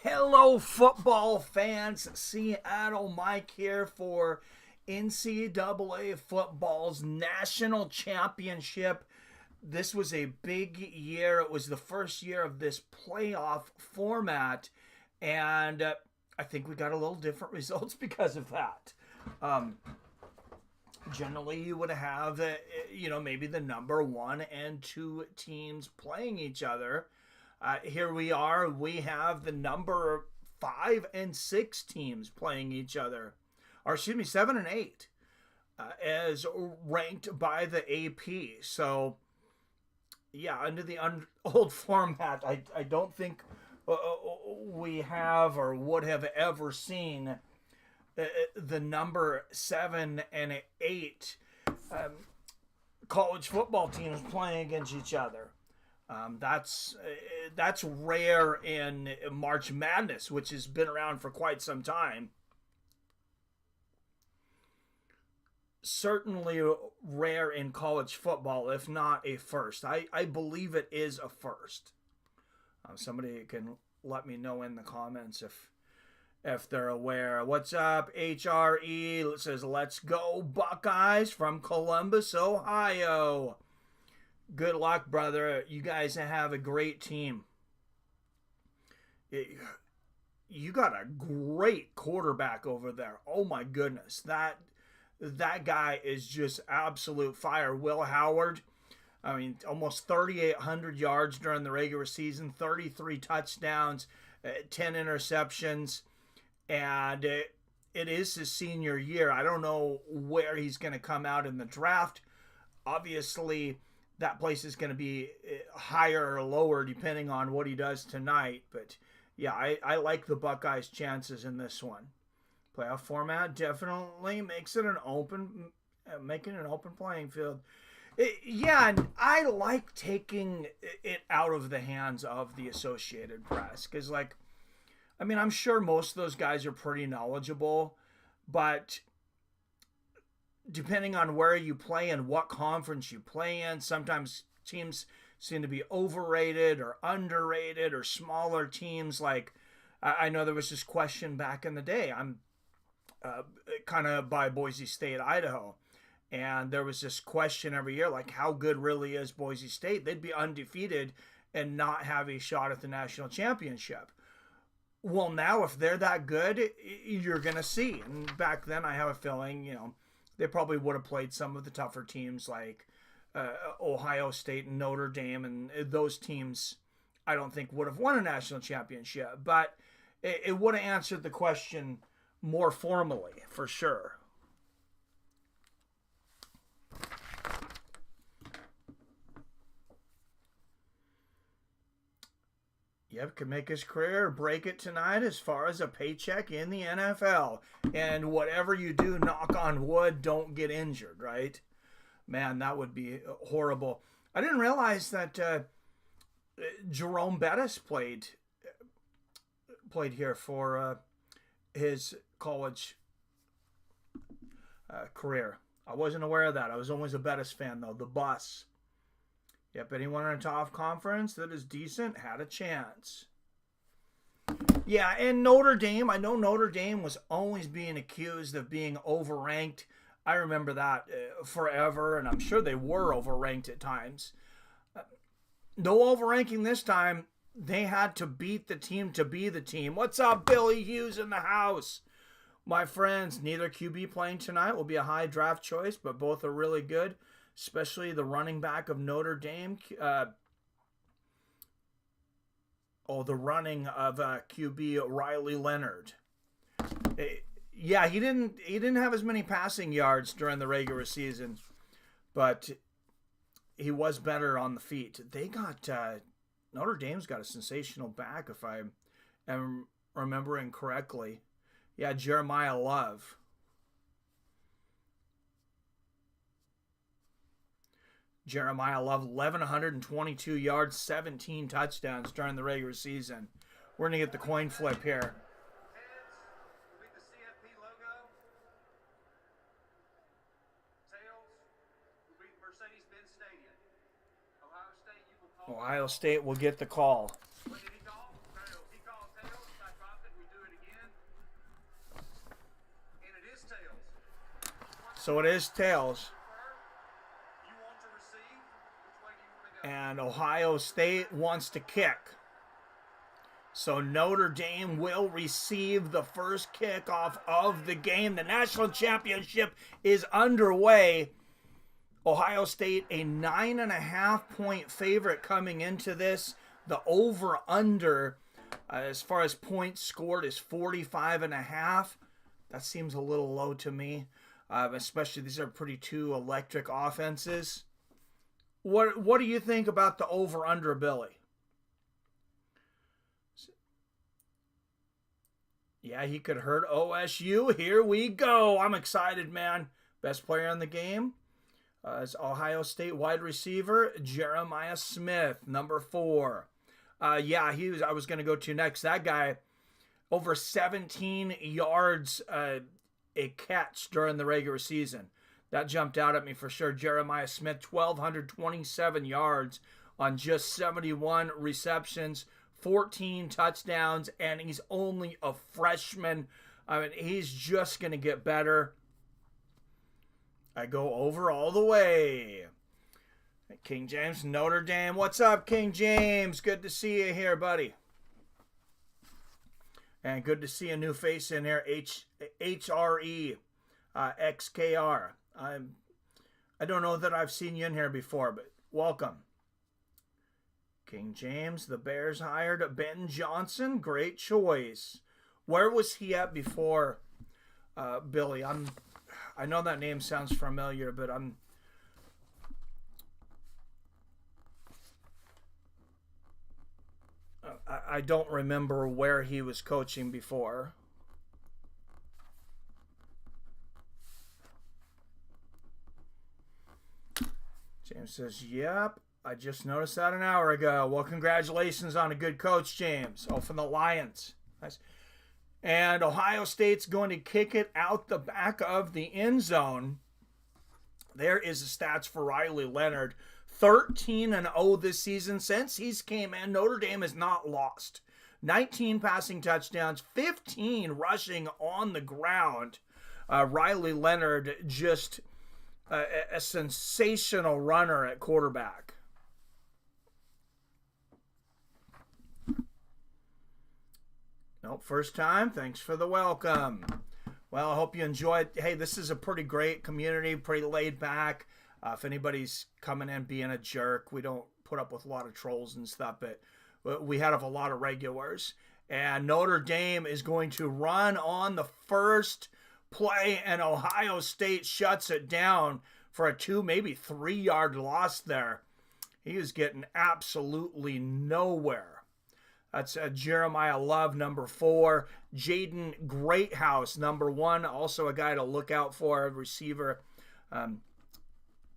Hello, football fans. Seattle Mike here for NCAA Football's National Championship. This was a big year. It was the first year of this playoff format, and I think we got a little different results because of that. Generally, you would have, maybe the number 1 and 2 teams playing each other. Here we are. We have the number 5 and 6 teams playing each other. Or, 7 and 8 as ranked by the AP. So, yeah, under the old format, I don't think we have or would have ever seen the number 7 and 8 college football teams playing against each other. That's rare in March Madness, which has been around for quite some time. Certainly rare in college football, if not a first. I believe it is a first. Somebody can let me know in the comments if they're aware. What's up, HRE? It says, let's go Buckeyes from Columbus, Ohio. Good luck, brother. You guys have a great team. You got a great quarterback over there. Oh, my goodness. That guy is just absolute fire. Will Howard, almost 3,800 yards during the regular season, 33 touchdowns, 10 interceptions, and it is his senior year. I don't know where he's going to come out in the draft. Obviously, that place is going to be higher or lower depending on what he does tonight. But, yeah, I like the Buckeyes' chances in this one. Playoff format definitely makes it making an open playing field. And I like taking it out of the hands of the Associated Press because, I'm sure most of those guys are pretty knowledgeable, but depending on where you play and what conference you play in, sometimes teams seem to be overrated or underrated, or smaller teams. Like, I know there was this question back in the day. I'm kind of by Boise State, Idaho. And there was this question every year, like, how good really is Boise State? They'd be undefeated and not have a shot at the national championship. Well, now if they're that good, you're going to see. And back then, I have a feeling, they probably would have played some of the tougher teams like Ohio State and Notre Dame. And those teams, I don't think, would have won a national championship. But it would have answered the question more formally, for sure. Yep, could make his career or break it tonight as far as a paycheck in the NFL. And whatever you do, knock on wood, don't get injured, right? Man, that would be horrible. I didn't realize that Jerome Bettis played here for his college career. I wasn't aware of that. I was always a Bettis fan, though. The Bus. Yep, anyone in a top conference that is decent had a chance. Yeah, and Notre Dame. I know Notre Dame was always being accused of being overranked. I remember that forever, and I'm sure they were overranked at times. No overranking this time. They had to beat the team to be the team. What's up, Billy Hughes in the house? My friends, neither QB playing tonight will be a high draft choice, but both are really good. Especially the running back of Notre Dame. The running of QB Riley Leonard. Yeah, he didn't have as many passing yards during the regular season, but he was better on the feet. They got Notre Dame's got a sensational back, if I am remembering correctly. Yeah, Jeremiyah Love. Jeremiyah Love, 1,122 yards, 17 touchdowns during the regular season. We're going to get the coin flip here. Ohio State will get the call. So it is tails. And Ohio State wants to kick. So Notre Dame will receive the first kickoff of the game. The national championship is underway. Ohio State, a 9.5-point favorite coming into this. The over-under, as far as points scored, is 45.5. That seems a little low to me, especially these are pretty two electric offenses. What do you think about the over-under, Billy? Yeah, he could hurt OSU. Here we go. I'm excited, man. Best player in the game is Ohio State wide receiver Jeremiah Smith, number 4. Yeah, I was going to go to next. That guy, over 17 yards a catch during the regular season. That jumped out at me for sure. Jeremiah Smith, 1,227 yards on just 71 receptions, 14 touchdowns, and he's only a freshman. I mean, he's just going to get better. I go over all the way. King James, Notre Dame. What's up, King James? Good to see you here, buddy. And good to see a new face in here, HRE XKR. I don't know that I've seen you in here before, but welcome. King James, the Bears hired Ben Johnson. Great choice. Where was he at before, Billy? I know that name sounds familiar, but I don't remember where he was coaching before. James says, yep, I just noticed that an hour ago. Well, congratulations on a good coach, James. Oh, from the Lions. Nice. And Ohio State's going to kick it out the back of the end zone. There is the stats for Riley Leonard. 13-0 this season. Since he's came in, Notre Dame has not lost. 19 passing touchdowns, 15 rushing on the ground. Riley Leonard just a sensational runner at quarterback. Nope, first time. Thanks for the welcome. Well, I hope you enjoyed. Hey, this is a pretty great community, pretty laid back. If anybody's coming in being a jerk, we don't put up with a lot of trolls and stuff, but we have a lot of regulars. And Notre Dame is going to run on the first play, and Ohio State shuts it down for a 2, maybe 3 yard loss there. He is getting absolutely nowhere. That's Jeremiah Love, number 4. Jaden Greathouse, number 1. Also a guy to look out for, a receiver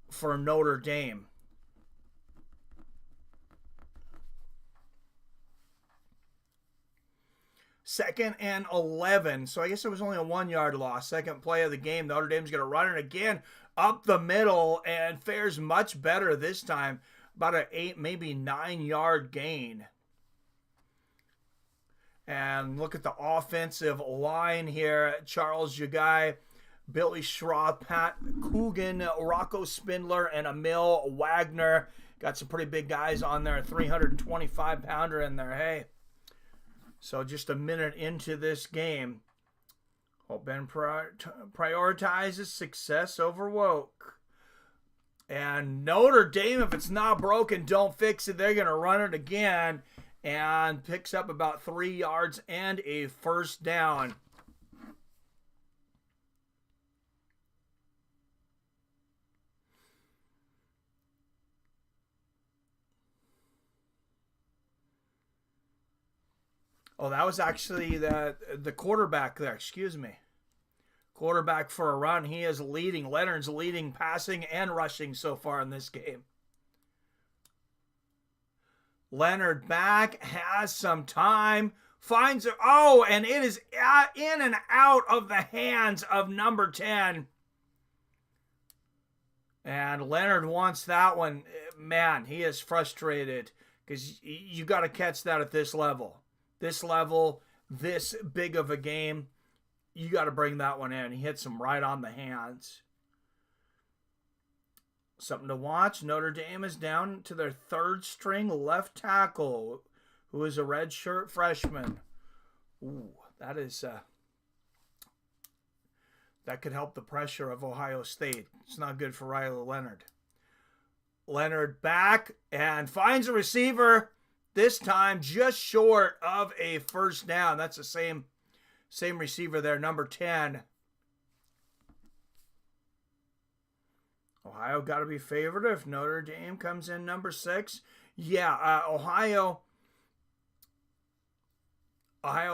for Notre Dame. Second and 11. So I guess it was only a 1 yard loss. Second play of the game. Notre Dame's going to run it again up the middle and fares much better this time. About an 8, maybe 9 yard gain. And look at the offensive line here. Charles Yagai, Billy Schroth, Pat Coogan, Rocco Spindler, and Emil Wagner. Got some pretty big guys on there. 325-pounder in there. Hey. So just a minute into this game. Hope Ben prioritizes success over woke. And Notre Dame, if it's not broken, don't fix it. They're going to run it again. And picks up about 3 yards and a first down. Oh, that was actually the quarterback there. Excuse me. Quarterback for a run. He is leading. Leonard's leading passing and rushing so far in this game. Leonard back, has some time, finds it. Oh, and it is in and out of the hands of number 10. And Leonard wants that one. Man, he is frustrated because you got to catch that at this level. This level, this big of a game, you got to bring that one in. He hits him right on the hands. Something to watch. Notre Dame is down to their third string left tackle, who is a redshirt freshman. Ooh, that is that could help the pressure of Ohio State. It's not good for Riley Leonard. Leonard back and finds a receiver. This time just short of a first down. That's the same receiver there, number 10. Ohio got to be favored if Notre Dame comes in number 6. Yeah, Ohio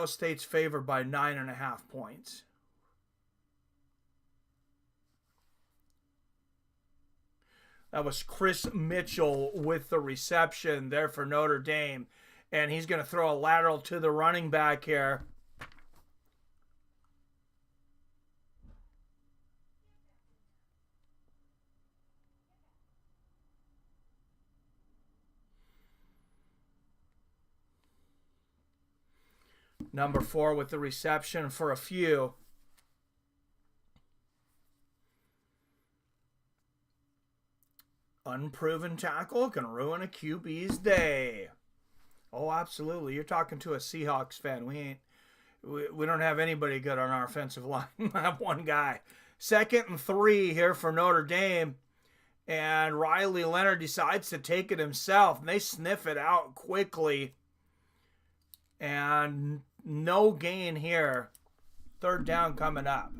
State's favored by 9.5 points. That was Chris Mitchell with the reception there for Notre Dame. And he's going to throw a lateral to the running back here. Number 4 with the reception for a few. Unproven tackle can ruin a QB's day. Oh, absolutely. You're talking to a Seahawks fan. We don't have anybody good on our offensive line. I have one guy. 2nd and 3 here for Notre Dame. And Riley Leonard decides to take it himself. And they sniff it out quickly. And no gain here. 3rd down coming up.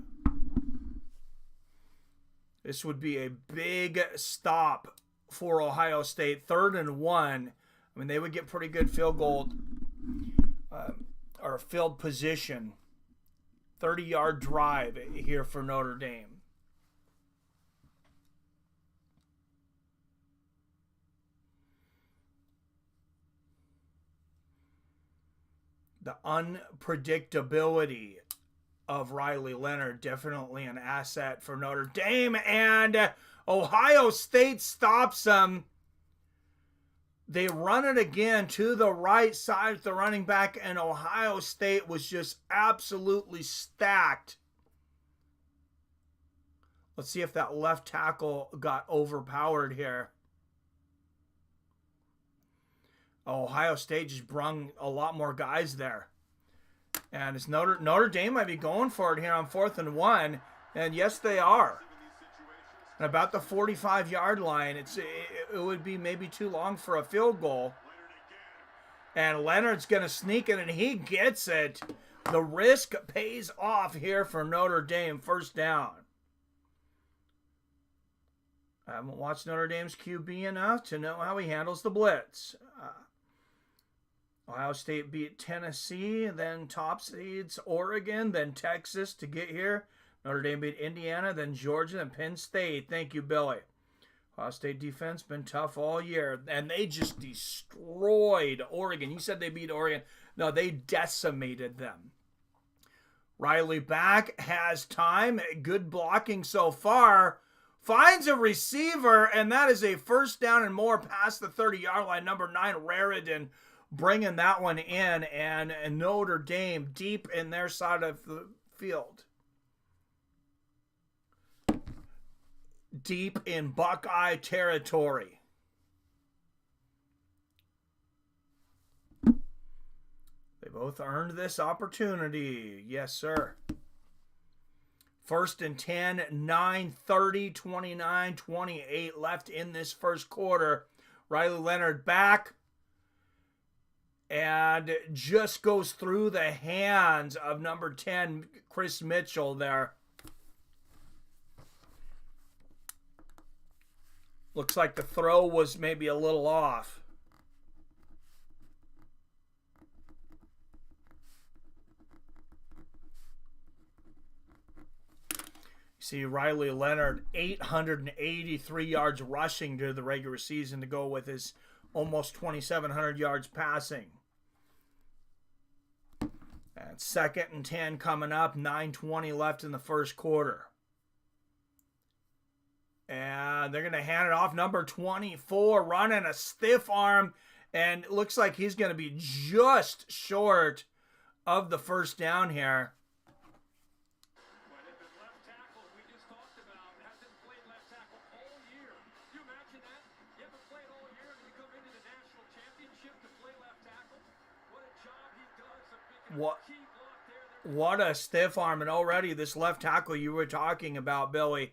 This would be a big stop for Ohio State. 3rd and 1. I mean, they would get pretty good field goal or field position. 30-yard drive here for Notre Dame. The unpredictability of Riley Leonard, definitely an asset for Notre Dame. And Ohio State stops them. They run it again to the right side of the running back, and Ohio State was just absolutely stacked. Let's see if that left tackle got overpowered here. Ohio State just brung a lot more guys there. And it's Notre Dame might be going for it here on 4th and 1. And yes, they are. And about the 45-yard line, it would be maybe too long for a field goal. And Leonard's going to sneak it, and he gets it. The risk pays off here for Notre Dame. 1st down. I haven't watched Notre Dame's QB enough to know how he handles the blitz. Ohio State beat Tennessee, then top seeds Oregon, then Texas to get here. Notre Dame beat Indiana, then Georgia, then Penn State. Thank you, Billy. Ohio State defense been tough all year, and they just destroyed Oregon. You said they beat Oregon. No, they decimated them. Riley back, has time. Good blocking so far. Finds a receiver, and that is a 1st down and more past the 30-yard line. Number 9, Raridan, bringing that one in, and Notre Dame deep in their side of the field. Deep in Buckeye territory. They both earned this opportunity. Yes, sir. 1st and 10, 9:30, 29, 28 left in this first quarter. Riley Leonard back. And just goes through the hands of number 10, Chris Mitchell there. Looks like the throw was maybe a little off. See Riley Leonard, 883 yards rushing during the regular season to go with his almost 2,700 yards passing. And 2nd and 10 coming up, 9:20 left in the first quarter. And they're going to hand it off. Number 24 running a stiff arm, and it looks like he's going to be just short of the 1st down here. But if it's left tackle, we just talked about, hasn't played left tackle all year. You What a stiff arm. And already this left tackle you were talking about, Billy,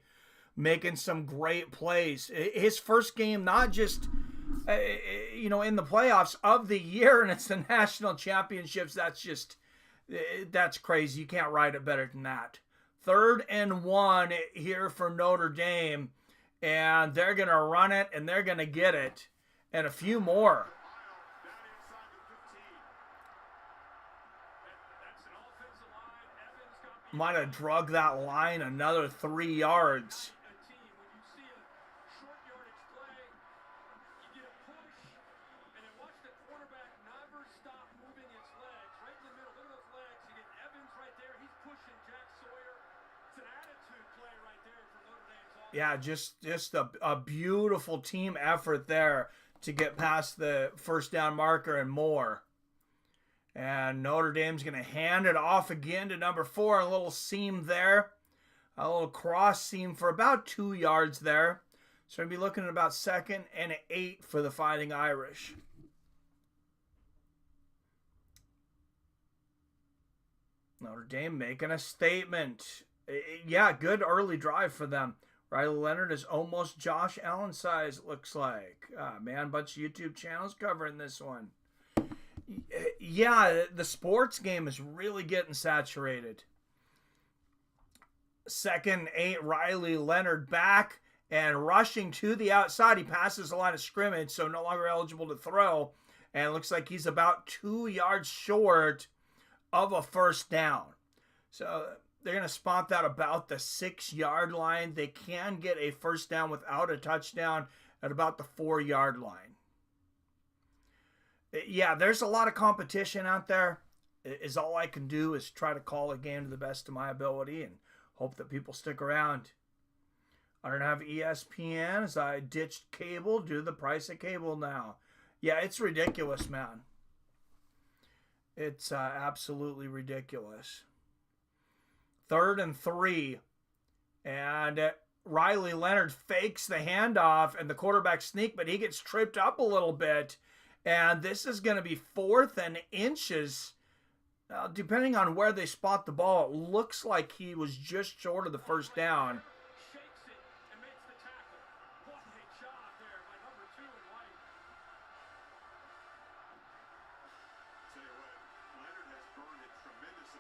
making some great plays. His first game, not just, in the playoffs of the year, and it's the national championships. That's crazy. You can't write it better than that. 3rd and 1 here for Notre Dame, and they're going to run it, and they're going to get it, and a few more. Might have drug that line another 3 yards. Yeah, just a beautiful team effort there to get past the first down marker and more. And Notre Dame's going to hand it off again to number 4. A little seam there. A little cross seam for about 2 yards there. So we're going to be looking at about 2nd and 8 for the Fighting Irish. Notre Dame making a statement. Yeah, good early drive for them. Riley Leonard is almost Josh Allen size, it looks like. Bunch of YouTube channels covering this one. Yeah, the sports game is really getting saturated. 2nd and 8, Riley Leonard back and rushing to the outside. He passes the line of scrimmage, so no longer eligible to throw. And it looks like he's about 2 yards short of a first down. So they're going to spot that about the 6-yard line. They can get a first down without a touchdown at about the 4-yard line. Yeah, there's a lot of competition out there. All I can do is try to call a game to the best of my ability and hope that people stick around. I don't have ESPN as I ditched cable due to the price of cable now. Yeah, it's ridiculous, man. It's absolutely ridiculous. 3rd and 3. And Riley Leonard fakes the handoff and the quarterback sneak, but he gets tripped up a little bit. And this is going to be 4th and inches. Depending on where they spot the ball, it looks like he was just short of the first down.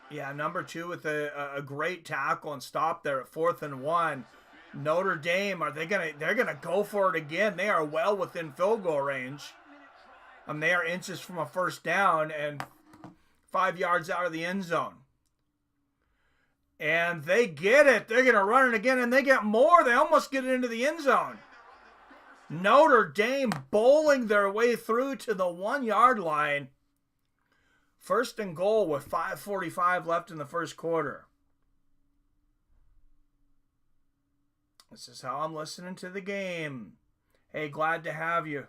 Yeah, number 2 with a great tackle and stop there at 4th and 1. Notre Dame, they're gonna go for it again. They are well within field goal range. They are inches from a first down and 5 yards out of the end zone. And they get it. They're going to run it again, and they get more. They almost get it into the end zone. Notre Dame bowling their way through to the 1-yard line. 1st and goal with 5:45 left in the first quarter. This is how I'm listening to the game. Hey, glad to have you.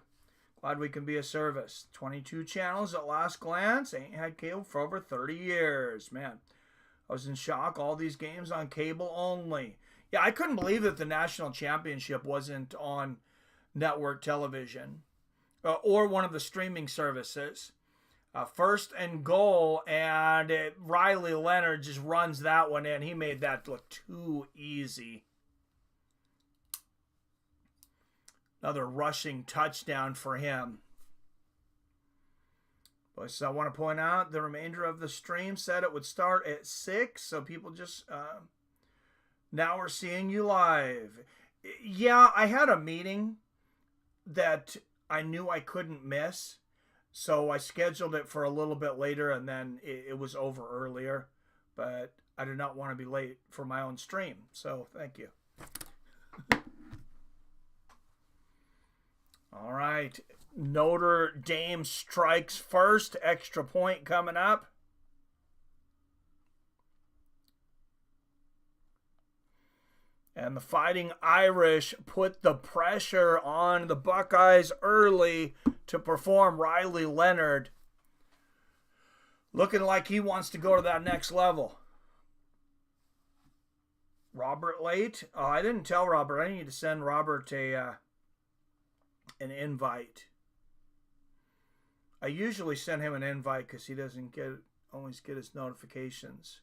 Glad we can be of service. 22 channels at last glance. Ain't had cable for over 30 years. Man, I was in shock. All these games on cable only. Yeah, I couldn't believe that the national championship wasn't on network television or one of the streaming services. 1st and goal, and Riley Leonard just runs that one in. He made that look too easy. Another rushing touchdown for him. But so I want to point out the remainder of the stream said it would start at 6. So people just, now we're seeing you live. Yeah, I had a meeting that I knew I couldn't miss. So I scheduled it for a little bit later, and then it was over earlier. But I did not want to be late for my own stream. So thank you. All right, Notre Dame strikes first. Extra point coming up. And the Fighting Irish put the pressure on the Buckeyes early to perform. Riley Leonard looking like he wants to go to that next level. Robert late? Oh, I didn't tell Robert. I need to send Robert an invite. I usually send him an invite because he doesn't get always get his notifications.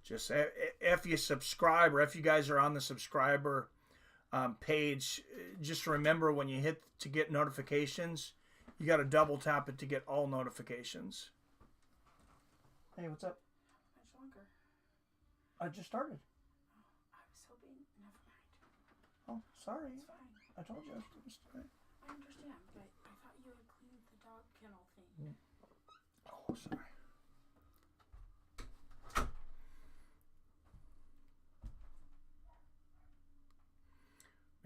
Just if you subscribe, or if you guys are on the subscriber page, just remember when you hit to get notifications, you got to double tap it to get all notifications. Hey, what's up? Much longer? I just started. Oh, I was hoping. Never mind. Oh, sorry. It's fine. I told you I was doing today. I understand, but I thought you had cleaned the dog kennel thing. Oh, sorry.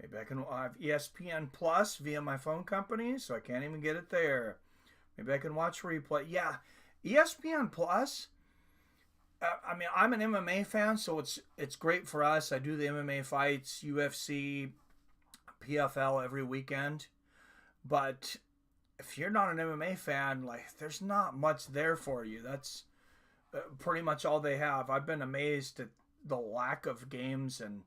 Maybe I can have ESPN Plus via my phone company, so I can't even get it there. Maybe I can watch replay. Yeah, ESPN Plus. I mean, I'm an MMA fan, so it's great for us. I do the MMA fights, UFC, PFL every weekend. But if you're not an MMA fan, like, there's not much there for you. That's pretty much all they have. I've been amazed at the lack of games and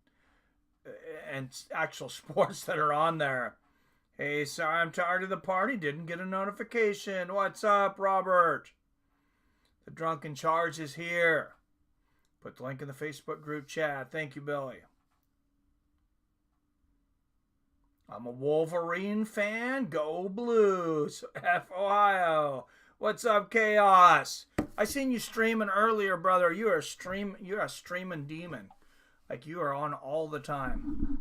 actual sports that are on there. Hey, sorry, I'm tired of the party. Didn't get a notification. What's up, Robert? The Drunken Charge is here. Put the link in the Facebook group chat. Thank you, Billy. I'm a Wolverine fan. Go Blues. F Ohio. What's up, Chaos? I seen you streaming earlier, brother. You're a streaming demon. Like, you are on all the time.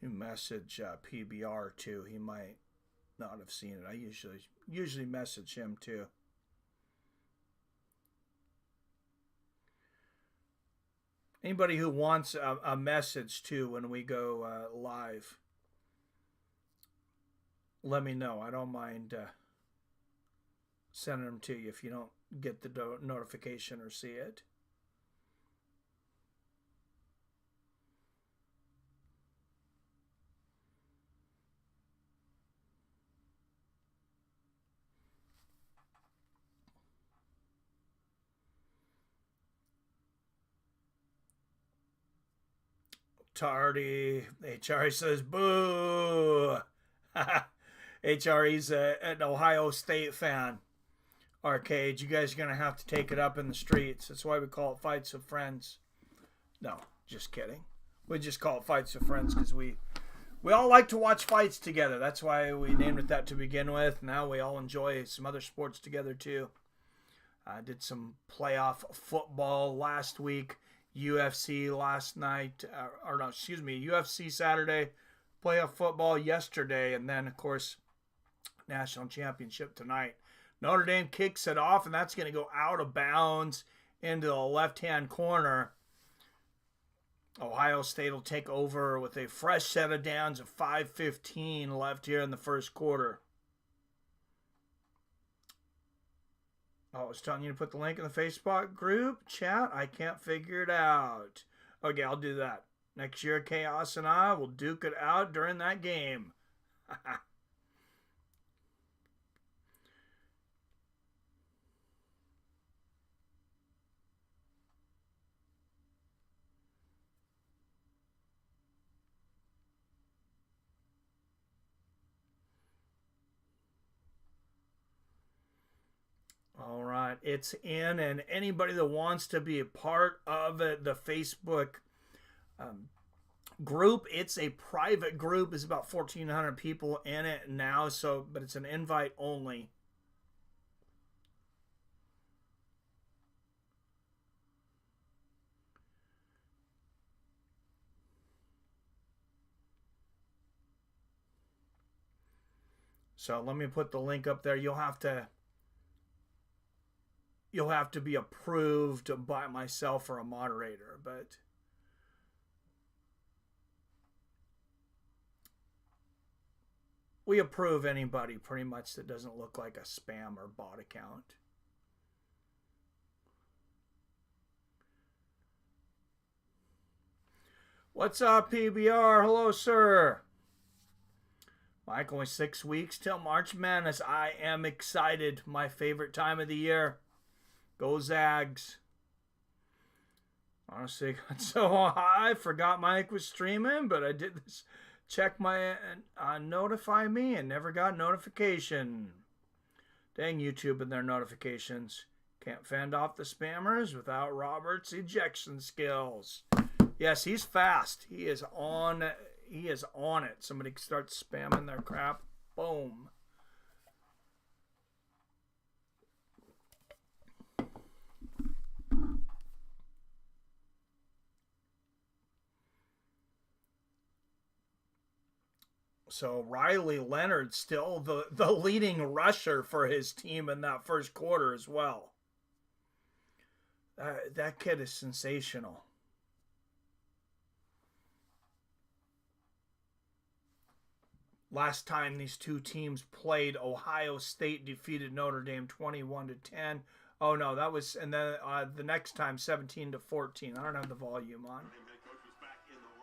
You message PBR too. He might not have seen it. I usually message him too. Anybody who wants a message too when we go live, let me know. I don't mind sending them to you if you don't get the notification or see it. Tardy. HRE says boo. HRE's an Ohio State fan. Arcade, you guys are going to have to take it up in the streets. That's why we call it Fights of Friends. No, just kidding. We just call it Fights of Friends because we all like to watch fights together. That's why we named it that to begin with. Now we all enjoy some other sports together too. I did some playoff football last week. UFC last night. UFC Saturday. Playoff football yesterday. And then, of course, National Championship tonight. Notre Dame kicks it off, and that's going to go out of bounds into the left-hand corner. Ohio State will take over with a fresh set of downs of 5:15 left here in the first quarter. Oh, I was telling you to put the link in the Facebook group chat. I can't figure it out. Okay, I'll do that. Next year, Chaos and I will duke it out during that game. All right, it's in, and anybody that wants to be a part of it, the Facebook group, it's a private group. It's about 1,400 people in it now, but it's an invite only. So let me put the link up there. You'll have to be approved by myself or a moderator, but we approve anybody pretty much that doesn't look like a spam or bot account. What's up, PBR? Hello, sir. Mike, only 6 weeks till March Madness. I am excited. My favorite time of the year. Go Zags. Honestly, so I forgot Mike was streaming, but I did this. Check my notify me and never got notification. Dang YouTube and their notifications. Can't fend off the spammers without Robert's ejection skills. Yes, he's fast. He is on it. Somebody starts spamming their crap. Boom. So Riley Leonard still the leading rusher for his team in that first quarter as well. That kid is sensational. Last time these two teams played, Ohio State defeated Notre Dame 21-10. Oh no, that was, and then the next time 17-14. I don't have the volume on.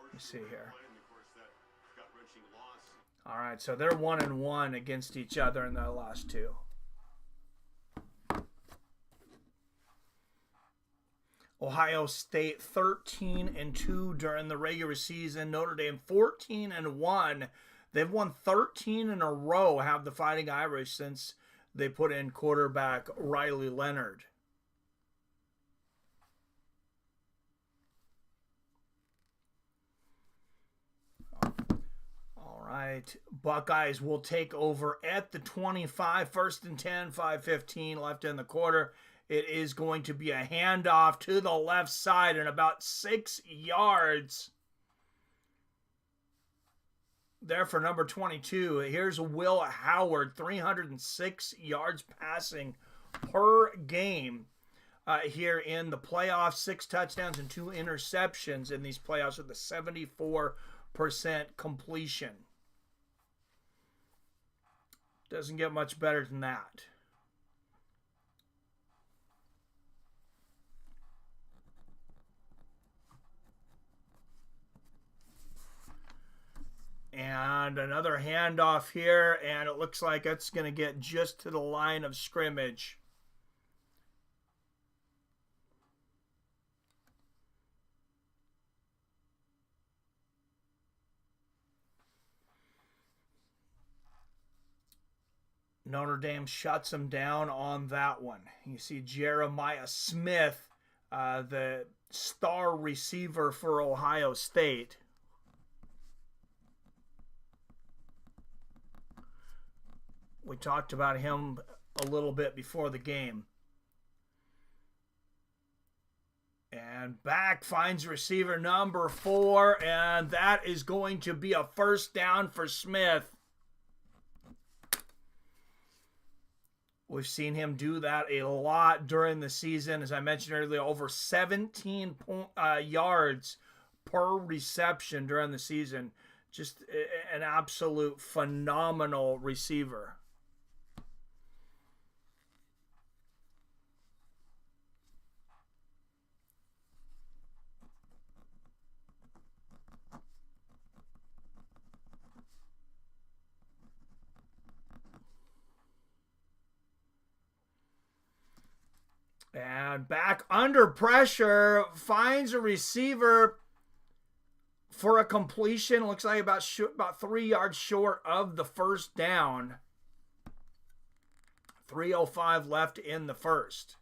Let me see here. All right, so they're 1-1 against each other in their last two. Ohio State 13-2 during the regular season. Notre Dame 14-1. They've won 13 in a row, have the Fighting Irish, since they put in quarterback Riley Leonard. All right, Buckeyes will take over at the 25, 1st and 10, 5:15 left in the quarter. It is going to be a handoff to the left side and about 6 yards. There for number 22. Here's Will Howard, 306 yards passing per game here in the playoffs. 6 touchdowns and 2 interceptions in these playoffs with a 74% completion. Doesn't get much better than that. And another handoff here, and it looks like it's going to get just to the line of scrimmage. Notre Dame shuts him down on that one. You see Jeremiah Smith, the star receiver for Ohio State. We talked about him a little bit before the game. And back finds receiver number 4, and that is going to be a first down for Smith. We've seen him do that a lot during the season. As I mentioned earlier, over 17 yards per reception during the season. Just an absolute phenomenal receiver. And back under pressure, finds a receiver for a completion. Looks like about 3 yards short of the first down. 3:05 left in the first.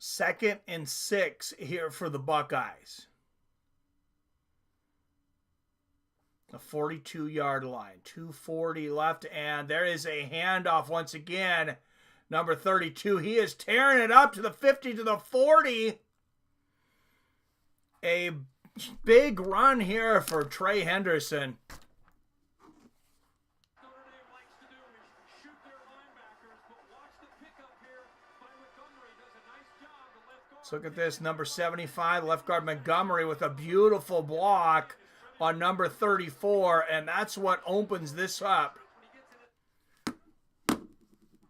Second and 6 here for the Buckeyes. A 42-yard line. 2:40 left, and there is a handoff once again. Number 32, he is tearing it up to the 50, to the 40. A big run here for Treveyon Henderson. Let's look at this. Number 75, left guard Montgomery with a beautiful block on number 34, and that's what opens this up.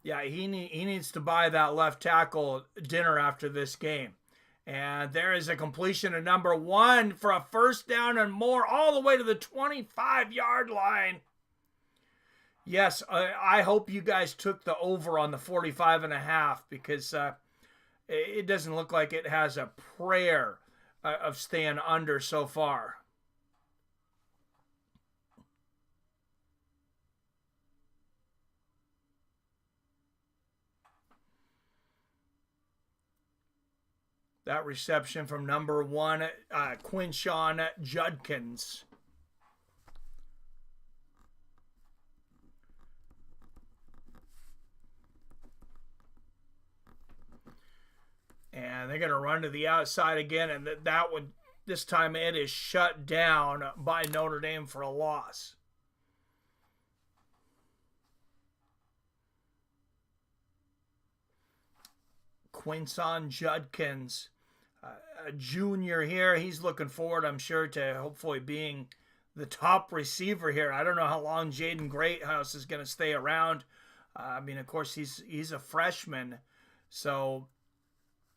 Yeah, he needs to buy that left tackle dinner after this game. And there is a completion of number 1 for a first down and more all the way to the 25-yard line. Yes, I hope you guys took the over on the 45.5 because it doesn't look like it has a prayer of staying under so far. That reception from number 1, Quinshawn Judkins. And they're going to run to the outside again, and this time it is shut down by Notre Dame for a loss. Quinshawn Judkins, a junior here. He's looking forward, I'm sure, to hopefully being the top receiver here. I don't know how long Jaden Greathouse is going to stay around. I mean, of course, he's a freshman, so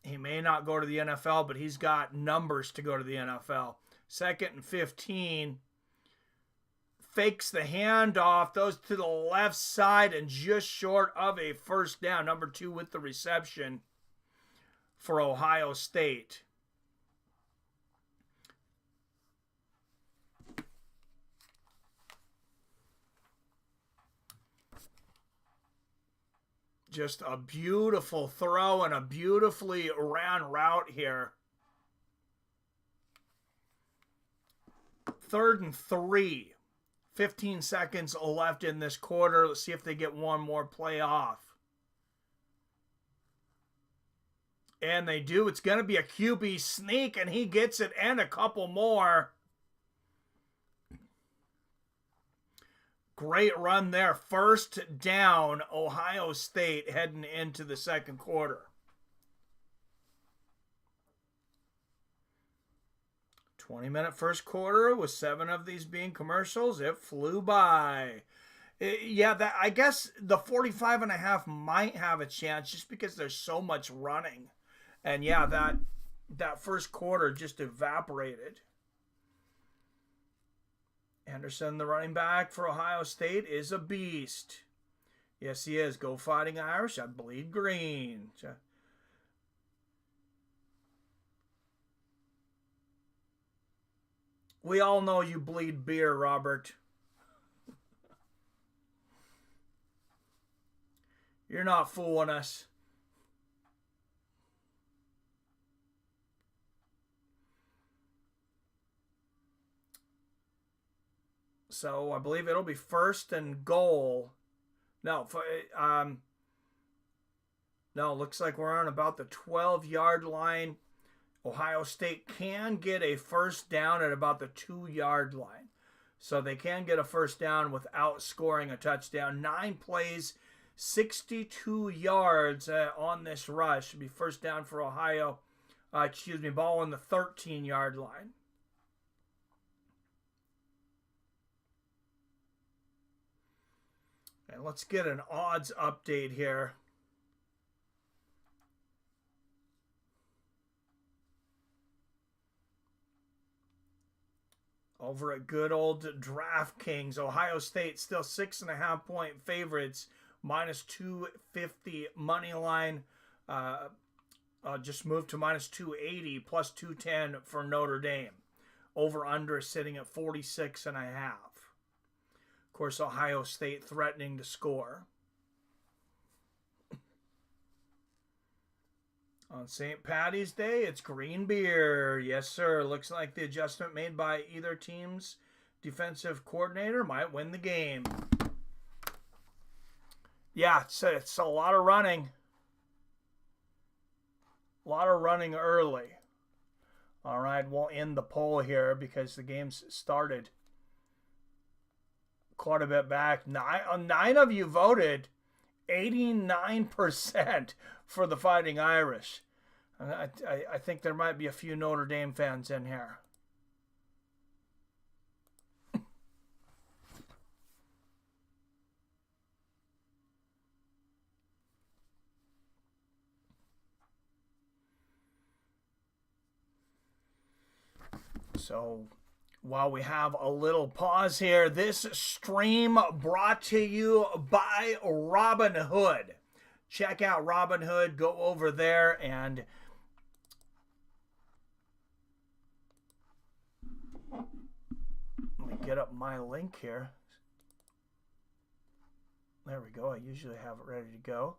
he may not go to the NFL, but he's got numbers to go to the NFL. 2nd and 15. Fakes the handoff, goes to the left side and just short of a first down. Number 2 with the reception for Ohio State. Just a beautiful throw and a beautifully ran route here. 3rd and 3. 15 seconds left in this quarter. Let's see if they get one more play off. And they do. It's going to be a QB sneak, and he gets it and a couple more. Great run there. First down, Ohio State heading into the second quarter. 20-minute first quarter with 7 of these being commercials. It flew by. I guess the 45.5 might have a chance just because there's so much running. And yeah, that first quarter just evaporated. Henderson, the running back for Ohio State, is a beast. Yes, he is. Go Fighting Irish. I bleed green. We all know you bleed beer, Robert. You're not fooling us. So I believe it'll be 1st and goal. No, looks like we're on about the 12-yard line. Ohio State can get a first down at about the 2-yard line. So they can get a first down without scoring a touchdown. 9 plays, 62 yards on this rush. Should be first down for Ohio. Ball on the 13-yard line. And let's get an odds update here. Over at good old DraftKings, Ohio State still 6.5-point favorites, minus 250 money line. Just moved to minus 280, plus 210 for Notre Dame. Over under sitting at 46.5. Of course, Ohio State threatening to score. On St. Patty's Day, it's green beer. Yes, sir. Looks like the adjustment made by either team's defensive coordinator might win the game. Yeah, it's a lot of running. A lot of running early. All right, we'll end the poll here because the game's started quite a bit back. Nine of you voted. 89% for the Fighting Irish. I think there might be a few Notre Dame fans in here. So while we have a little pause here, this stream brought to you by Robinhood. Check out Robinhood. Go over there and let me get up my link here. There we go. I usually have it ready to go.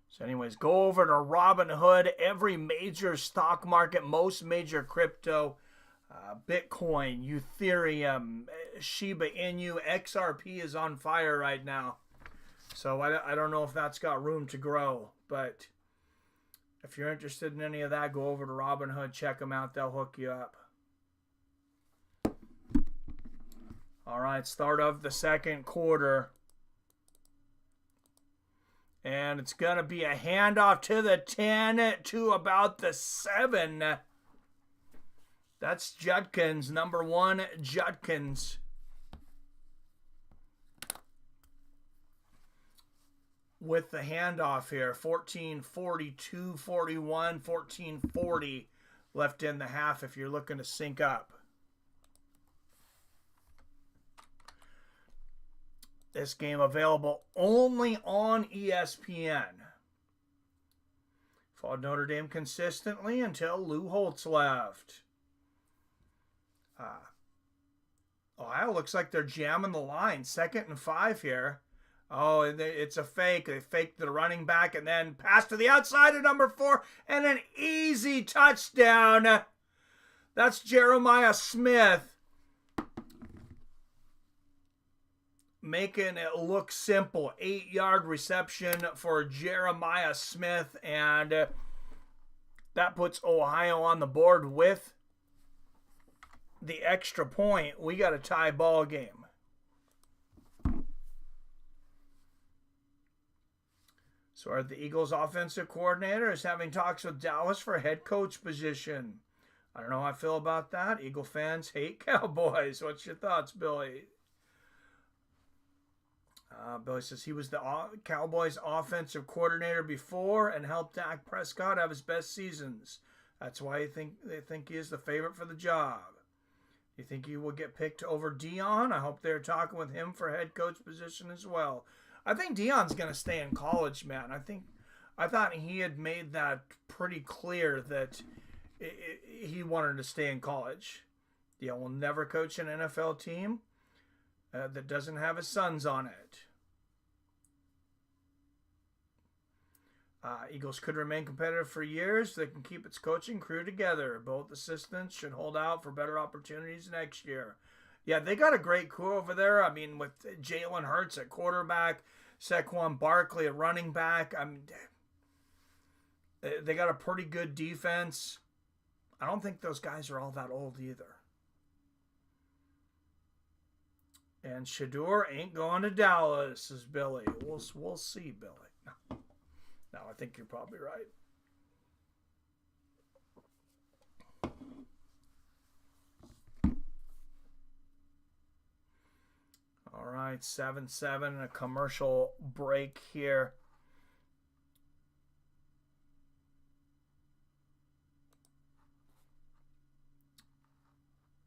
So anyways, go over to Robinhood. Every major stock market, most major crypto, Bitcoin, Ethereum, Shiba Inu, XRP is on fire right now. So I don't know if that's got room to grow. But if you're interested in any of that, go over to Robinhood. Check them out. They'll hook you up. All right, start of the second quarter. And it's going to be a handoff to the 10 to about the 7. That's Judkins, number 1, Judkins. With the handoff here, 14:42, 41, 14:40 left in the half if you're looking to sync up. This game available only on ESPN. Followed Notre Dame consistently until Lou Holtz left. Ohio looks like they're jamming the line. 2nd and 5 here. Oh, it's a fake. They faked the running back and then pass to the outside of number 4 and an easy touchdown. That's Jeremiah Smith. Making it look simple. 8-yard reception for Jeremiah Smith, and that puts Ohio on the board with the extra point. We got a tie ball game. So are the Eagles offensive coordinator is having talks with Dallas for head coach position. I don't know how I feel about that. Eagle fans hate Cowboys. What's your thoughts, Billy? Billy says he was the Cowboys offensive coordinator before and helped Dak Prescott have his best seasons. That's why they think he is the favorite for the job. You think he will get picked over Deion? I hope they're talking with him for head coach position as well. I think Deion's going to stay in college, man. I thought he had made that pretty clear that he wanted to stay in college. Deion will never coach an NFL team that doesn't have his sons on it. Eagles could remain competitive for years. They can keep its coaching crew together. Both assistants should hold out for better opportunities next year. Yeah, they got a great crew over there. I mean, with Jalen Hurts at quarterback, Saquon Barkley at running back. I mean, they got a pretty good defense. I don't think those guys are all that old either. And Shador ain't going to Dallas, says Billy. We'll see, Billy. No, I think you're probably right. All right, 7-7 and a commercial break here.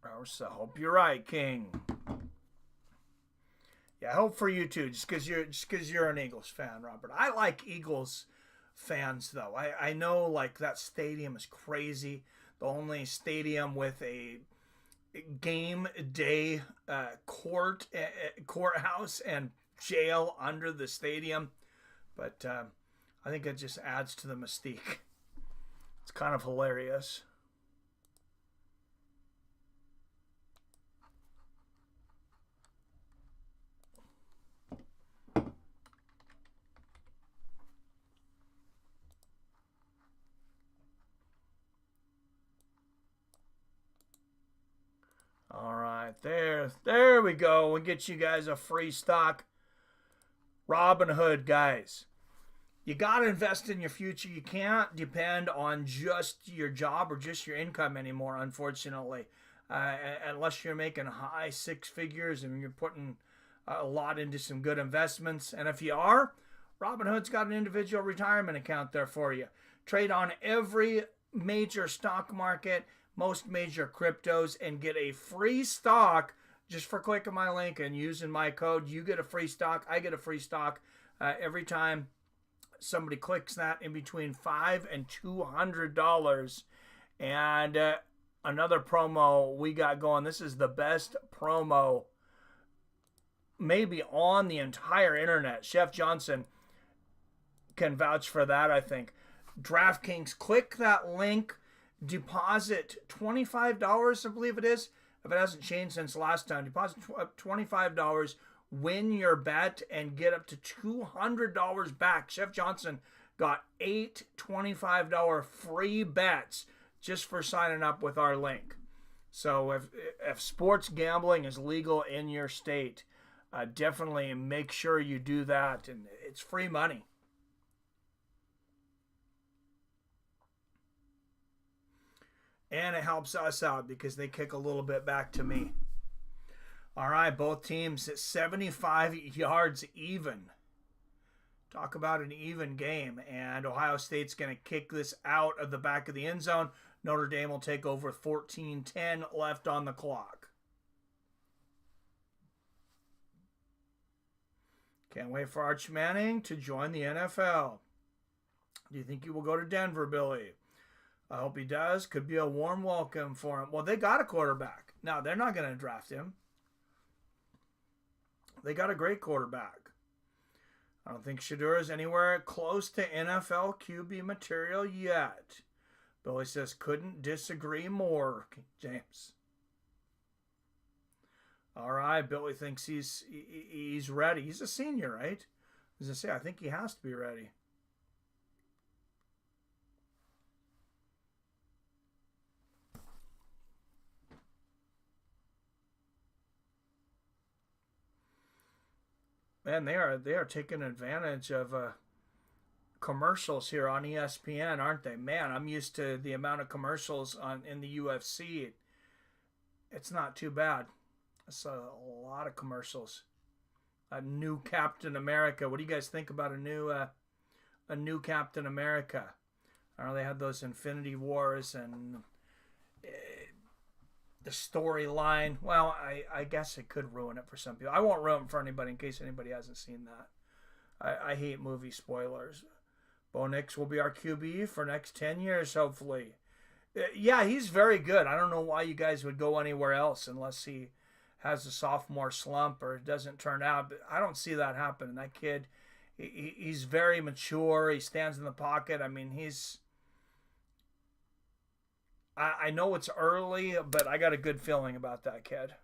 I hope you're right, King. Yeah, I hope for you too, just because you're an Eagles fan, Robert. I like Eagles fans though. I know like that stadium is crazy. The only stadium with a game day courthouse and jail under the stadium, but I think it just adds to the mystique. It's kind of hilarious. All right, there we go. We'll get you guys a free stock. Robinhood, guys. you got to invest in your future. You can't depend on just your job or just your income anymore, unfortunately. Unless you're making high six figures and you're putting a lot into some good investments. And if you are, Robinhood's got an individual retirement account there for you. Trade on every major stock market, most major cryptos, and get a free stock just for clicking my link and using my code. You get a free stock. I get a free stock every time somebody clicks that, in between $5 and $200. And another promo we got going. This is the best promo maybe on the entire internet. Chef Johnson can vouch for that, I think. DraftKings, click that link, deposit $25, I believe it is. If it hasn't changed since last time, deposit $25, win your bet, and get up to $200 back. Chef Johnson got 8 $25 free bets just for signing up with our link. So if sports gambling is legal in your state, definitely make sure you do that, and it's free money. And it helps us out because they kick a little bit back to me. All right, both teams at 75 yards even. Talk about an even game. And Ohio State's going to kick this out of the back of the end zone. Notre Dame will take over, 14-10 left on the clock. Can't wait for Arch Manning to join the NFL. Do you think he will go to Denver, Billy? I hope he does. Could be a warm welcome for him. Well, they got a quarterback. Now, they're not going to draft him. They got a great quarterback. I don't think Shedeur is anywhere close to NFL QB material yet. Billy says, couldn't disagree more, James. All right, Billy thinks he's ready. He's a senior, right? As I say, I think he has to be ready. Man, they are taking advantage of commercials here on ESPN, aren't they? Man, I'm used to the amount of commercials in the UFC. It's not too bad. It's a lot of commercials. A new Captain America. What do you guys think about a new Captain America? I know they had those Infinity Wars and the storyline. Well, I guess it could ruin it for some people. I won't ruin it for anybody in case anybody hasn't seen that. I hate movie spoilers. Bo Nix will be our QB for next 10 years, hopefully. Yeah, he's very good. I don't know why you guys would go anywhere else unless he has a sophomore slump or it doesn't turn out. But I don't see that happening. That kid, he's very mature. He stands in the pocket. I mean, I know it's early, but I got a good feeling about that kid.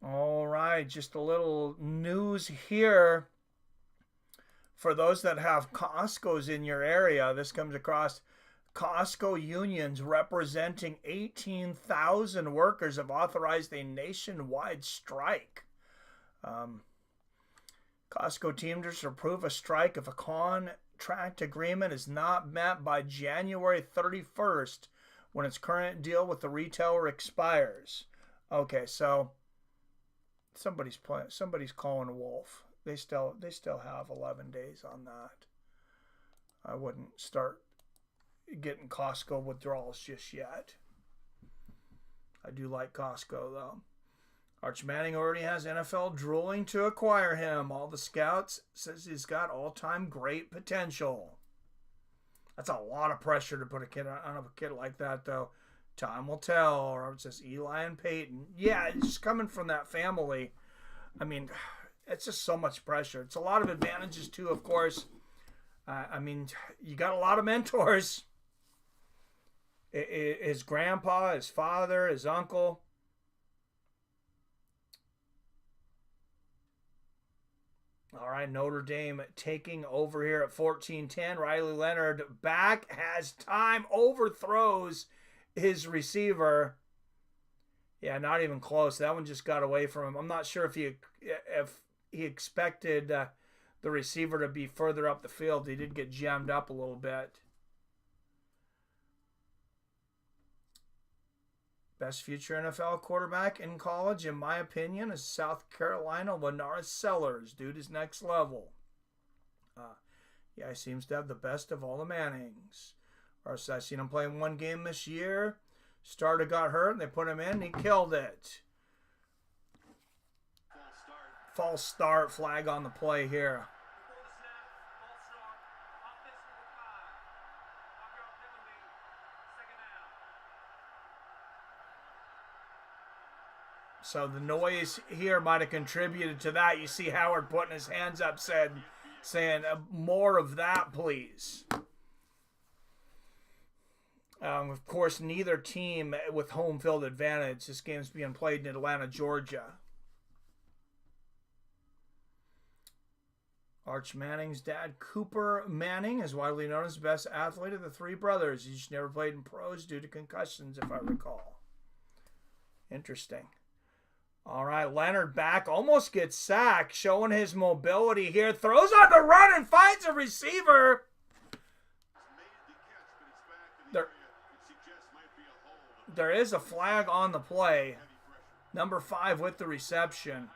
All right, just a little news here. For those that have Costco's in your area, this comes across. Costco unions representing 18,000 workers have authorized a nationwide strike. Costco teamsters approve a strike if a contract agreement is not met by January 31st when its current deal with the retailer expires. Okay, so somebody's calling a wolf. They still have 11 days on that. I wouldn't start getting Costco withdrawals just yet. I do like Costco, though. Arch Manning already has NFL drooling to acquire him. All the scouts says he's got all-time great potential. That's a lot of pressure to put a kid on a kid like that, though. Time will tell. Or it says Eli and Peyton. Yeah, it's just coming from that family. I mean, it's just so much pressure. It's a lot of advantages, too, of course. I mean, you got a lot of mentors. His grandpa, his father, his uncle. All right, Notre Dame taking over here at 14-10. Riley Leonard back, has time, overthrows his receiver. Yeah, not even close. That one just got away from him. I'm not sure if he expected the receiver to be further up the field. He did get jammed up a little bit. Best future NFL quarterback in college, in my opinion, is South Carolina Lanaris Sellers. Dude is next level. Yeah, he seems to have the best of all the Mannings. I've seen him play in one game this year. Starter got hurt, and they put him in, and he killed it. False start, flag on the play here. So the noise here might have contributed to that. You see Howard putting his hands up, saying more of that, please. Of course, neither team with home field advantage. This game's being played in Atlanta, Georgia. Arch Manning's dad, Cooper Manning, is widely known as the best athlete of the three brothers. He just never played in pros due to concussions, if I recall. Interesting. All right, Leonard back, almost gets sacked, showing his mobility here. Throws on the run and finds a receiver. There is a flag on the play. Number 5 with the reception.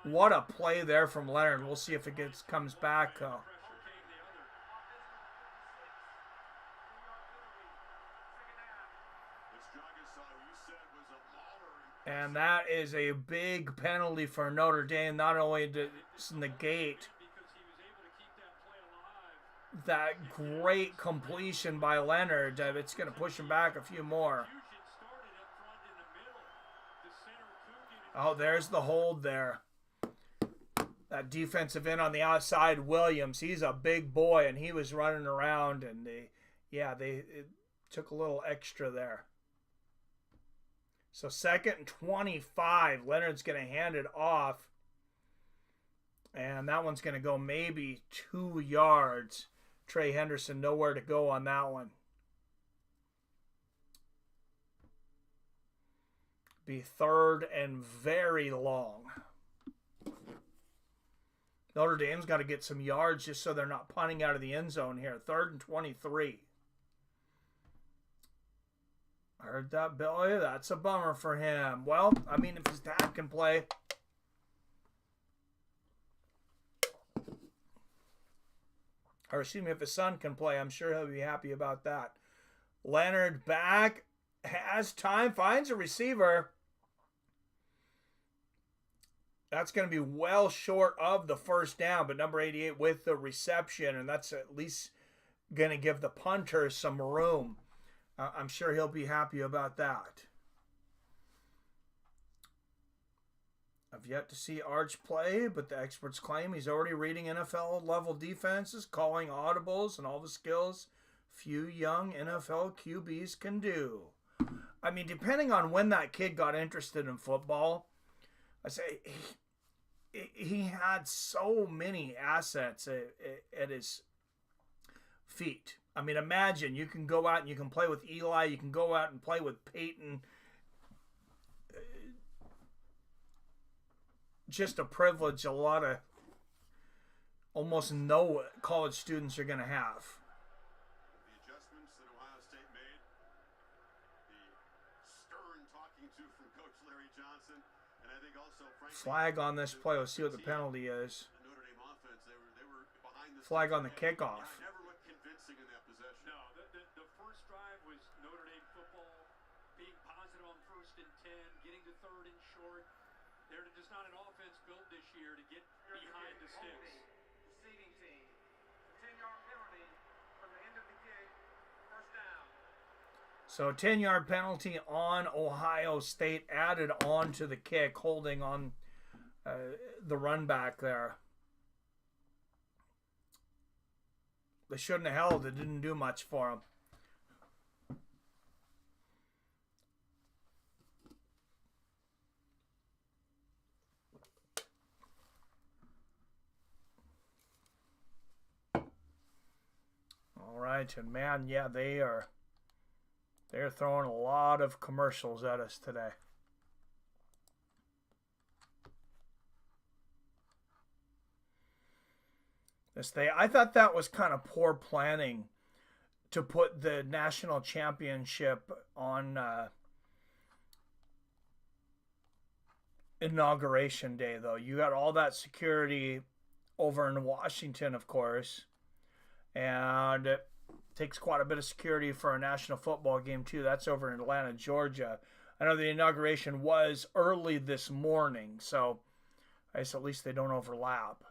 What a play there from Leonard. We'll see if it comes back. And that is a big penalty for Notre Dame. Not only to negate that great completion by Leonard, it's going to push him back a few more. Oh, there's the hold there. That defensive end on the outside, Williams, he's a big boy, and he was running around, and they took a little extra there. So 2nd and 25. Leonard's going to hand it off. And that one's going to go maybe 2 yards. Trey Henderson, nowhere to go on that one. Be 3rd and very long. Notre Dame's got to get some yards just so they're not punting out of the end zone here. 3rd and 23. Heard that, Billy. That's a bummer for him. Well, I mean, if his dad can play. Or excuse me, if his son can play, I'm sure he'll be happy about that. Leonard back. Has time. Finds a receiver. That's going to be well short of the first down, but number 88 with the reception, and that's at least going to give the punter some room. I'm sure he'll be happy about that. I've yet to see Arch play, but the experts claim he's already reading NFL-level defenses, calling audibles, and all the skills few young NFL QBs can do. I mean, depending on when that kid got interested in football, I say he had so many assets at his feet. I mean, imagine you can go out and you can play with Eli. You can go out and play with Peyton. Just a privilege a lot of almost no college students are going to have. The adjustments that Ohio State made, the stern talking to from Coach Larry Johnson, and I think also flag on this play. Let's see what the penalty is. The Notre Dame offense, they were behind the flag on the kickoff. Never looked convincing in that possession. No, the first drive was Notre Dame football, being positive on 1st and 10, getting to 3rd and short. They're just not an offense built this year to get behind the sticks. Receiving team, 10-yard penalty from the end of the kick, first down. So 10-yard penalty on Ohio State added on to the kick, holding on the run back there. They shouldn't have held. It didn't do much for them. Arlington. Man, yeah, they're throwing a lot of commercials at us today. I thought that was kind of poor planning to put the national championship on Inauguration Day, though. You got all that security over in Washington, of course, and it takes quite a bit of security for a national football game, too. That's over in Atlanta, Georgia. I know the inauguration was early this morning, so I guess at least they don't overlap.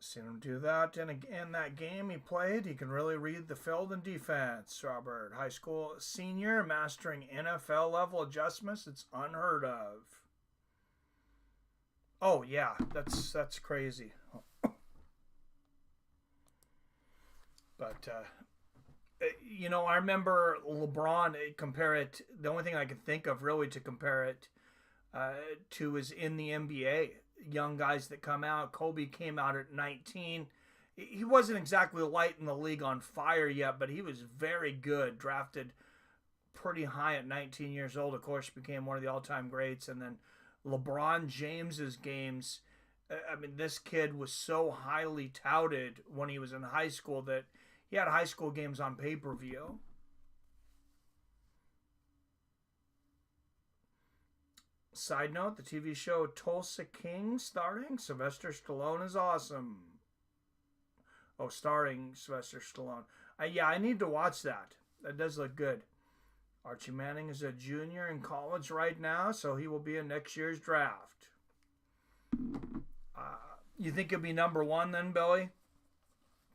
Seen him do that in that game he played. He can really read the field and defense. Robert, high school senior, mastering NFL level adjustments. It's unheard of. Oh yeah, that's crazy. But you know, I remember LeBron. Compare it. The only thing I can think of really to compare it to is in the NBA. Young guys that come out. Kobe came out at 19. He wasn't exactly lighting the league on fire yet, but he was very good. Drafted pretty high at 19 years old. Of course, became one of the all-time greats. And then LeBron James's games. I mean, this kid was so highly touted when he was in high school that he had high school games on pay-per-view. Side note, the TV show Tulsa King starring Sylvester Stallone is awesome. Oh, starring Sylvester Stallone. Yeah, I need to watch that. That does look good. Archie Manning is a junior in college right now, so he will be in next year's draft. You think he'll be number one then, Billy?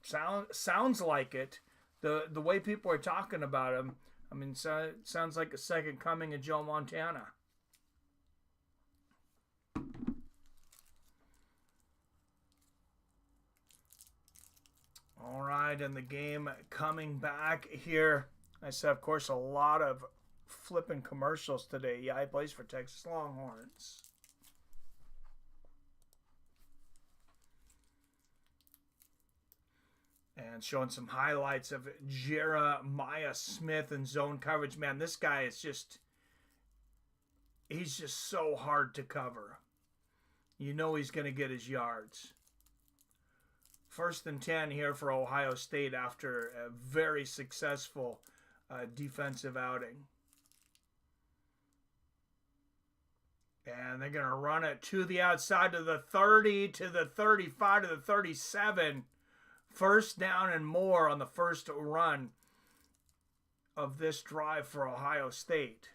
Sounds like it. The way people are talking about him, I mean, sounds like a second coming of Joe Montana. All right, and the game coming back here. I said, of course, a lot of flipping commercials today. Yeah, he plays for Texas Longhorns. And showing some highlights of Jeremiah Smith in zone coverage. Man, this guy is he's just so hard to cover. You know he's going to get his yards. 1st and 10 here for Ohio State after a very successful defensive outing. And they're going to run it to the outside to the 30, to the 35, to the 37. 1st down and more on the first run of this drive for Ohio State.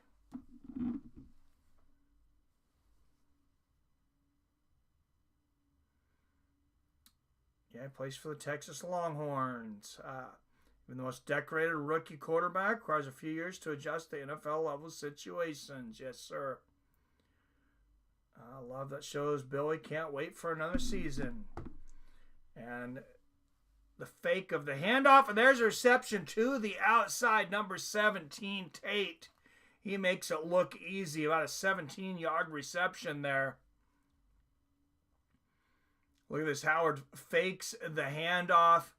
Yeah, he plays for the Texas Longhorns. Even the most decorated rookie quarterback, requires a few years to adjust to NFL level situations. Yes, sir. I love that shows Billy can't wait for another season. And the fake of the handoff, and there's a reception to the outside, number 17, Tate. He makes it look easy, about a 17-yard reception there. Look at this. Howard fakes the handoff,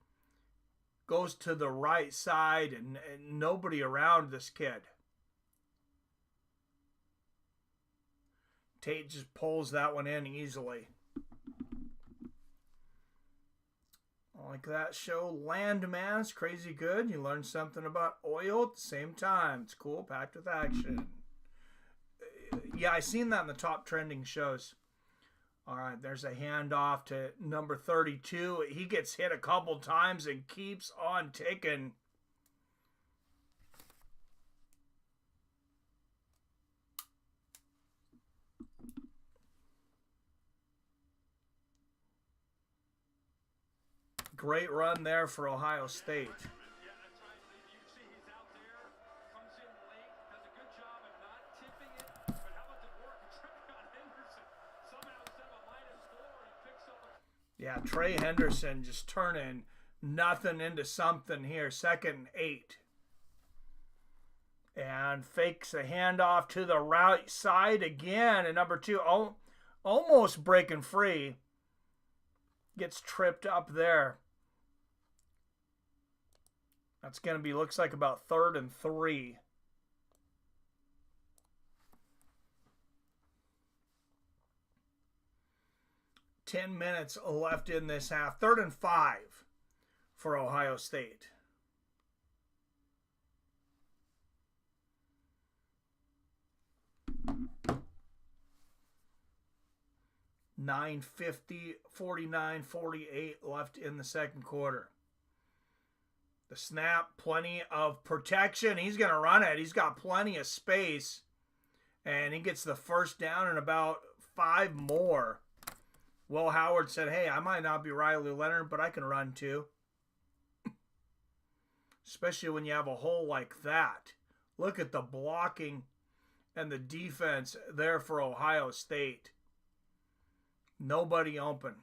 goes to the right side, and nobody around this kid. Tate just pulls that one in easily. I like that show, Landmass. Crazy good. You learn something about oil at the same time. It's cool, packed with action. Yeah, I seen that in the top trending shows. All right, there's a handoff to number 32. He gets hit a couple times and keeps on ticking. Great run there for Ohio State. Yeah, that's right. You see he's out there, comes in late, does a good job of not tipping it. But how about the work of Treveyon Henderson? Somehow instead of a -4, he Yeah, Trey Henderson just turning nothing into something here. 2nd and 8. And fakes a handoff to the right side again. And number 2, almost breaking free. Gets tripped up there. That's going to be, looks like about 3rd and 3. Ten minutes left in this half. 3rd and 5 for Ohio State. .950, 49, 48 left in the second quarter. The snap, plenty of protection. He's going to run it. He's got plenty of space. And he gets the first down and about 5 more. Will Howard said, hey, I might not be Riley Leonard, but I can run too. Especially when you have a hole like that. Look at the blocking and the defense there for Ohio State. Nobody open.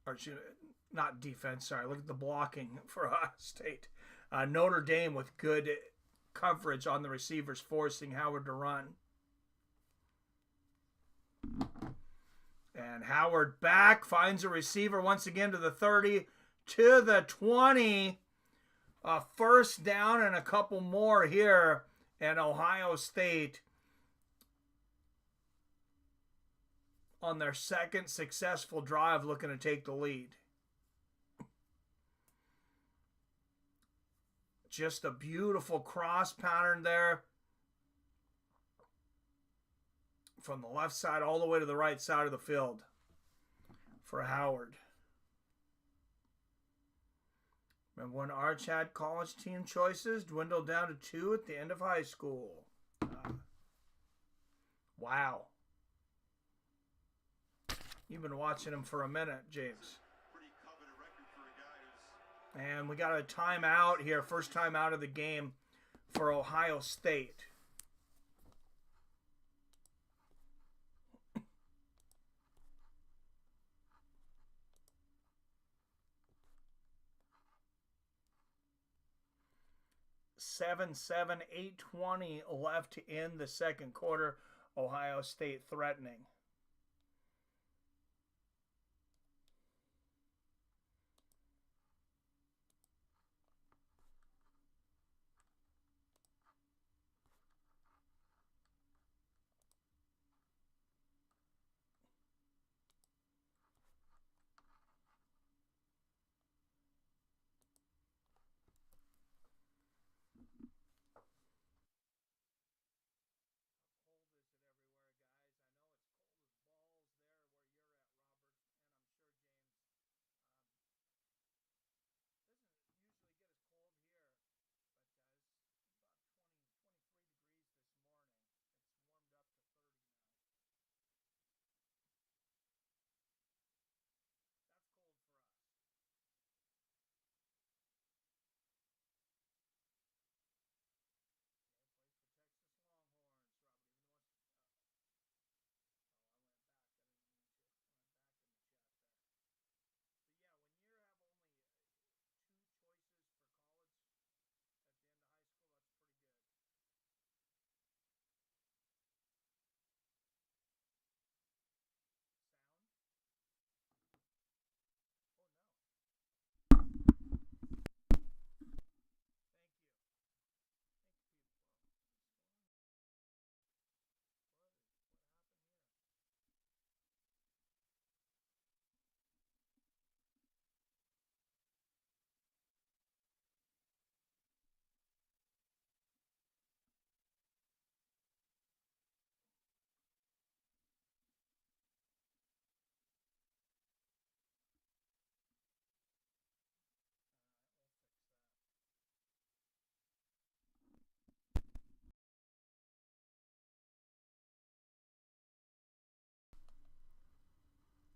Or not defense, sorry. Look at the blocking for Ohio State. Notre Dame with good coverage on the receivers, forcing Howard to run. And Howard back, finds a receiver once again to the 30, to the 20. A first down and a couple more here. And Ohio State on their second successful drive looking to take the lead. Just a beautiful cross pattern there. From the left side all the way to the right side of the field for Howard. Remember when Arch had college team choices? Dwindled down to 2 at the end of high school. Wow. You've been watching him for a minute, James. Pretty coveted record for a guy who's... And we got a timeout here. First timeout of the game for Ohio State. Seven, 8:20 left in the second quarter. Ohio State threatening.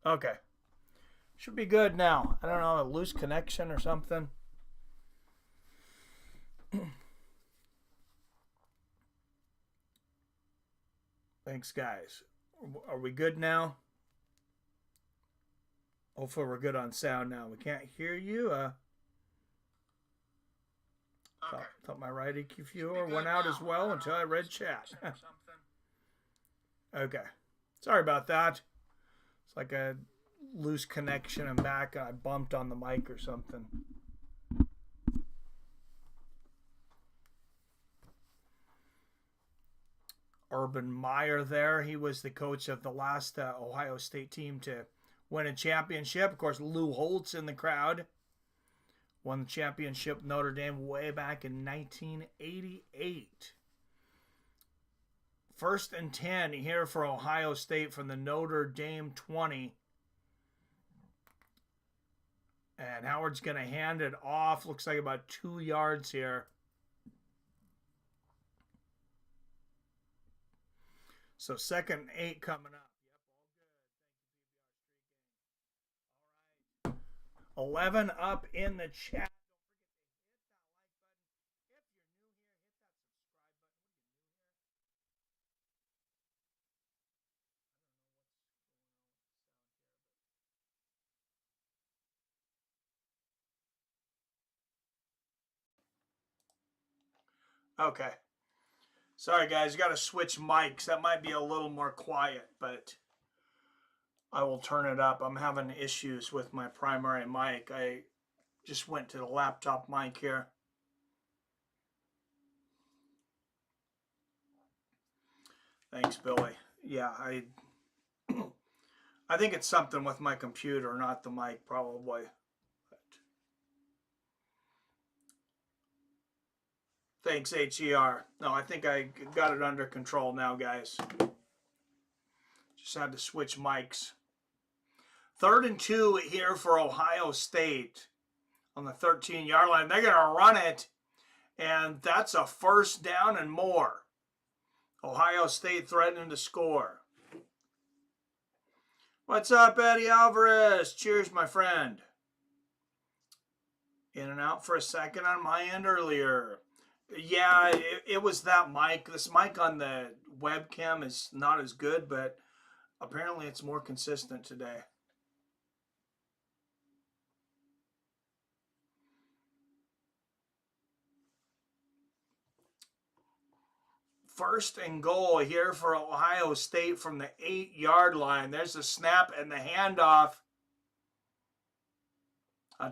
Okay. Should be good now. I don't know, a loose connection or something. Thanks, guys. Are we good now? Hopefully we're good on sound now. We can't hear you. Thought my right EQ viewer went out as well until I read chat. Okay. Sorry about that. It's like a loose connection and back. I bumped on the mic or something. Urban Meyer there. He was the coach of the last Ohio State team to win a championship. Of course, Lou Holtz in the crowd. Won the championship Notre Dame way back in 1988. 1st and 10 here for Ohio State from the Notre Dame 20. And Howard's going to hand it off. Looks like about 2 yards here. So 2nd and 8 coming up. Yep, all good. 11 up in the chat. Okay. Sorry, guys. Got to switch mics. That might be a little more quiet, but I will turn it up. I'm having issues with my primary mic. I just went to the laptop mic here. Thanks, Billy. Yeah, I think it's something with my computer, not the mic, probably. Thanks, HER. No, I think I got it under control now, guys. Just had to switch mics. 3rd and 2 here for Ohio State on the 13-yard line. They're going to run it, and that's a 1st down and more. Ohio State threatening to score. What's up, Eddie Alvarez? Cheers, my friend. In and out for a second on my end earlier. Yeah, it was that mic. This mic on the webcam is not as good, but apparently it's more consistent today. First and goal here for Ohio State from the 8-yard line. There's the snap and the handoff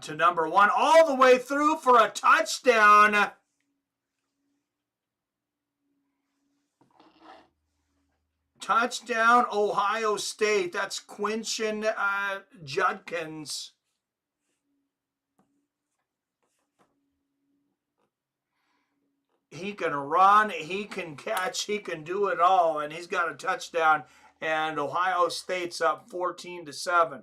to number 1 all the way through for a touchdown. Touchdown, Ohio State. That's Quinton Judkins. He can run, he can catch, he can do it all, and he's got a touchdown, and Ohio State's up 14-7.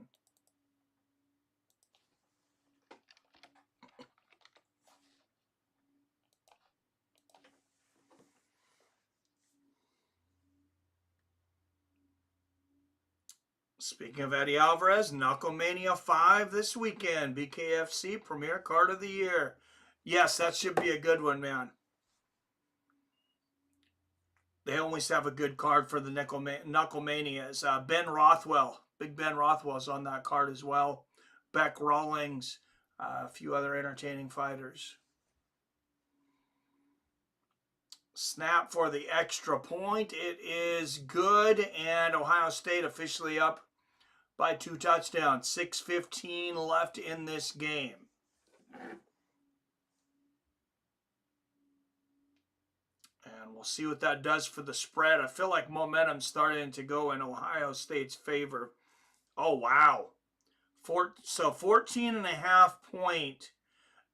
Speaking of Eddie Alvarez, Knucklemania 5 this weekend. BKFC Premier Card of the Year. Yes, that should be a good one, man. They always have a good card for the Knucklemanias. Ben Rothwell. Big Ben Rothwell's on that card as well. Beck Rawlings. A few other entertaining fighters. Snap for the extra point. It is good, and Ohio State officially up by 2 touchdowns. 6:15 left in this game. And we'll see what that does for the spread. I feel like momentum's starting to go in Ohio State's favor. Oh, wow. So 14.5 point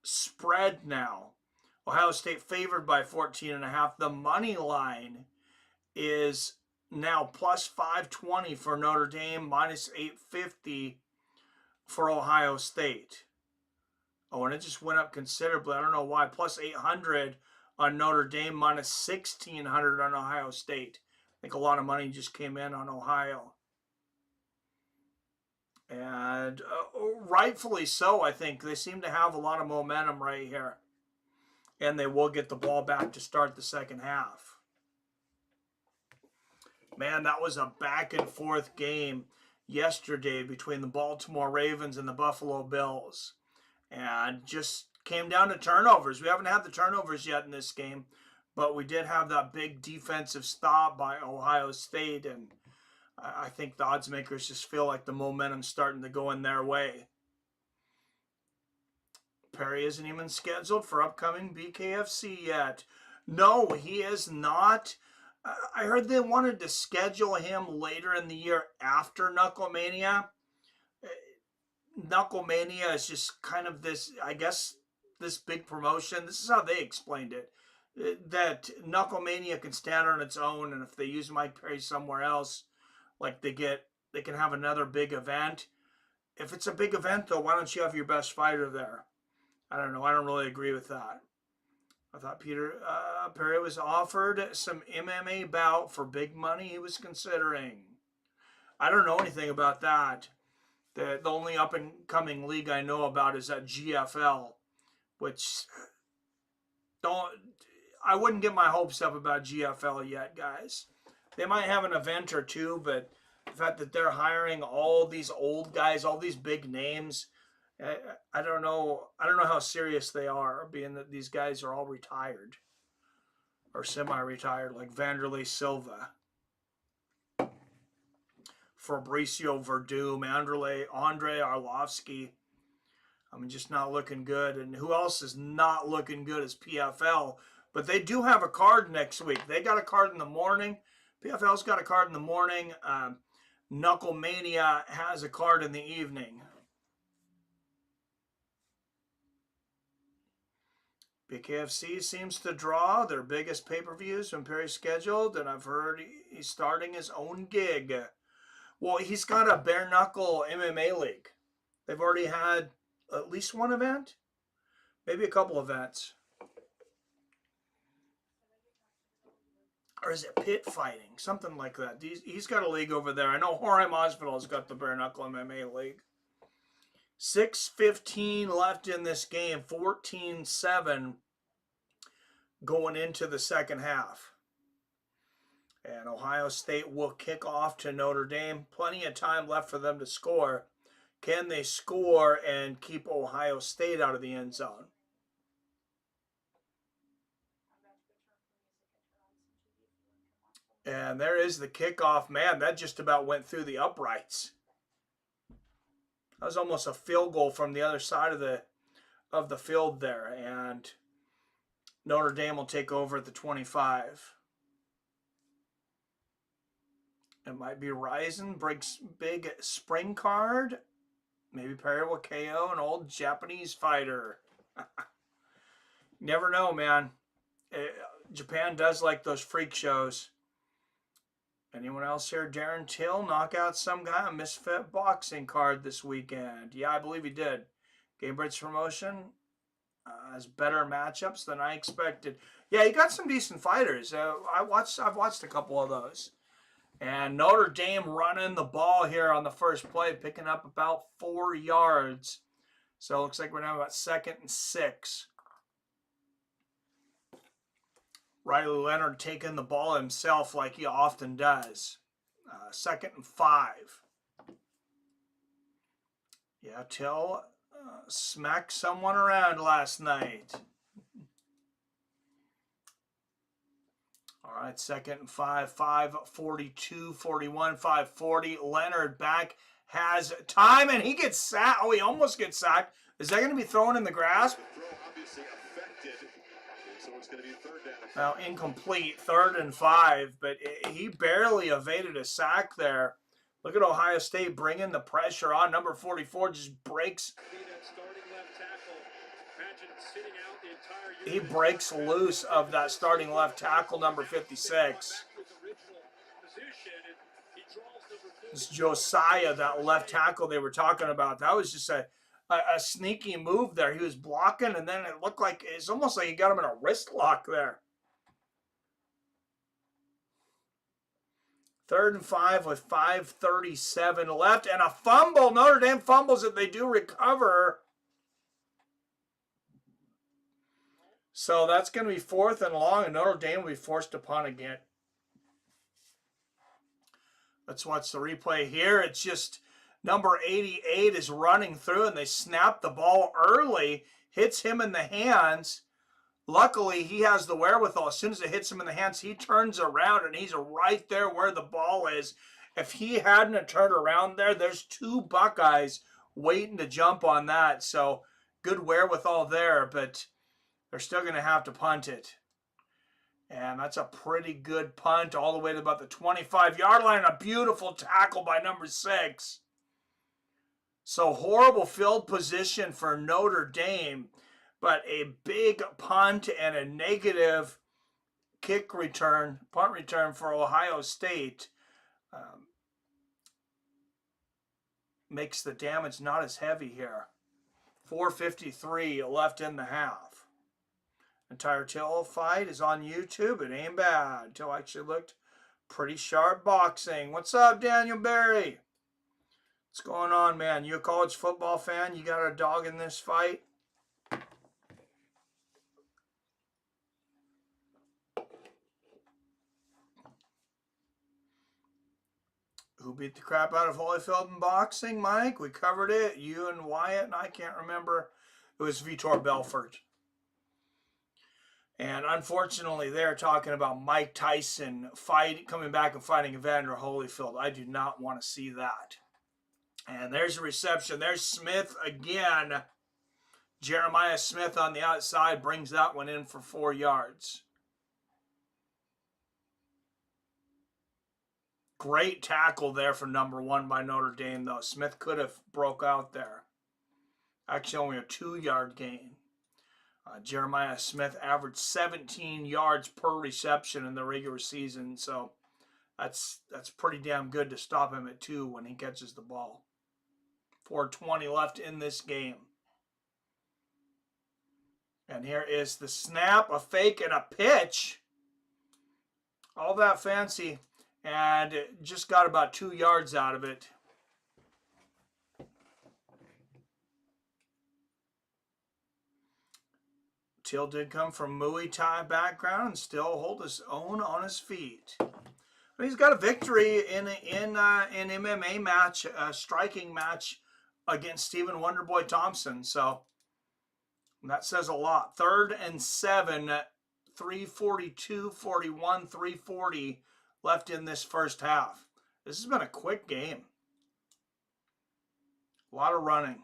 spread now. Ohio State favored by 14.5. The money line is now plus 520 for Notre Dame, minus 850 for Ohio State. Oh, and it just went up considerably. I don't know why. Plus 800 on Notre Dame, minus 1,600 on Ohio State. I think a lot of money just came in on Ohio. And rightfully so, I think. They seem to have a lot of momentum right here. And they will get the ball back to start the second half. Man, that was a back and forth game yesterday between the Baltimore Ravens and the Buffalo Bills. And just came down to turnovers. We haven't had the turnovers yet in this game, but we did have that big defensive stop by Ohio State, and I think the odds makers just feel like the momentum's starting to go in their way. Perry isn't even scheduled for upcoming BKFC yet. No, he is not. I heard they wanted to schedule him later in the year after Knucklemania. Knucklemania is just kind of this, I guess, this big promotion. This is how they explained it. That Knucklemania can stand on its own, and if they use Mike Perry somewhere else, like they can have another big event. If it's a big event, though, why don't you have your best fighter there? I don't know. I don't really agree with that. I thought Perry was offered some MMA bout for big money he was considering. I don't know anything about that. The only up-and-coming league I know about is that GFL, which I wouldn't get my hopes up about GFL yet, guys. They might have an event or two, but the fact that they're hiring all these old guys, all these big names, I don't know. I don't know how serious they are, being that these guys are all retired or semi-retired, like Vanderlei Silva, Fabricio Verdum, Andre Arlovsky. I mean, just not looking good. And who else is not looking good is PFL. But they do have a card next week. They got a card in the morning. PFL's got a card in the morning. Knucklemania has a card in the evening. BKFC seems to draw their biggest pay-per-views when Perry's scheduled, and I've heard he's starting his own gig. Well, he's got a bare-knuckle MMA league. They've already had at least one event, maybe a couple events. Or is it pit fighting? Something like that. He's got a league over there. I know Jorge Masvidal's got the bare-knuckle MMA league. 6:15 left in this game, 14-7 going into the second half. And Ohio State will kick off to Notre Dame. Plenty of time left for them to score. Can they score and keep Ohio State out of the end zone? And there is the kickoff. Man, that just about went through the uprights. That was almost a field goal from the other side of the field there. And Notre Dame will take over at the 25. It might be Ryzen, breaks big spring card. Maybe Perry will KO an old Japanese fighter. Never know, man. Japan does like those freak shows. Anyone else here? Darren Till knock out some guy on Misfit boxing card this weekend. Yeah, I believe he did. Gabriel's promotion has better matchups than I expected. Yeah, he got some decent fighters. I've watched a couple of those. And Notre Dame running the ball here on the first play, picking up about 4 yards. So it looks like we're now about 2nd and 6. Riley Leonard taking the ball himself like he often does. 2nd and 5. Yeah, Till smacked someone around last night. All right, 2nd and 5, 5:42, 41, 5:40. Leonard back, has time, and he gets sacked. Oh, he almost gets sacked. Is that going to be thrown in the grass? Obviously affected, so it's going to be 3rd down. Well, incomplete, 3rd and 5, but he barely evaded a sack there. Look at Ohio State bringing the pressure on. Number 44 just breaks. He breaks loose of that starting left tackle, number 56. It's Josiah, that left tackle they were talking about. That was just a sneaky move there. He was blocking, and then it looked like it's almost like he got him in a wrist lock there. 3rd and 5 with 5:37 left, and a fumble. Notre Dame fumbles it. They do recover. So that's going to be 4th and long, and Notre Dame will be forced to punt again. Let's watch the replay here. It's just number 88 is running through, and they snap the ball early. Hits him in the hands. Luckily, he has the wherewithal. As soon as it hits him in the hands, he turns around, and he's right there where the ball is. If he hadn't turned around there, there's 2 Buckeyes waiting to jump on that. So good wherewithal there, but they're still going to have to punt it. And that's a pretty good punt all the way to about the 25-yard line. A beautiful tackle by number 6. So horrible field position for Notre Dame, but a big punt and a negative punt return for Ohio State makes the damage not as heavy here. 4:53 left in the half. Entire Till fight is on YouTube. It ain't bad. Till actually looked pretty sharp boxing. What's up, Daniel Berry? What's going on, man? You a college football fan? You got a dog in this fight? Who beat the crap out of Holyfield in boxing, Mike? We covered it. You and Wyatt, and I can't remember. It was Vitor Belfort. And unfortunately, they're talking about Mike Tyson coming back and fighting Evander Holyfield. I do not want to see that. And there's a reception. There's Smith again. Jeremiah Smith on the outside brings that one in for 4 yards. Great tackle there for number 1 by Notre Dame, though. Smith could have broke out there. Actually, only a 2-yard gain. Jeremiah Smith averaged 17 yards per reception in the regular season, so that's pretty damn good to stop him at 2 when he catches the ball. 4:20 left in this game. And here is the snap, a fake, and a pitch. All that fancy, and just got about 2 yards out of it. Till did come from Muay Thai background and still hold his own on his feet. He's got a victory in an MMA match, a striking match against Stephen Wonderboy Thompson. So that says a lot. 3rd and 7, 3:42, 41, 3:40 left in this first half. This has been a quick game. A lot of running.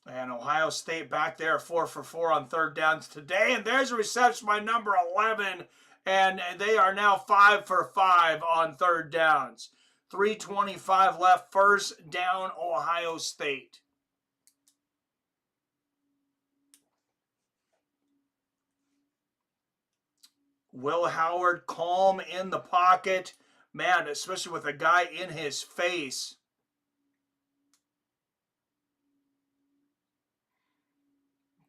And Ohio State back there 4 for 4 on 3rd downs today. And there's a reception by number 11. And they are now 5 for 5 on 3rd downs. 3:25 left, 1st down, Ohio State. Will Howard calm in the pocket. Man, especially with a guy in his face.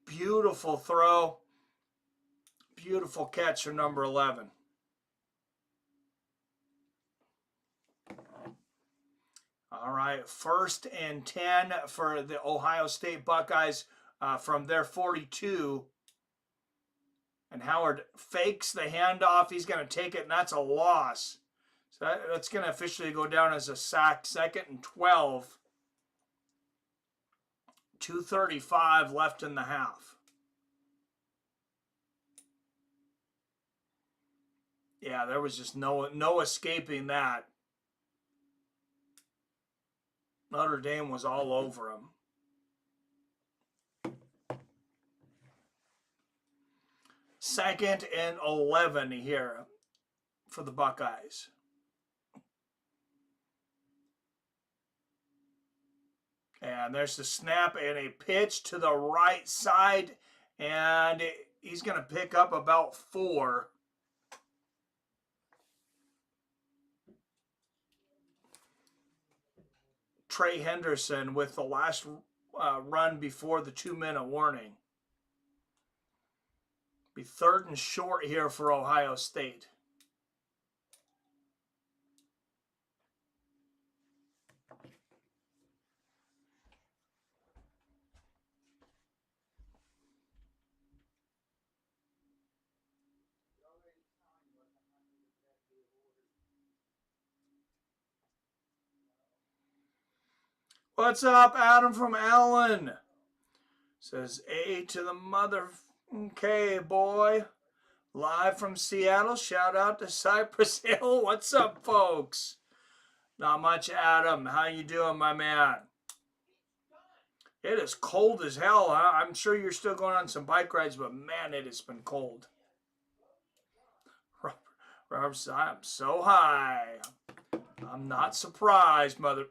Beautiful throw. Beautiful catch for number 11. All right, 1st and 10 for the Ohio State Buckeyes from their 42. And Howard fakes the handoff. He's going to take it, and that's a loss. So that's going to officially go down as a sack. 2nd and 12. 2:35 left in the half. Yeah, there was just no escaping that. Notre Dame was all over him. 2nd and 11 here for the Buckeyes. And there's the snap and a pitch to the right side. And he's going to pick up about 4. Treveyon Henderson with the last run before the 2-minute warning. Be 3rd and short here for Ohio State. What's up, Adam from Allen? Says A to the mother K, boy. Live from Seattle. Shout out to Cypress Hill. What's up, folks? Not much, Adam. How you doing, my man? It is cold as hell, huh? I'm sure you're still going on some bike rides, but man, it has been cold. Robert says, I'm so high. I'm not surprised, mother.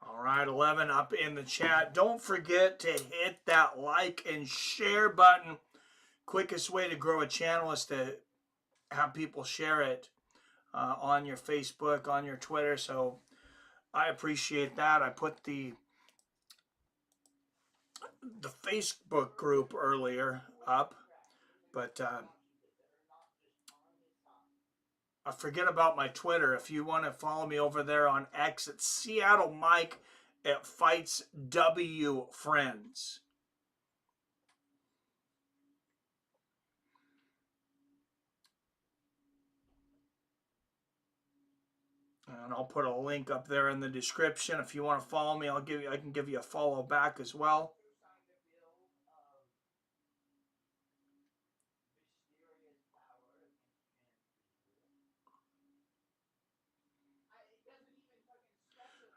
All right, 11 up in the chat. Don't forget to hit that like and share button. Quickest way to grow a channel is to have people share it on your Facebook, on your Twitter. So I appreciate that. I put the Facebook group earlier up, but I forget about my Twitter. If you want to follow me over there on X, it's Seattle Mike at Fights W Friends. And I'll put a link up there in the description. If you want to follow me, I can give you a follow back as well.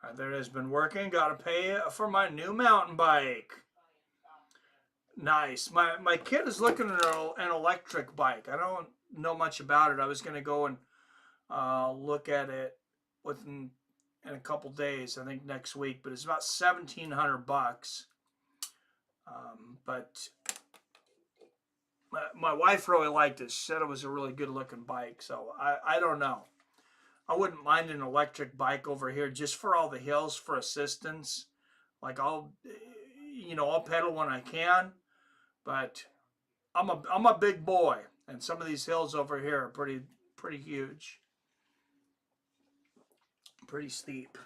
All right, there it has been working. Got to pay for my new mountain bike. Nice. My kid is looking at an electric bike. I don't know much about it. I was going to go and look at it in a couple days, I think next week, but it's about $1,700. But my wife really liked it. She said it was a really good looking bike. So I don't know. I wouldn't mind an electric bike over here just for all the hills for assistance. Like I'll pedal when I can, but I'm a big boy, and some of these hills over here are pretty huge. Pretty steep.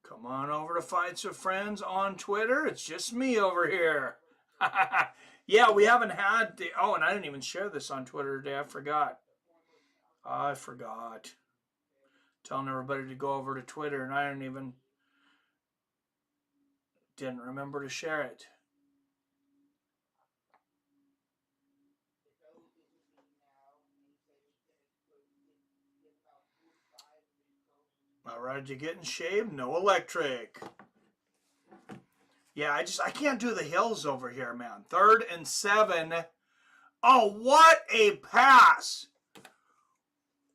Come on over to Fights with Friends on Twitter. It's just me over here. Yeah, we haven't had the... Oh, and I didn't even share this on Twitter today. I forgot. Telling everybody to go over to Twitter, and I didn't remember to share it. All right, you getting shaved? No electric. Yeah, I can't do the hills over here, man. 3rd and 7. Oh, what a pass!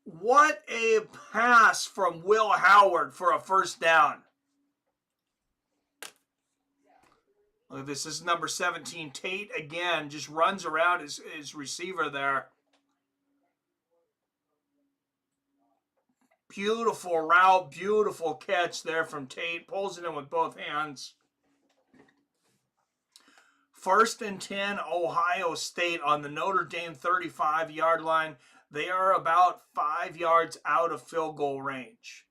What a pass from Will Howard for a first down. Look, this is number 17. Tate again just runs around his receiver there. Beautiful route, beautiful catch there from Tate. Pulls it in with both hands. 1st and 10, Ohio State on the Notre Dame 35-yard line. They are about 5 yards out of field goal range.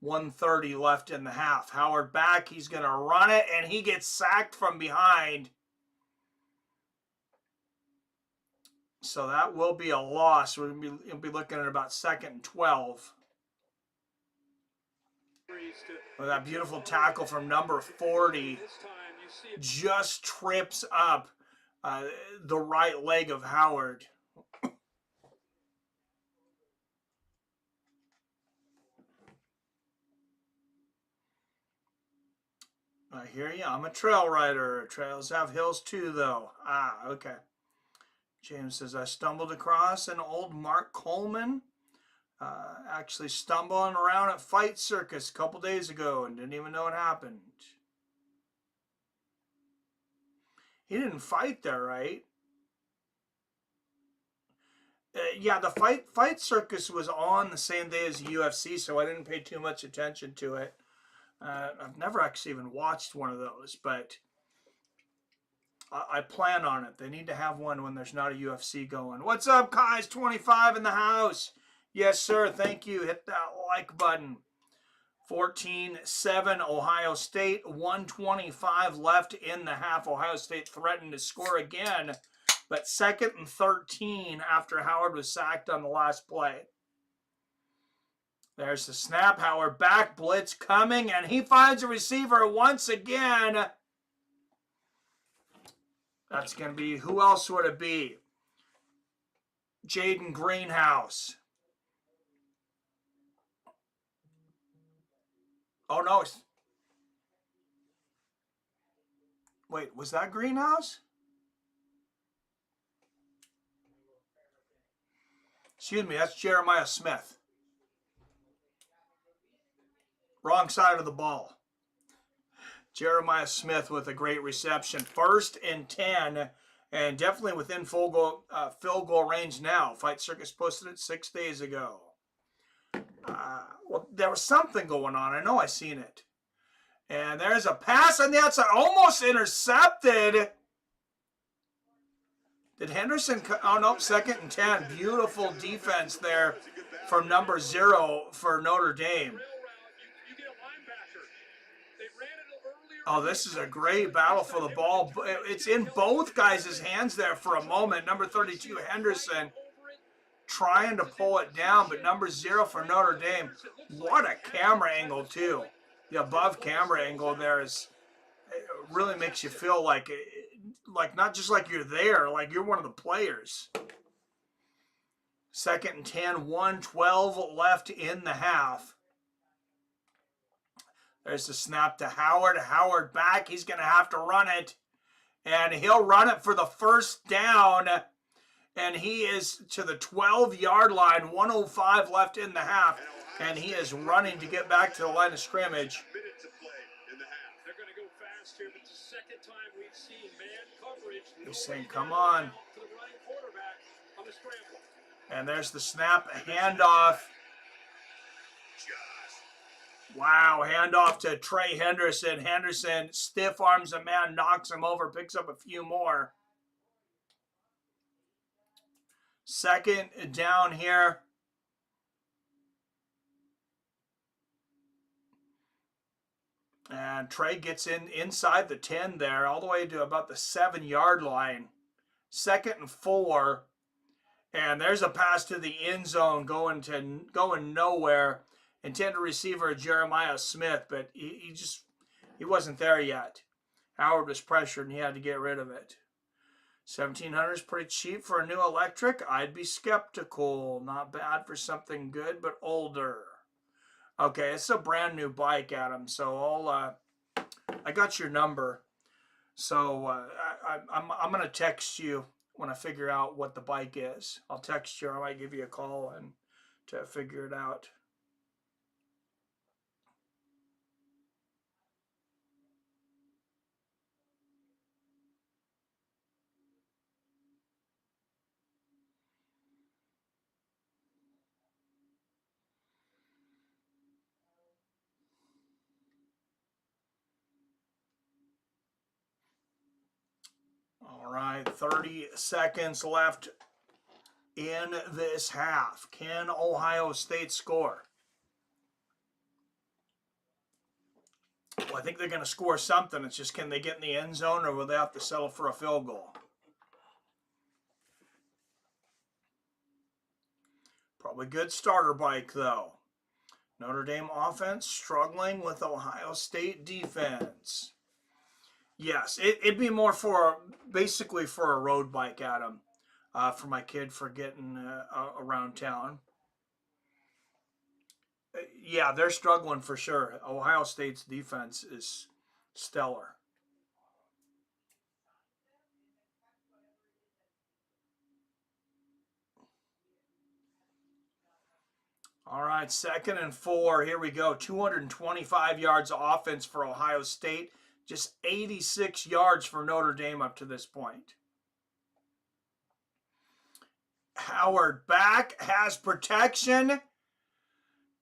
1:30 left in the half. Howard back. He's going to run it, and he gets sacked from behind. So that will be a loss. We'll be looking at about 2nd and 12. With that beautiful tackle from number 40. Just trips up the right leg of Howard. I hear you. I'm a trail rider. Trails have hills too, though. Ah, okay. James says, I stumbled across an old Mark Coleman. Actually stumbling around at Fight Circus a couple days ago and didn't even know it happened. He didn't fight there, right? Yeah, the Fight Circus was on the same day as the UFC, so I didn't pay too much attention to it. I've never actually even watched one of those, but I plan on it. They need to have one when there's not a UFC going. What's up, Kai's 25 in the house? Yes, sir. Thank you. Hit that like button. 14-7 Ohio State. 1:25 left in the half. Ohio State threatened to score again, but 2nd and 13 after Howard was sacked on the last play. There's the snap. Howard back. Blitz coming, and he finds a receiver once again. That's going to be, who else would it be? Jaden Greathouse. Oh, no. Wait, was that Greathouse? Excuse me, that's Jeremiah Smith. Wrong side of the ball. Jeremiah Smith with a great reception. 1st and 10, and definitely within field goal range now. Fight Circus posted it 6 days ago. Well, there was something going on. I know I seen it. And there's a pass on the outside, almost intercepted. Did Henderson? Oh, no, 2nd and 10. Beautiful defense there from number 0 for Notre Dame. Oh, this is a great battle for the ball. It's in both guys' hands there for a moment. Number 32, Henderson, trying to pull it down, but number 0 for Notre Dame. What a camera angle, too. The above camera angle there is, it really makes you feel like not just like you're there, like you're one of the players. 2nd and 10, 1:12 left in the half. There's the snap to Howard. Howard back. He's going to have to run it. And he'll run it for the 1st down. And he is to the 12-yard line. 1:05 left in the half. And he is running to get back to the line of scrimmage. They're going to go fast here, but it's the 2nd time we've seen man coverage. He's saying, come on. To the running quarterback on the scramble. And there's the snap, a handoff. Wow, handoff to Trey Henderson. Henderson stiff arms a man, knocks him over, picks up a few more. 2nd down here. And Trey gets inside the 10 there, all the way to about the 7-yard line. 2nd and 4. And there's a pass to the end zone going nowhere. Intended receiver Jeremiah Smith, but he wasn't there yet. Howard was pressured and he had to get rid of it. 1,700 is pretty cheap for a new electric. I'd be skeptical. Not bad for something good, but older. Okay, it's a brand new bike, Adam. So I got your number. So I'm gonna text you when I figure out what the bike is. I'll text you, or I might give you a call and to figure it out. All right, 30 seconds left in this half. Can Ohio State score? Well, I think they're going to score something. It's just, can they get in the end zone, or will they have to settle for a field goal? Probably good starter bike, though. Notre Dame offense struggling with Ohio State defense. Yes, it'd be more basically for a road bike, Adam, for my kid for getting around town. Yeah, they're struggling for sure. Ohio State's defense is stellar. All right, 2nd and 4. Here we go. 225 yards of offense for Ohio State. Just 86 yards for Notre Dame up to this point. Howard back, has protection,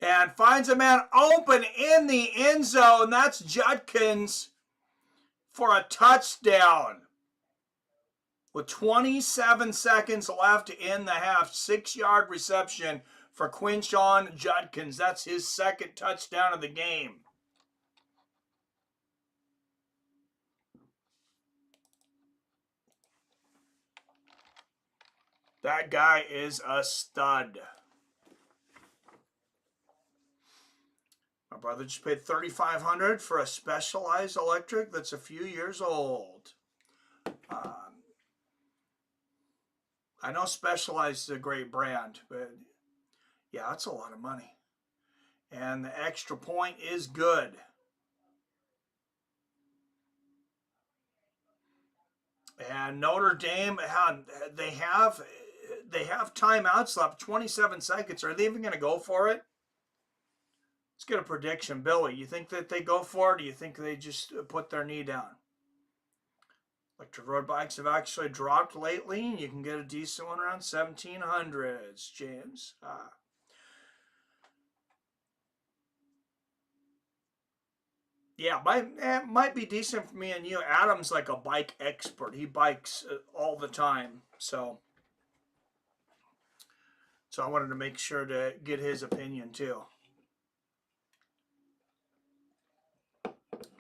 and finds a man open in the end zone. That's Judkins for a touchdown. With 27 seconds left in the half, 6-yard reception for Quinshon Judkins. That's his second touchdown of the game. That guy is a stud. My brother just paid $3,500 for a Specialized electric that's a few years old. I know Specialized is a great brand, but yeah, that's a lot of money. And the extra point is good. And Notre Dame, they have timeouts left, 27 seconds. Are they even going to go for it? Let's get a prediction. Billy, you think that they go for it, or do you think they just put their knee down? Electric road bikes have actually dropped lately. You can get a decent one around 1700s, James. Yeah, it might be decent for me and you. Adam's like a bike expert. He bikes all the time. So I wanted to make sure to get his opinion too.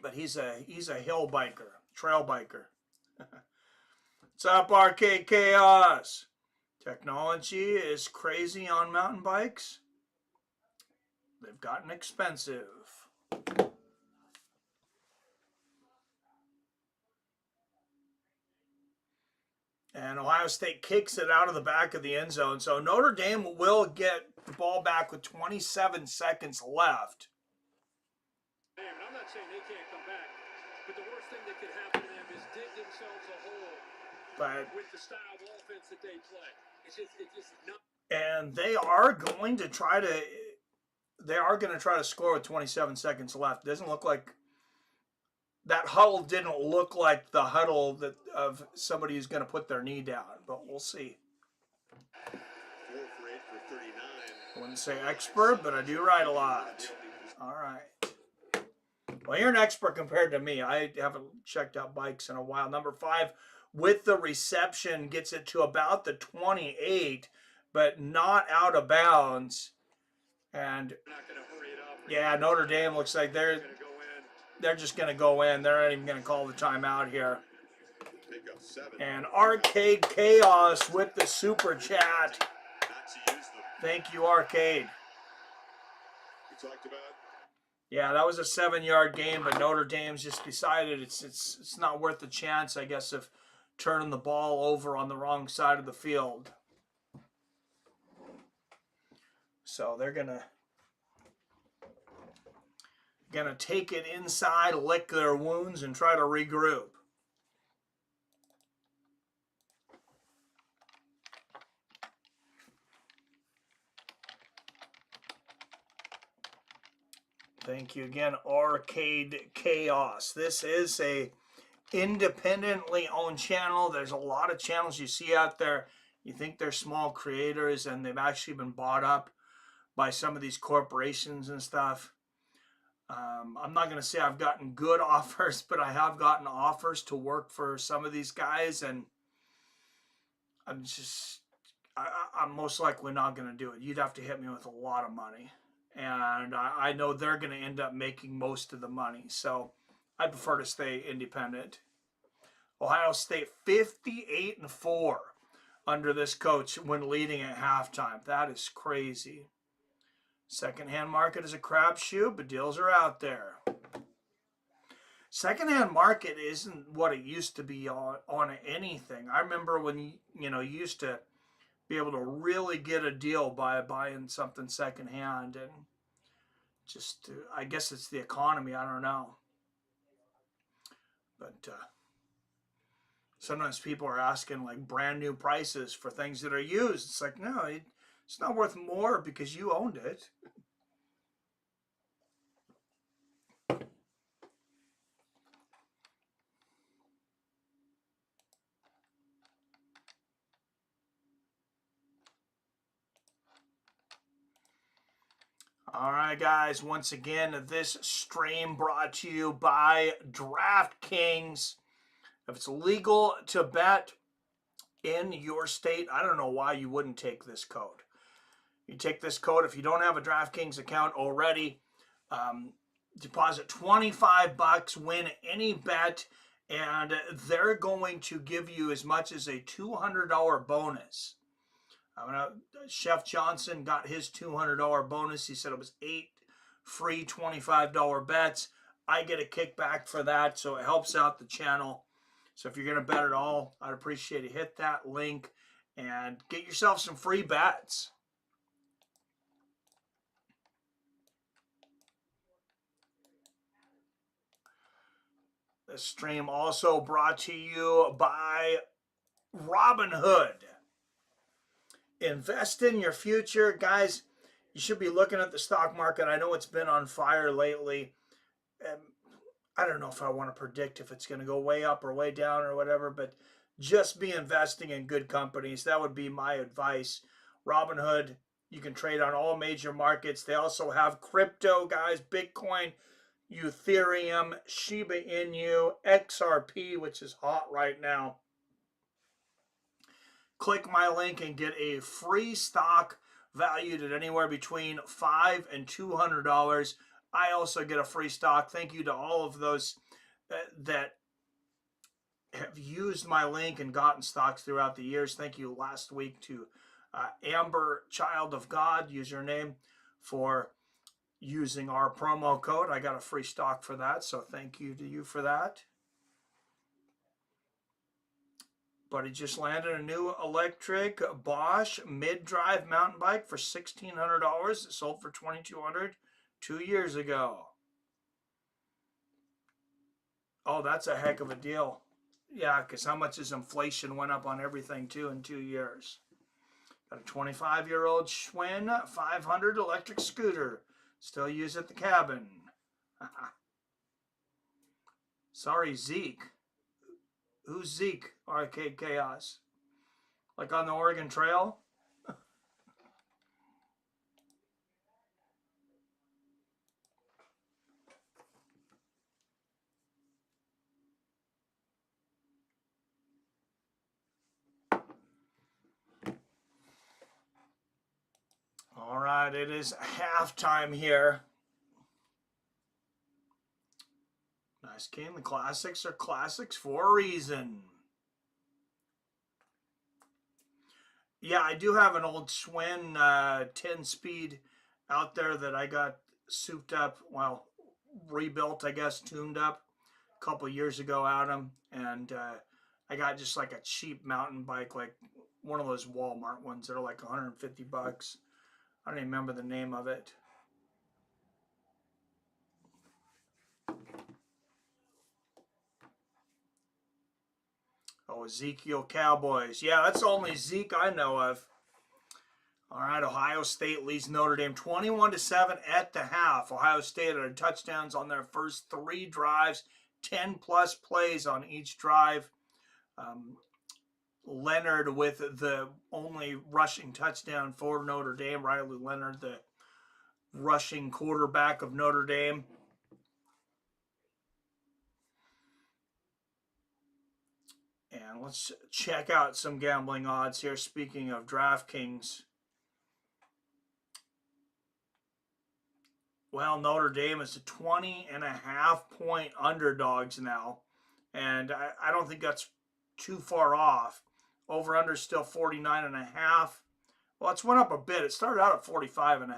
But he's a hill biker, trail biker. What's up, Arcade Chaos? Technology is crazy on mountain bikes. They've gotten expensive. And Ohio State kicks it out of the back of the end zone. So Notre Dame will get the ball back with 27 seconds left. I'm not saying they can't come back, but the worst thing that could happen to them is dig themselves a hole with the style of offense that they play. It's just not. And they are going to try to score with 27 seconds left. It doesn't look like that huddle didn't look like the huddle of somebody who's going to put their knee down, but we'll see. 4 for 8 for 39. I wouldn't say expert, but I do write a lot. All right. Well, you're an expert compared to me. I haven't checked out bikes in a while. Number 5 with the reception gets it to about the 28, but not out of bounds. And yeah, Notre Dame looks like they're just going to go in. They're not even going to call the timeout here. And Arcade Chaos with the super chat. Thank you, Arcade. Yeah, that was a 7-yard game, but Notre Dame's just decided it's not worth the chance, I guess, of turning the ball over on the wrong side of the field. So they're gonna take it inside, lick their wounds, and try to regroup. Thank you again, Arcade Chaos. This is a independently owned channel. There's a lot of channels you see out there. You think they're small creators, and they've actually been bought up by some of these corporations and stuff. I'm not going to say I've gotten good offers, but I have gotten offers to work for some of these guys, and I'm most likely not going to do it. You'd have to hit me with a lot of money, and I know they're going to end up making most of the money, so I prefer to stay independent. Ohio State 58-4 under this coach when leading at halftime. That is crazy. Secondhand market is a crapshoot, but deals are out there. Secondhand market isn't what it used to be on anything. I remember when you used to be able to really get a deal by buying something secondhand, and just I guess it's the economy. I don't know, but sometimes people are asking like brand new prices for things that are used. It's like, no, it's not worth more because you owned it. All right, guys. Once again, this stream brought to you by DraftKings. If it's legal to bet in your state, I don't know why you wouldn't take this code. You take this code. If you don't have a DraftKings account already, deposit $25, win any bet, and they're going to give you as much as a $200 bonus. Chef Johnson got his $200 bonus. He said it was 8 free $25 bets. I get a kickback for that, so it helps out the channel. So if you're going to bet at all, I'd appreciate it. Hit that link and get yourself some free bets. This stream also brought to you by Robinhood. Invest in your future. Guys, you should be looking at the stock market. I know it's been on fire lately. I don't know if I want to predict if it's going to go way up or way down or whatever, but just be investing in good companies. That would be my advice. Robinhood, you can trade on all major markets. They also have crypto, guys, Bitcoin, Ethereum, Shiba Inu, XRP, which is hot right now. Click my link and get a free stock valued at anywhere between $5 and $200. I also get a free stock. Thank you to all of those that have used my link and gotten stocks throughout the years. Thank you last week to Amber Child of God, username, for using our promo code. I got a free stock for that, so thank you to you for that. But he just landed a new electric Bosch mid-drive mountain bike for $1,600. It sold for $2,200 2 years ago. Oh, that's a heck of a deal. Yeah, because how much is inflation went up on everything, too, in 2 years. Got a 25-year-old Schwinn 500 electric scooter. Still used at the cabin. Sorry, Zeke. Who's Zeke? Arcade Chaos. Like on the Oregon Trail? All right, it is halftime here. Nice game. The classics are classics for a reason. Yeah, I do have an old Schwinn 10-speed out there that I got souped up, well, rebuilt, I guess, tuned up a couple years ago out of them. And I got just like a cheap mountain bike, like one of those Walmart ones that are like $150. I don't even remember the name of it. Oh, Ezekiel Cowboys. Yeah, that's the only Zeke I know of. All right, Ohio State leads Notre Dame 21-7 at the half. Ohio State had touchdowns on their first 3 drives, 10-plus plays on each drive. Leonard with the only rushing touchdown for Notre Dame. Riley Leonard, the rushing quarterback of Notre Dame. And let's check out some gambling odds here. Speaking of DraftKings. Well, Notre Dame is a 20.5-point underdogs now. And I don't think that's too far off. Over-under still 49.5. Well, it's went up a bit. It started out at 45.5.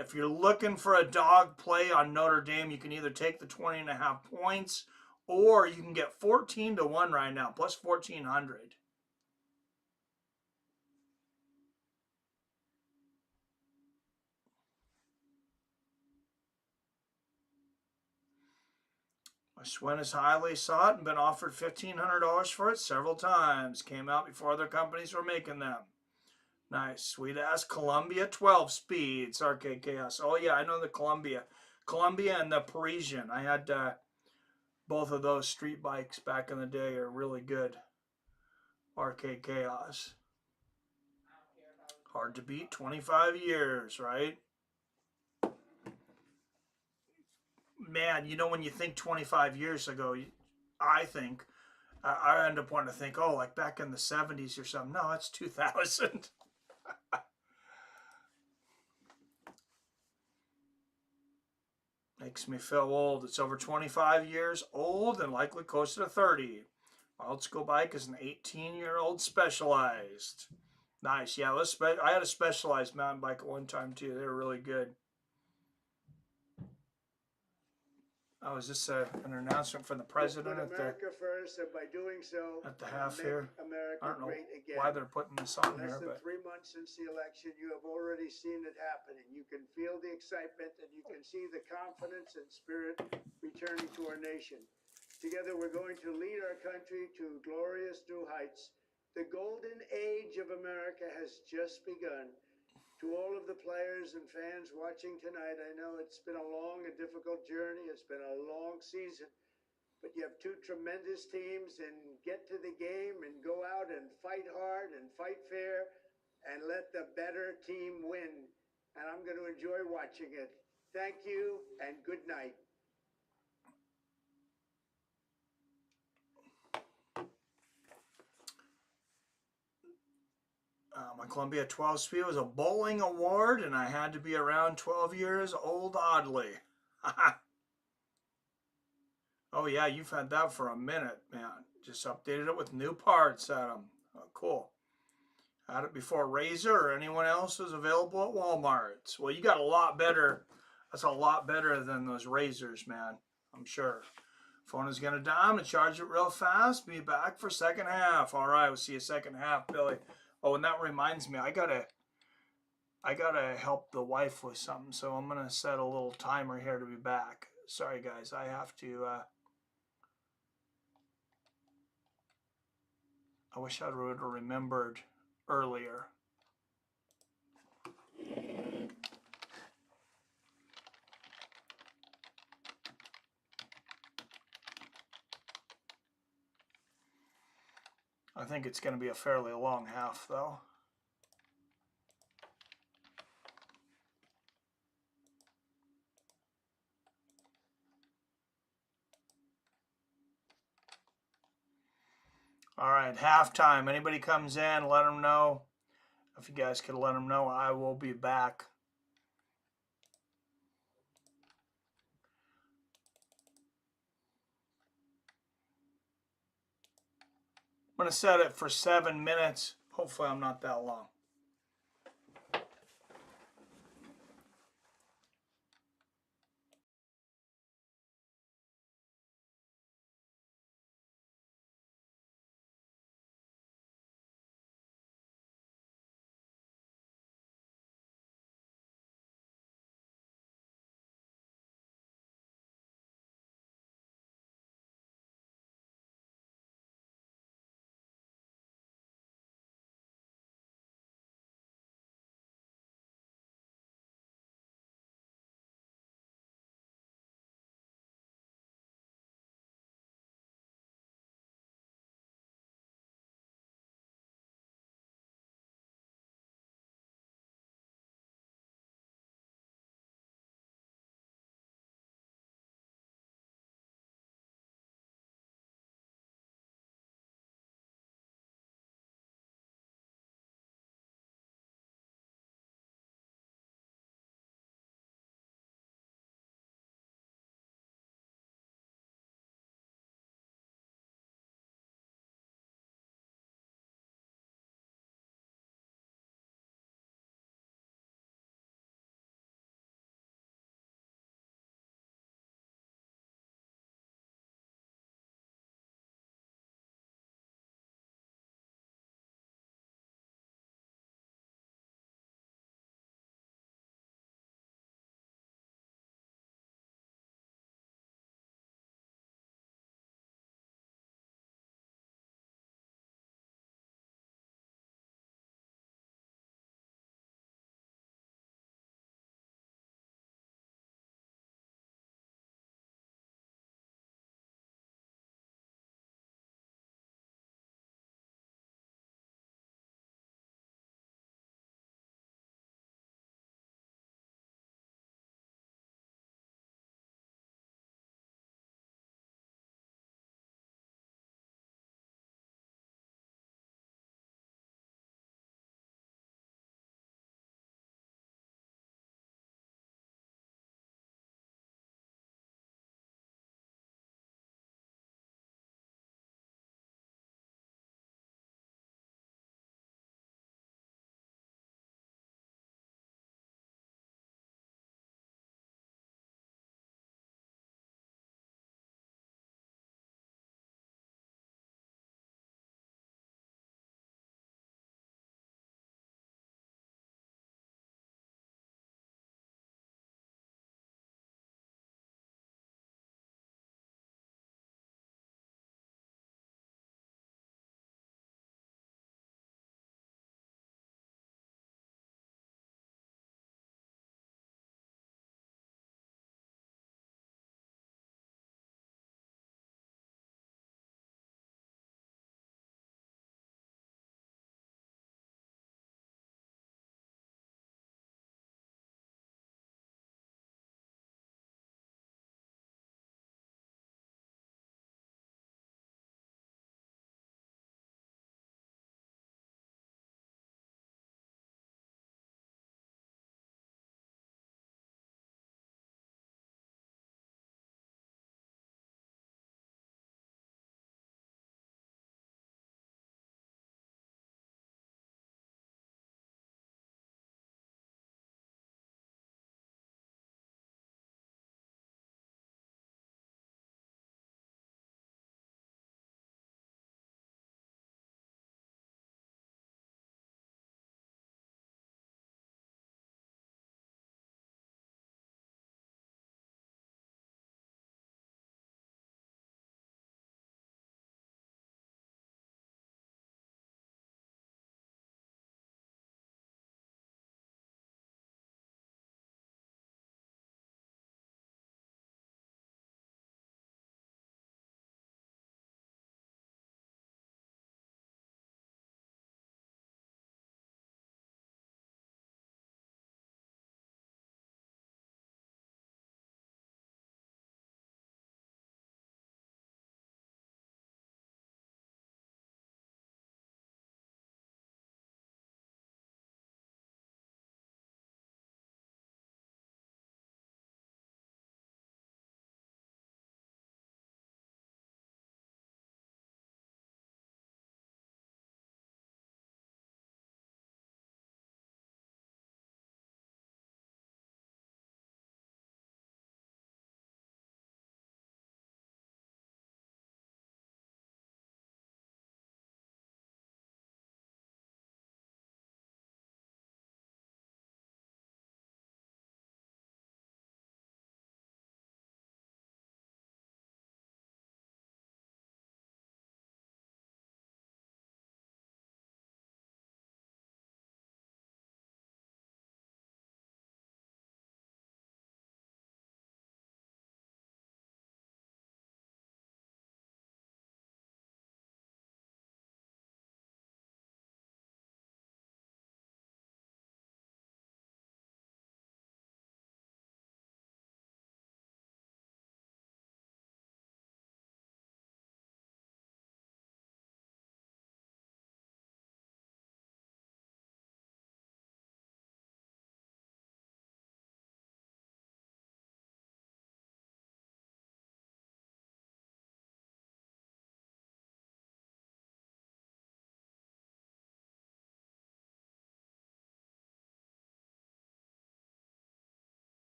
If you're looking for a dog play on Notre Dame, you can either take the 20.5 points or you can get 14-1 right now, plus 1,400. Schwinn is highly sought and been offered $1,500 for it several times. Came out before other companies were making them. Nice. Sweet ass Columbia 12 speeds. Arcade Chaos. Oh, yeah, I know the Columbia. Columbia and the Parisian. I had both of those street bikes back in the day are really good. Arcade Chaos. Hard to beat. 25 years, right? Man, you know, when you think 25 years ago, I think, I end up wanting to think, oh, like back in the 70s or something. No, it's 2000. Makes me feel old. It's over 25 years old and likely close to 30. Wild School Bike is an 18-year-old Specialized. Nice. Yeah, I had a Specialized mountain bike at one time too. They were really good. Oh, is this an announcement from the president Put America first, and by doing so, at the half make here? America I don't know great again. why they're putting this on Less here, than but 3 months since the election, you have already seen it happening. You can feel the excitement and you can see the confidence and spirit returning to our nation. Together, we're going to lead our country to glorious new heights. The golden age of America has just begun. To all of the players and fans watching tonight, I know it's been a long and difficult journey. It's been a long season. But you have two tremendous teams, and get to the game and go out and fight hard and fight fair and let the better team win. And I'm going to enjoy watching it. Thank you and good night. my Columbia 12 speed was a bowling award, and I had to be around 12 years old, oddly. Oh, yeah, you've had that for a minute, man. Just updated it with new parts at them. Oh, cool. Had it before Razor or anyone else was available at Walmart. Well, you got a lot better. That's a lot better than those Razors, man. I'm sure. Phone is going to die. I'm going to charge it real fast. Be back for second half. All right, we'll see you second half, Billy. Oh, and that reminds me, I gotta help the wife with something, so I'm gonna set a little timer here to be back. Sorry, guys, I have to. I wish I would have remembered earlier. I think it's going to be a fairly long half, though. All right, halftime. Anybody comes in, let them know. If you guys could let them know, I will be back. I'm going to set it for 7 minutes. Hopefully I'm not that long.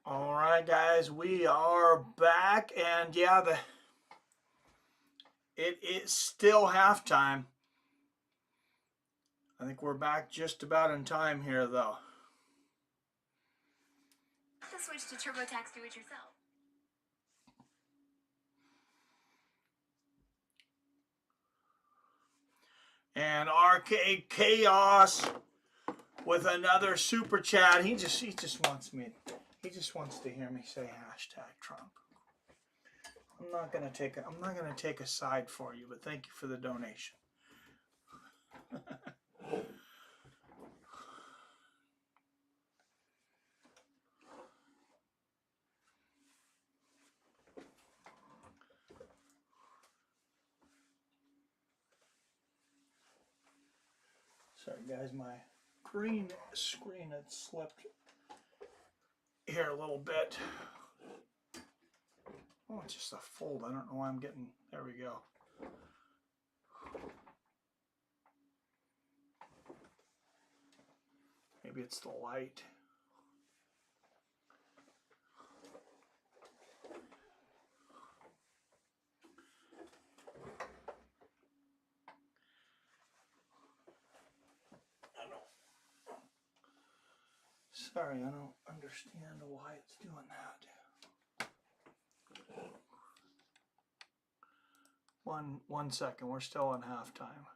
All right, guys, we are back, and yeah, it is still halftime. I think we're back just about in time here, though. To switch to TurboTax Do-It-Yourself. And Arcade Chaos with another super chat. He just wants me. He just wants to hear me say #Trump. I'm not gonna take a side for you, but thank you for the donation. Sorry, guys, my green screen had slipped here a little bit. Oh, it's just a fold. I don't know why I'm getting. There we go. Maybe it's the light. Sorry, I don't understand why it's doing that. One second, we're still on halftime.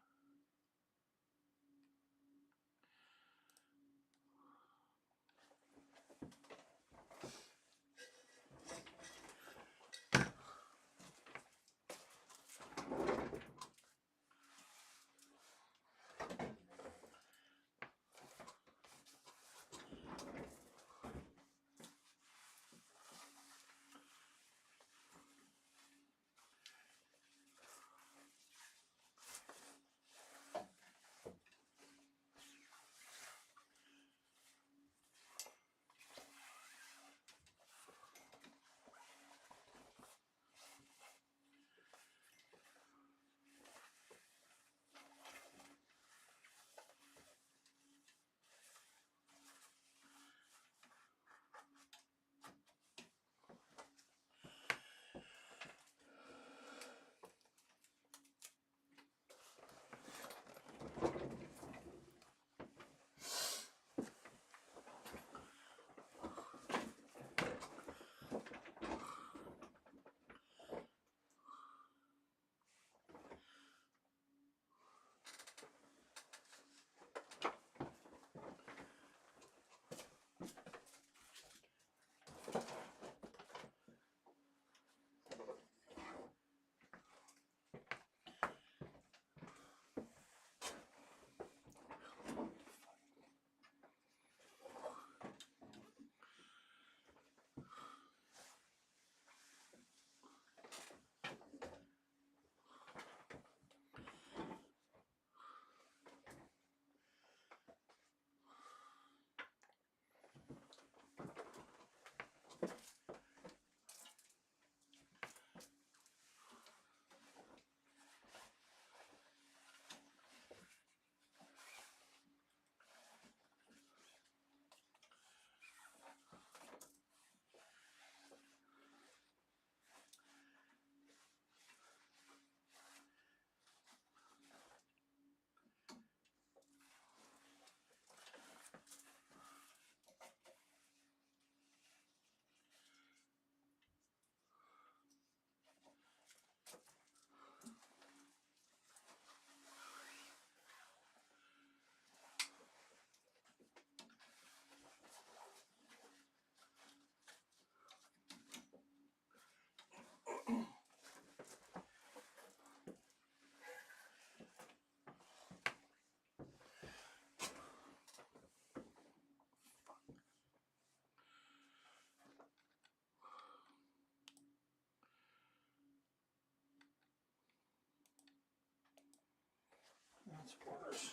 That's worse.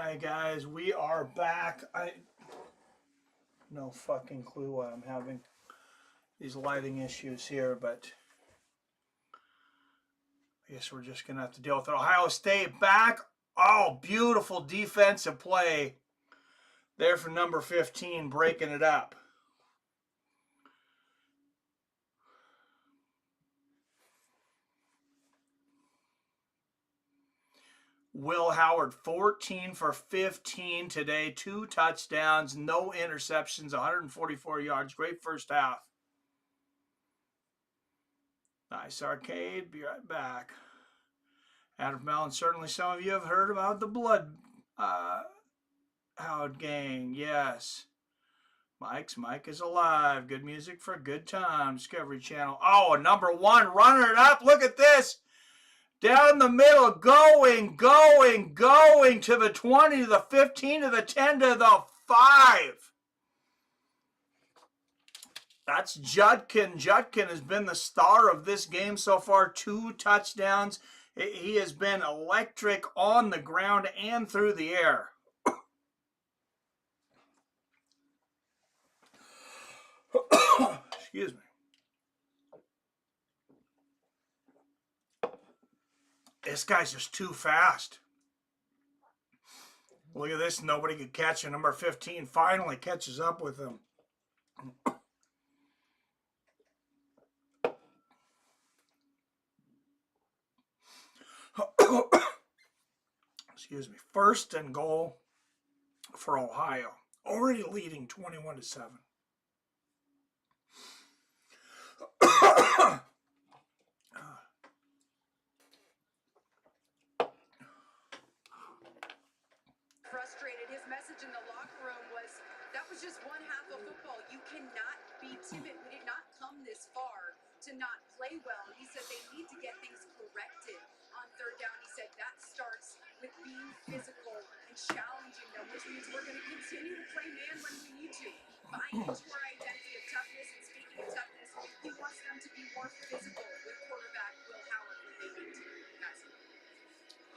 right, guys, we are back. No fucking clue why I'm having these lighting issues here, but I guess we're just going to have to deal with it. Ohio State back. Oh, beautiful defensive play there for number 15, breaking it up. Will Howard, 14 for 15 today, 2 touchdowns, no interceptions, 144 yards. Great first half. Nice arcade. Be right back. Adam Mellon, certainly some of you have heard about the Bloodhound Gang. Yes. Mike is alive. Good music for a good time. Discovery Channel. Oh, number 1, running it up. Look at this. Down the middle, going to the 20, to the 15, to the 10, to the 5. That's Judkin. Judkin has been the star of this game so far. 2 touchdowns. He has been electric on the ground and through the air. Excuse me. This guy's just too fast. Look at this. Nobody could catch him. Number 15 finally catches up with him. Excuse me. 1st and goal for Ohio. Already leading 21-7. Frustrated. His message in the locker room was, that was just one half of football. You cannot be timid. We did not come this far to not play well. He said they need to get things corrected on 3rd down. He said that starts with being physical and challenging them, which means we're going to continue to play man when we need to. Buying into our identity of toughness, and speaking of toughness, he wants them to be more physical with quarterback Will Howard when they need to. Guys.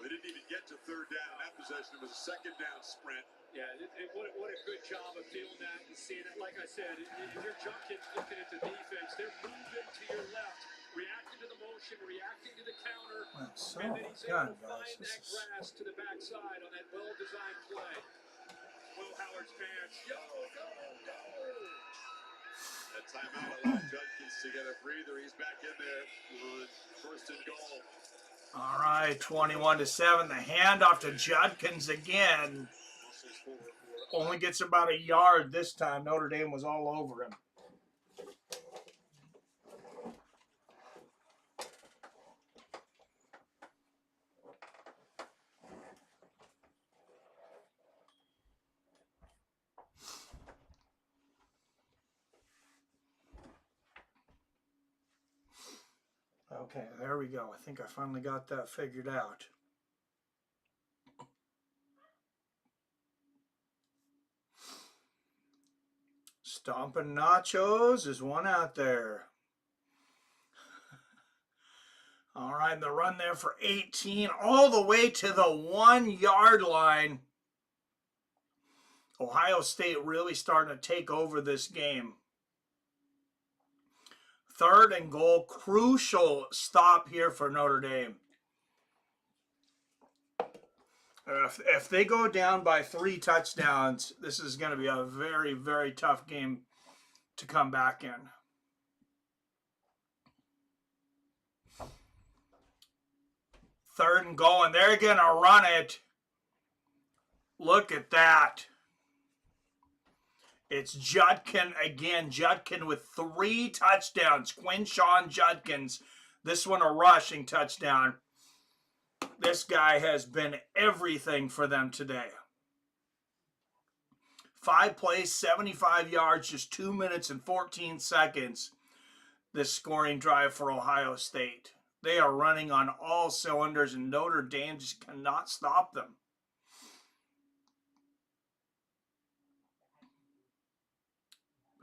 They didn't even get to 3rd down. That possession was a 2nd down sprint. Yeah, what a good job of feeling that and seeing it. Like I said, if you're junkies looking at the defense, they're moving to your left, reacting to the motion, reacting to the counter, and then he's able to find that grass to the backside on that well-designed play. Will Howard's fans, yo, go! That timeout allowed Judkins to get a breather. He's back in there on 1st and goal. All right, 21-7. The handoff to Judkins again. Only gets about a yard this time. Notre Dame was all over him. Okay, there we go. I think I finally got that figured out. Stomping Nachos is one out there. All right, the run there for 18, all the way to the 1-yard line. Ohio State really starting to take over this game. 3rd and goal, crucial stop here for Notre Dame. If they go down by 3 touchdowns, this is going to be a very, very tough game to come back in. Third and goal, and they're going to run it. Look at that. It's Judkin again. Judkin with 3 touchdowns. Quinshawn Judkins. This one a rushing touchdown. This guy has been everything for them today. 5 plays, 75 yards, just 2 minutes and 14 seconds. This scoring drive for Ohio State. They are running on all cylinders, and Notre Dame just cannot stop them.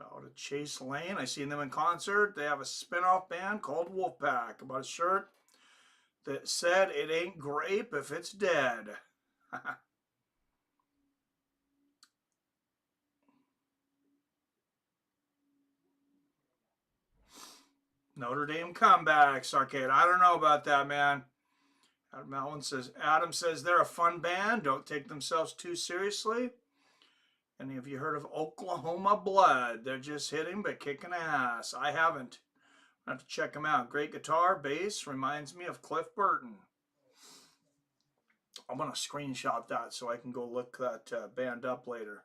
Out of Chase Lane. I seen them in concert. They have a spin-off band called Wolfpack. About a shirt that said, "It ain't grape if it's dead." Notre Dame comebacks, Arcade. I don't know about that, man. Adam says they're a fun band. Don't take themselves too seriously. Any of you heard of Oklahoma Blood? They're just hitting but kicking ass. I haven't. I have to check them out. Great guitar, bass. Reminds me of Cliff Burton. I'm going to screenshot that so I can go look that band up later.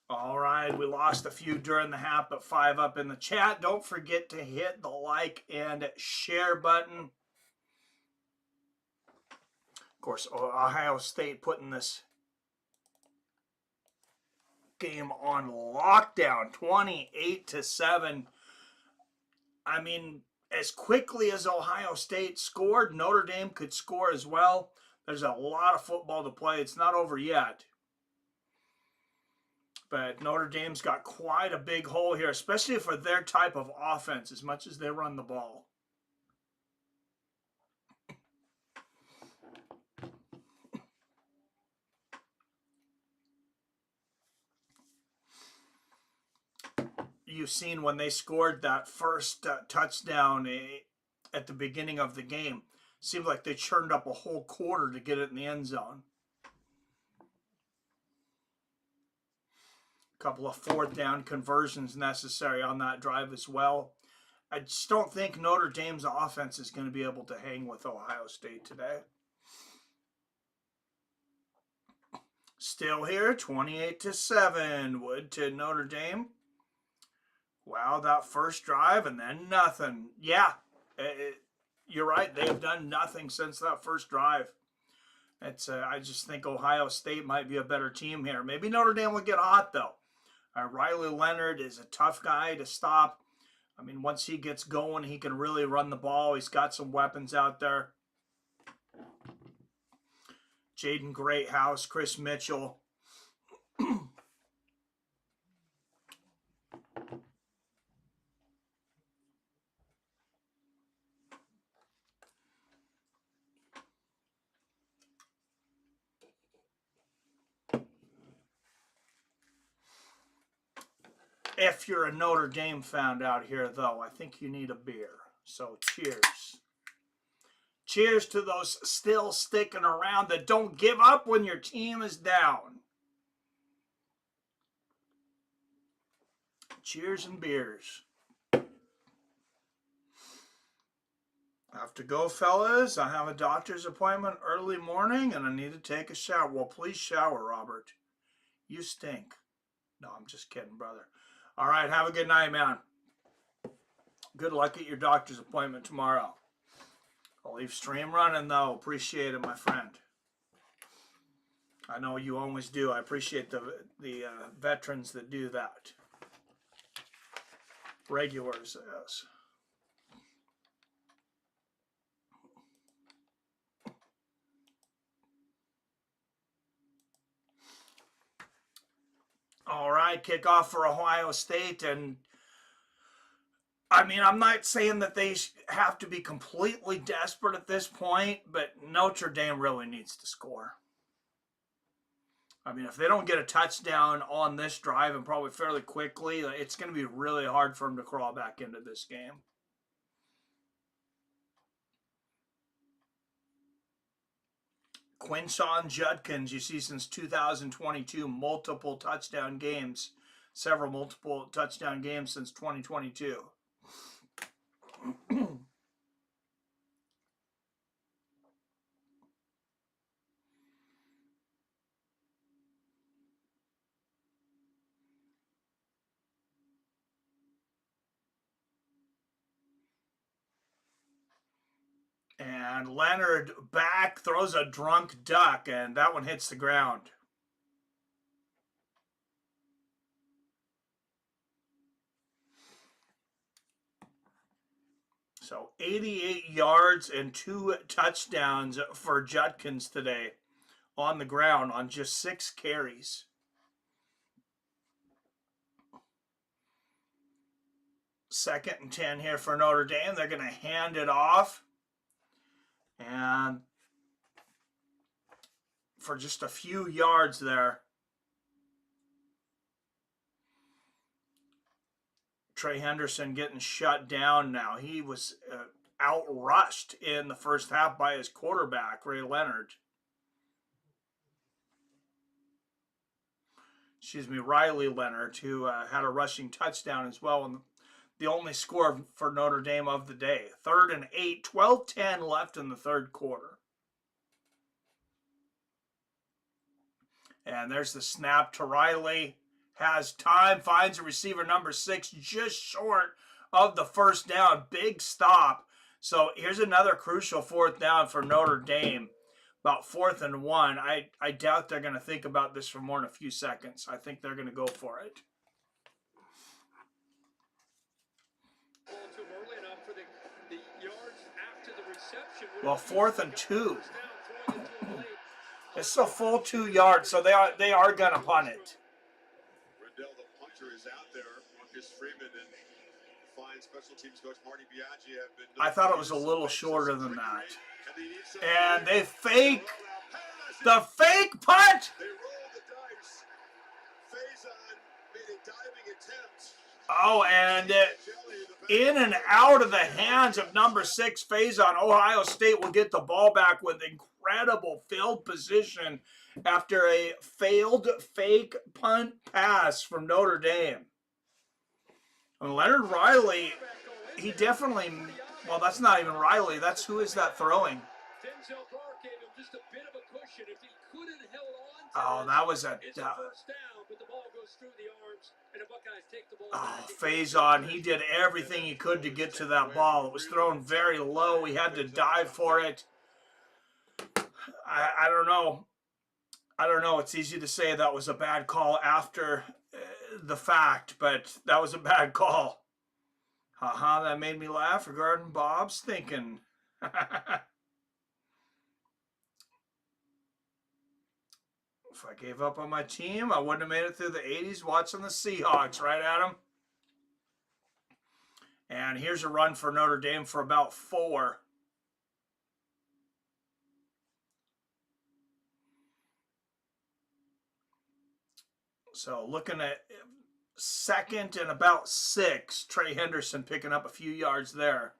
All right, we lost a few during the half, but 5 up in the chat. Don't forget to hit the like and share button. Of course, Ohio State putting this game on lockdown, 28-7. I mean, as quickly as Ohio State scored, Notre Dame could score as well. There's a lot of football to play. It's not over yet. But Notre Dame's got quite a big hole here, especially for their type of offense, as much as they run the ball. You've seen when they scored that first touchdown at the beginning of the game. Seemed like they churned up a whole quarter to get it in the end zone. Couple of 4th down conversions necessary on that drive as well. I just don't think Notre Dame's offense is going to be able to hang with Ohio State today. Still here, 28-7. Wood to Notre Dame. Wow, that first drive and then nothing. Yeah, you're right. They have done nothing since that first drive. I just think Ohio State might be a better team here. Maybe Notre Dame will get hot, though. Riley Leonard is a tough guy to stop. I mean, once he gets going, he can really run the ball. He's got some weapons out there. Jaden Greathouse, Chris Mitchell. If you're a Notre Dame fan out here, though, I think you need a beer. So cheers. Cheers to those still sticking around that don't give up when your team is down. Cheers and beers. I have to go, fellas. I have a doctor's appointment early morning, and I need to take a shower. Well, please shower, Robert. You stink. No, I'm just kidding, brother. All right, have a good night, man. Good luck at your doctor's appointment tomorrow. I'll leave stream running, though. Appreciate it, my friend. I know you always do. I appreciate the veterans that do that. Regulars, yes. All right, kickoff for Ohio State. And, I mean, I'm not saying that they have to be completely desperate at this point, but Notre Dame really needs to score. I mean, if they don't get a touchdown on this drive and probably fairly quickly, it's going to be really hard for them to crawl back into this game. Quinshon Judkins, you see since 2022, multiple touchdown games, several multiple touchdown games since 2022. And Leonard back, throws a drunk duck, and that one hits the ground. So 88 yards and 2 touchdowns for Judkins today on the ground on just 6 carries. Second and 10 here for Notre Dame. They're going to hand it off. And for just a few yards there, Trey Henderson getting shut down now. He was outrushed in the first half by his quarterback, Riley Leonard. Riley Leonard, who had a rushing touchdown as well, and the only score for Notre Dame of the day. 3rd and 8, 12-10 left in the third quarter. And there's the snap to Riley. Has time, finds a receiver number 6, just short of the first down. Big stop. So here's another crucial 4th down for Notre Dame. About 4th and 1. I doubt they're going to think about this for more than a few seconds. I think they're going to go for it. Well, 4th and 2. It's a full 2 yards, so they are going to punt it. Riddell, the punter, is out there. Marcus Freeman and fine special teams coach Marty Biaggi have been. I thought it was a little shorter than that. And they fake the fake punt. They rolled the dice. Faison made a diving attempt. Oh, and in and out of the hands of number 6, Faison. Ohio State will get the ball back with incredible field position after a failed fake punt pass from Notre Dame. And Leonard Riley, he definitely, well, that's not even Riley. That's who is that throwing? Oh, that was a Faison. He did everything he could to get to that ball. It was thrown very low. He had to dive for it. I don't know. I don't know. It's easy to say that was a bad call after the fact, but that was a bad call. Haha, that made me laugh regarding Bob's thinking. If I gave up on my team, I wouldn't have made it through the 80s watching the Seahawks, right, Adam? And here's a run for Notre Dame for about 4. So looking at 2nd and about 6, Trey Henderson picking up a few yards there.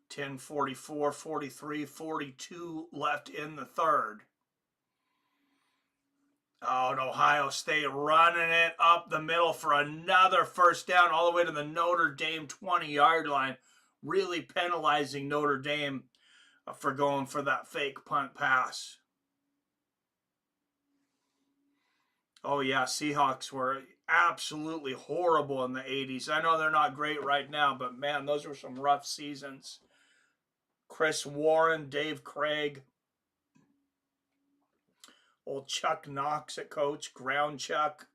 Ten 44, 43, 42 left in the third. Oh, and Ohio State running it up the middle for another first down all the way to the Notre Dame 20-yard line. Really penalizing Notre Dame for going for that fake punt pass. Oh, yeah, Seahawks were absolutely horrible in the 80s. I know they're not great right now, but, man, those were some rough seasons. Chris Warren, Dave Craig. Old Chuck Knox at coach, Ground Chuck.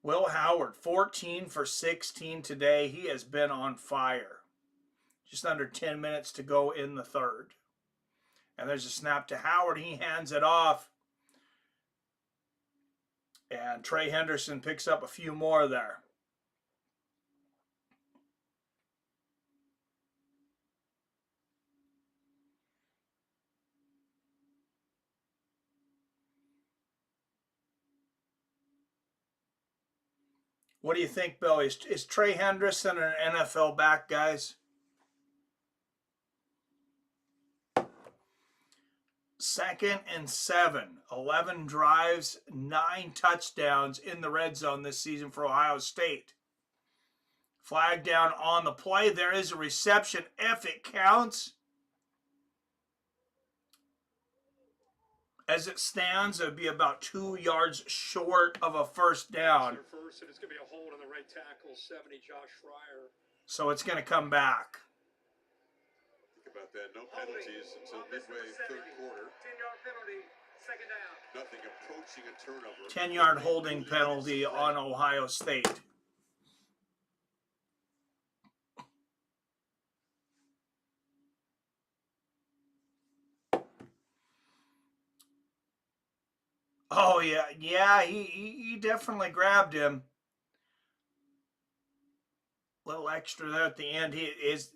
Will Howard, 14 for 16 today. He has been on fire. Just under 10 minutes to go in the third. And there's a snap to Howard. He hands it off. And Trey Henderson picks up a few more there. What do you think, Bill? Is Trey Henderson an NFL back, guys? 2nd and 7. 11 drives, 9 touchdowns in the red zone this season for Ohio State. Flag down on the play. There is a reception if it counts. As it stands, it would be about 2 yards short of a first down. First, and it's going to be a hold on the right tackle, 70, Josh Fryer. So it's going to come back. Think about that. No penalties until midway third quarter. 10-yard penalty, 2nd down. Nothing approaching a turnover. 10-yard holding penalty on Ohio State. Oh, yeah, he definitely grabbed him. Little extra there at the end. His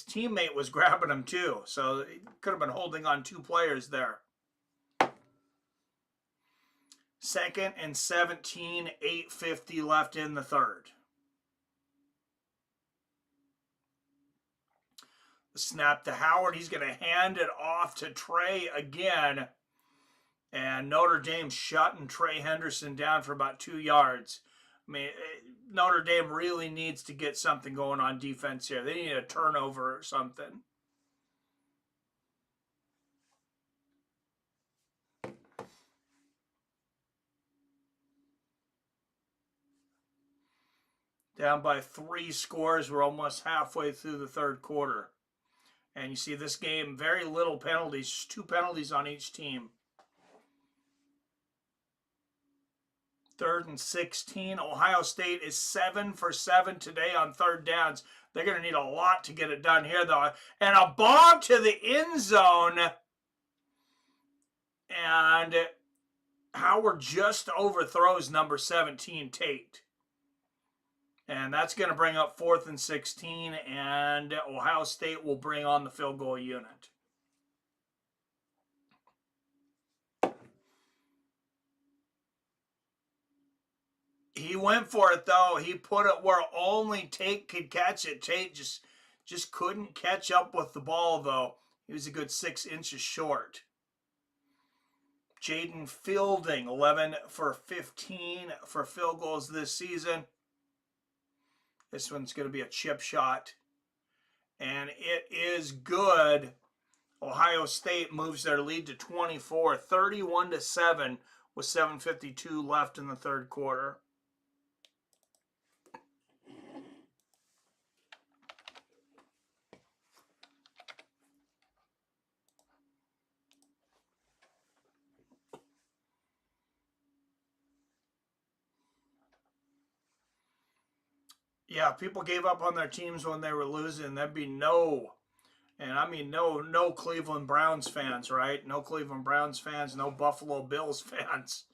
teammate was grabbing him too, so he could have been holding on 2 players there. 2nd and 17, 8:50 left in the third. The snap to Howard. He's going to hand it off to Trey again. And Notre Dame shutting Treveyon Henderson down for about 2 yards. I mean, Notre Dame really needs to get something going on defense here. They need a turnover or something. Down by 3 scores. We're almost halfway through the third quarter. And you see this game, very little penalties. 2 penalties on each team. 3rd and 16. Ohio State is 7 for 7 today on 3rd downs. They're going to need a lot to get it done here, though. And a bomb to the end zone. And Howard just overthrows number 17, Tate. And that's going to bring up 4th and 16. And Ohio State will bring on the field goal unit. He went for it, though. He put it where only Tate could catch it. Tate just couldn't catch up with the ball, though. He was a good 6 inches short. Jaden Fielding, 11 for 15 for field goals this season. This one's going to be a chip shot. And it is good. Ohio State moves their lead to 24, 31-7 with 7:52 left in the third quarter. Yeah, people gave up on their teams when they were losing. There'd be no Cleveland Browns fans, right? No Cleveland Browns fans, no Buffalo Bills fans.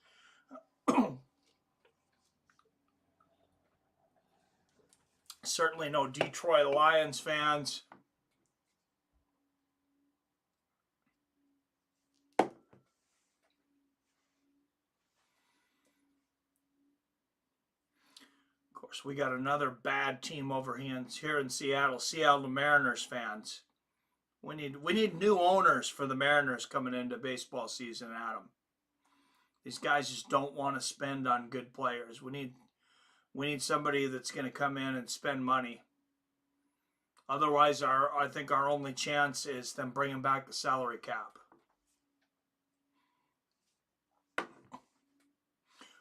Certainly no Detroit Lions fans. Of course, we got another bad team over here in Seattle. Seattle Mariners fans. We need new owners for the Mariners coming into baseball season, Adam. These guys just don't want to spend on good players. We need somebody that's going to come in and spend money. Otherwise, I think our only chance is them bringing back the salary cap.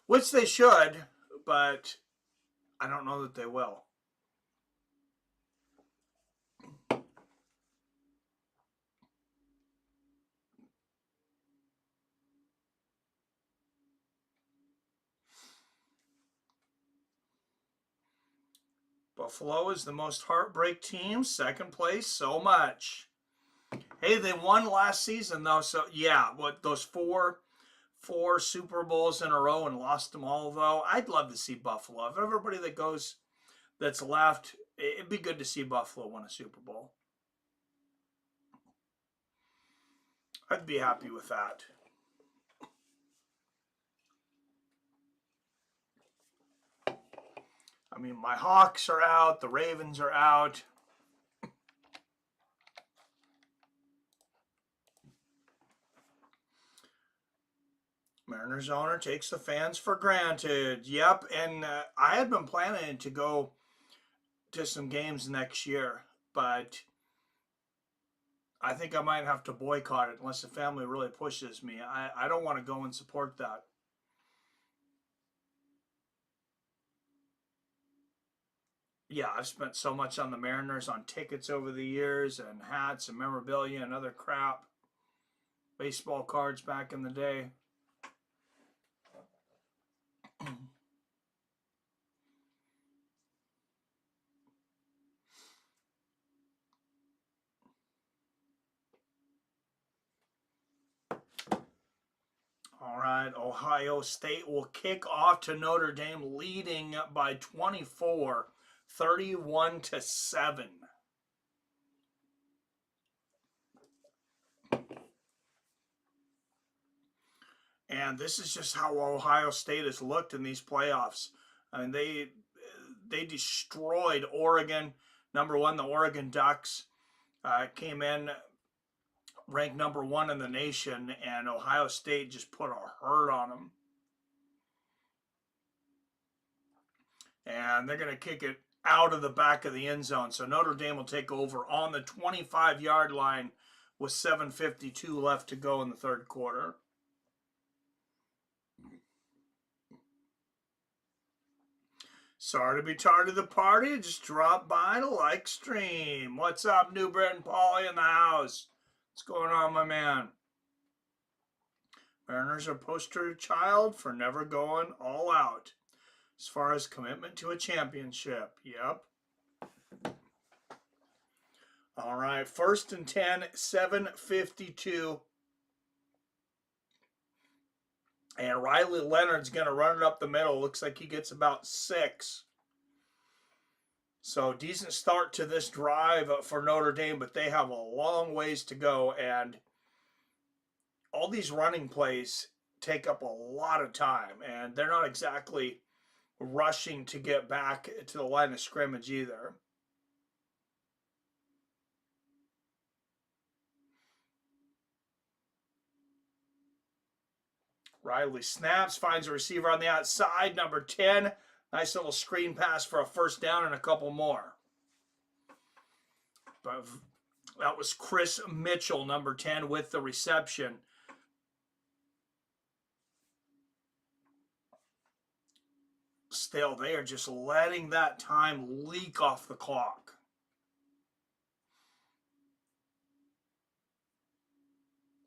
Which they should, but I don't know that they will. Buffalo is the most heartbreak team. 2nd place, so much. Hey, they won last season, though. So, yeah, those four Super Bowls in a row and lost them all, though. I'd love to see Buffalo. If everybody that's left, it'd be good to see Buffalo win a Super Bowl. I'd be happy with that. I mean, my Hawks are out. The Ravens are out. Mariners owner takes the fans for granted. Yep, and I had been planning to go to some games next year, but I think I might have to boycott it unless the family really pushes me. I don't want to go and support that. Yeah, I've spent so much on the Mariners on tickets over the years and hats and memorabilia and other crap. Baseball cards back in the day. All right, Ohio State will kick off to Notre Dame, leading by 24, 31-7. And this is just how Ohio State has looked in these playoffs. I mean, they destroyed Oregon. Number one, the Oregon Ducks came in ranked number one in the nation, and Ohio State just put a hurt on them. And they're going to kick it out of the back of the end zone. So Notre Dame will take over on the 25-yard line with 7:52 left to go in the third quarter. Sorry to be tardy to the party. Just drop by to like stream. What's up, New Britain Paulie in the house? What's going on, my man? Mariners are poster child for never going all out as far as commitment to a championship. Yep. All right, 1st and 10, 7:52. And Riley Leonard's going to run it up the middle. Looks like he gets about 6. So decent start to this drive for Notre Dame, but they have a long ways to go. And all these running plays take up a lot of time. And they're not exactly rushing to get back to the line of scrimmage either. Riley snaps, finds a receiver on the outside, number 10. Nice little screen pass for a first down and a couple more. But that was Chris Mitchell, number 10, with the reception. Still, they are just letting that time leak off the clock.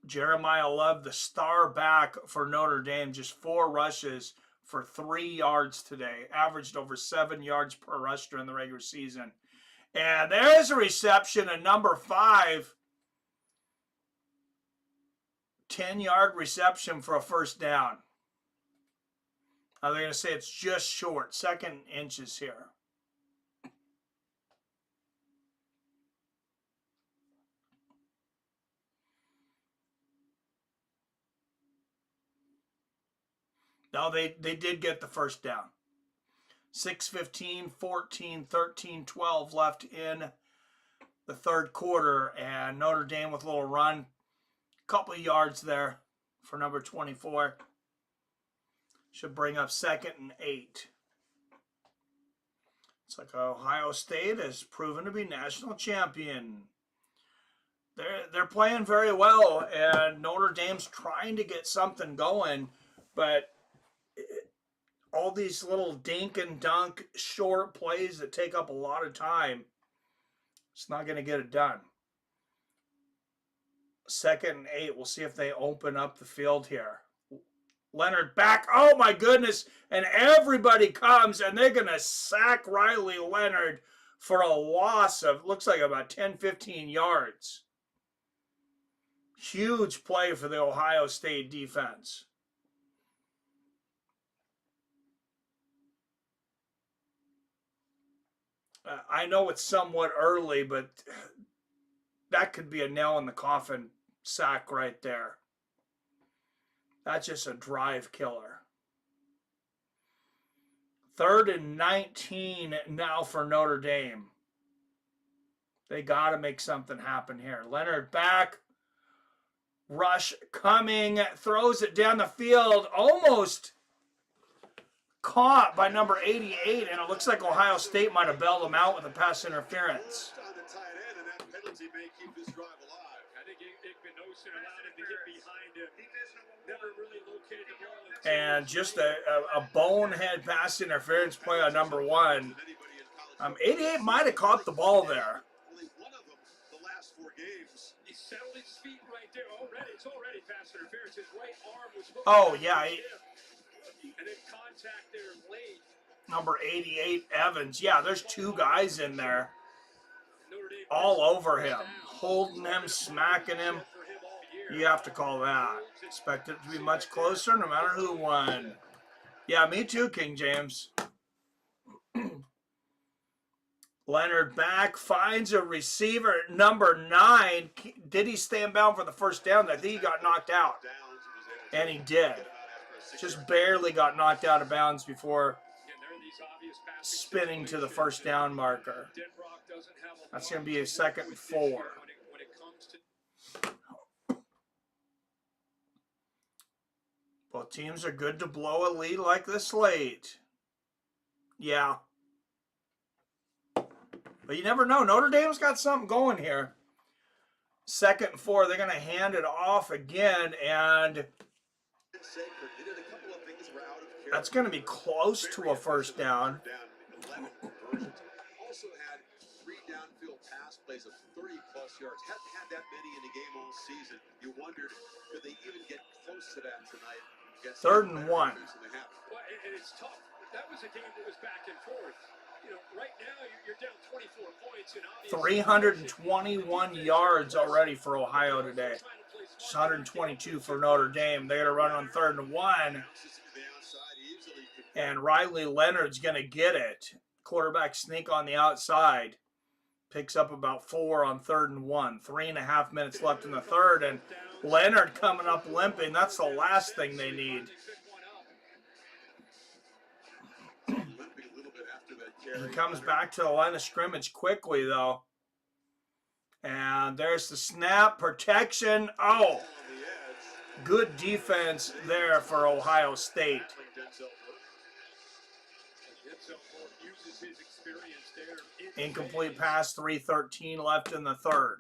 Jeremiyah Love, the star back for Notre Dame, just 4 rushes for 3 yards today. Averaged over 7 yards per rush during the regular season. And there's a reception, a number 5. 10-yard reception for a first down. Now they're going to say it's just short, 2nd inches here. No, they did get the first down. 6:15, 14, 13, 12 left in the third quarter. And Notre Dame with a little run. Couple of yards there for number 24. Should bring up 2nd and 8. It's like Ohio State has proven to be national champion. They're playing very well, and Notre Dame's trying to get something going, but all these little dink and dunk short plays that take up a lot of time, it's not going to get it done. 2nd and 8. We'll see if they open up the field here. Leonard back. Oh, my goodness. And everybody comes, and they're going to sack Riley Leonard for a loss of, looks like about 10, 15 yards. Huge play for the Ohio State defense. I know it's somewhat early, but that could be a nail in the coffin sack right there. That's just a drive killer. 3rd and 19 now for Notre Dame. They got to make something happen here. Leonard back. Rush coming. Throws it down the field. Almost caught by number 88, and it looks like Ohio State might have bailed him out with a pass interference. And just a bonehead pass interference play on number 1. 88 might have caught the ball there. Only one of them the last 4 games. He settled his feet right there already. It's already pass interference. His right arm was looking. Oh, yeah. And then contact there late. Number 88, Evans. Yeah, there's 2 guys in there all over him, holding him, smacking him. You have to call that. Expect it to be much closer no matter who won. Yeah, me too, King James. Leonard back, finds a receiver, number 9. Did he stand down for the first down? I think he got knocked out. And he did. Just barely got knocked out of bounds before spinning to the first down marker. That's going to be a 2nd and 4. Both teams are good to blow a lead like this late. Yeah. But you never know. Notre Dame's got something going here. 2nd and 4. They're going to hand it off again. And that's going to be close to a first down. Also had 3 downfield pass plays of 30-plus yards. Hadn't had that many in a game all season. You wondered, could they even get close to that tonight? 3rd and 1. Well, and it's tough. That was a game that was back and forth. You know, right now you're down 24 points. And 321 yards already for Ohio today. Just 122 for Notre Dame. They're going to run on 3rd and 1. And Riley Leonard's going to get it. Quarterback sneak on the outside. Picks up about 4 on 3rd and 1. 3.5 minutes left in the 3rd. And Leonard coming up limping. That's the last thing they need. He comes back to the line of scrimmage quickly, though. And there's the snap. Protection. Oh, good defense there for Ohio State. Incomplete pass, 3:13 left in the 3rd.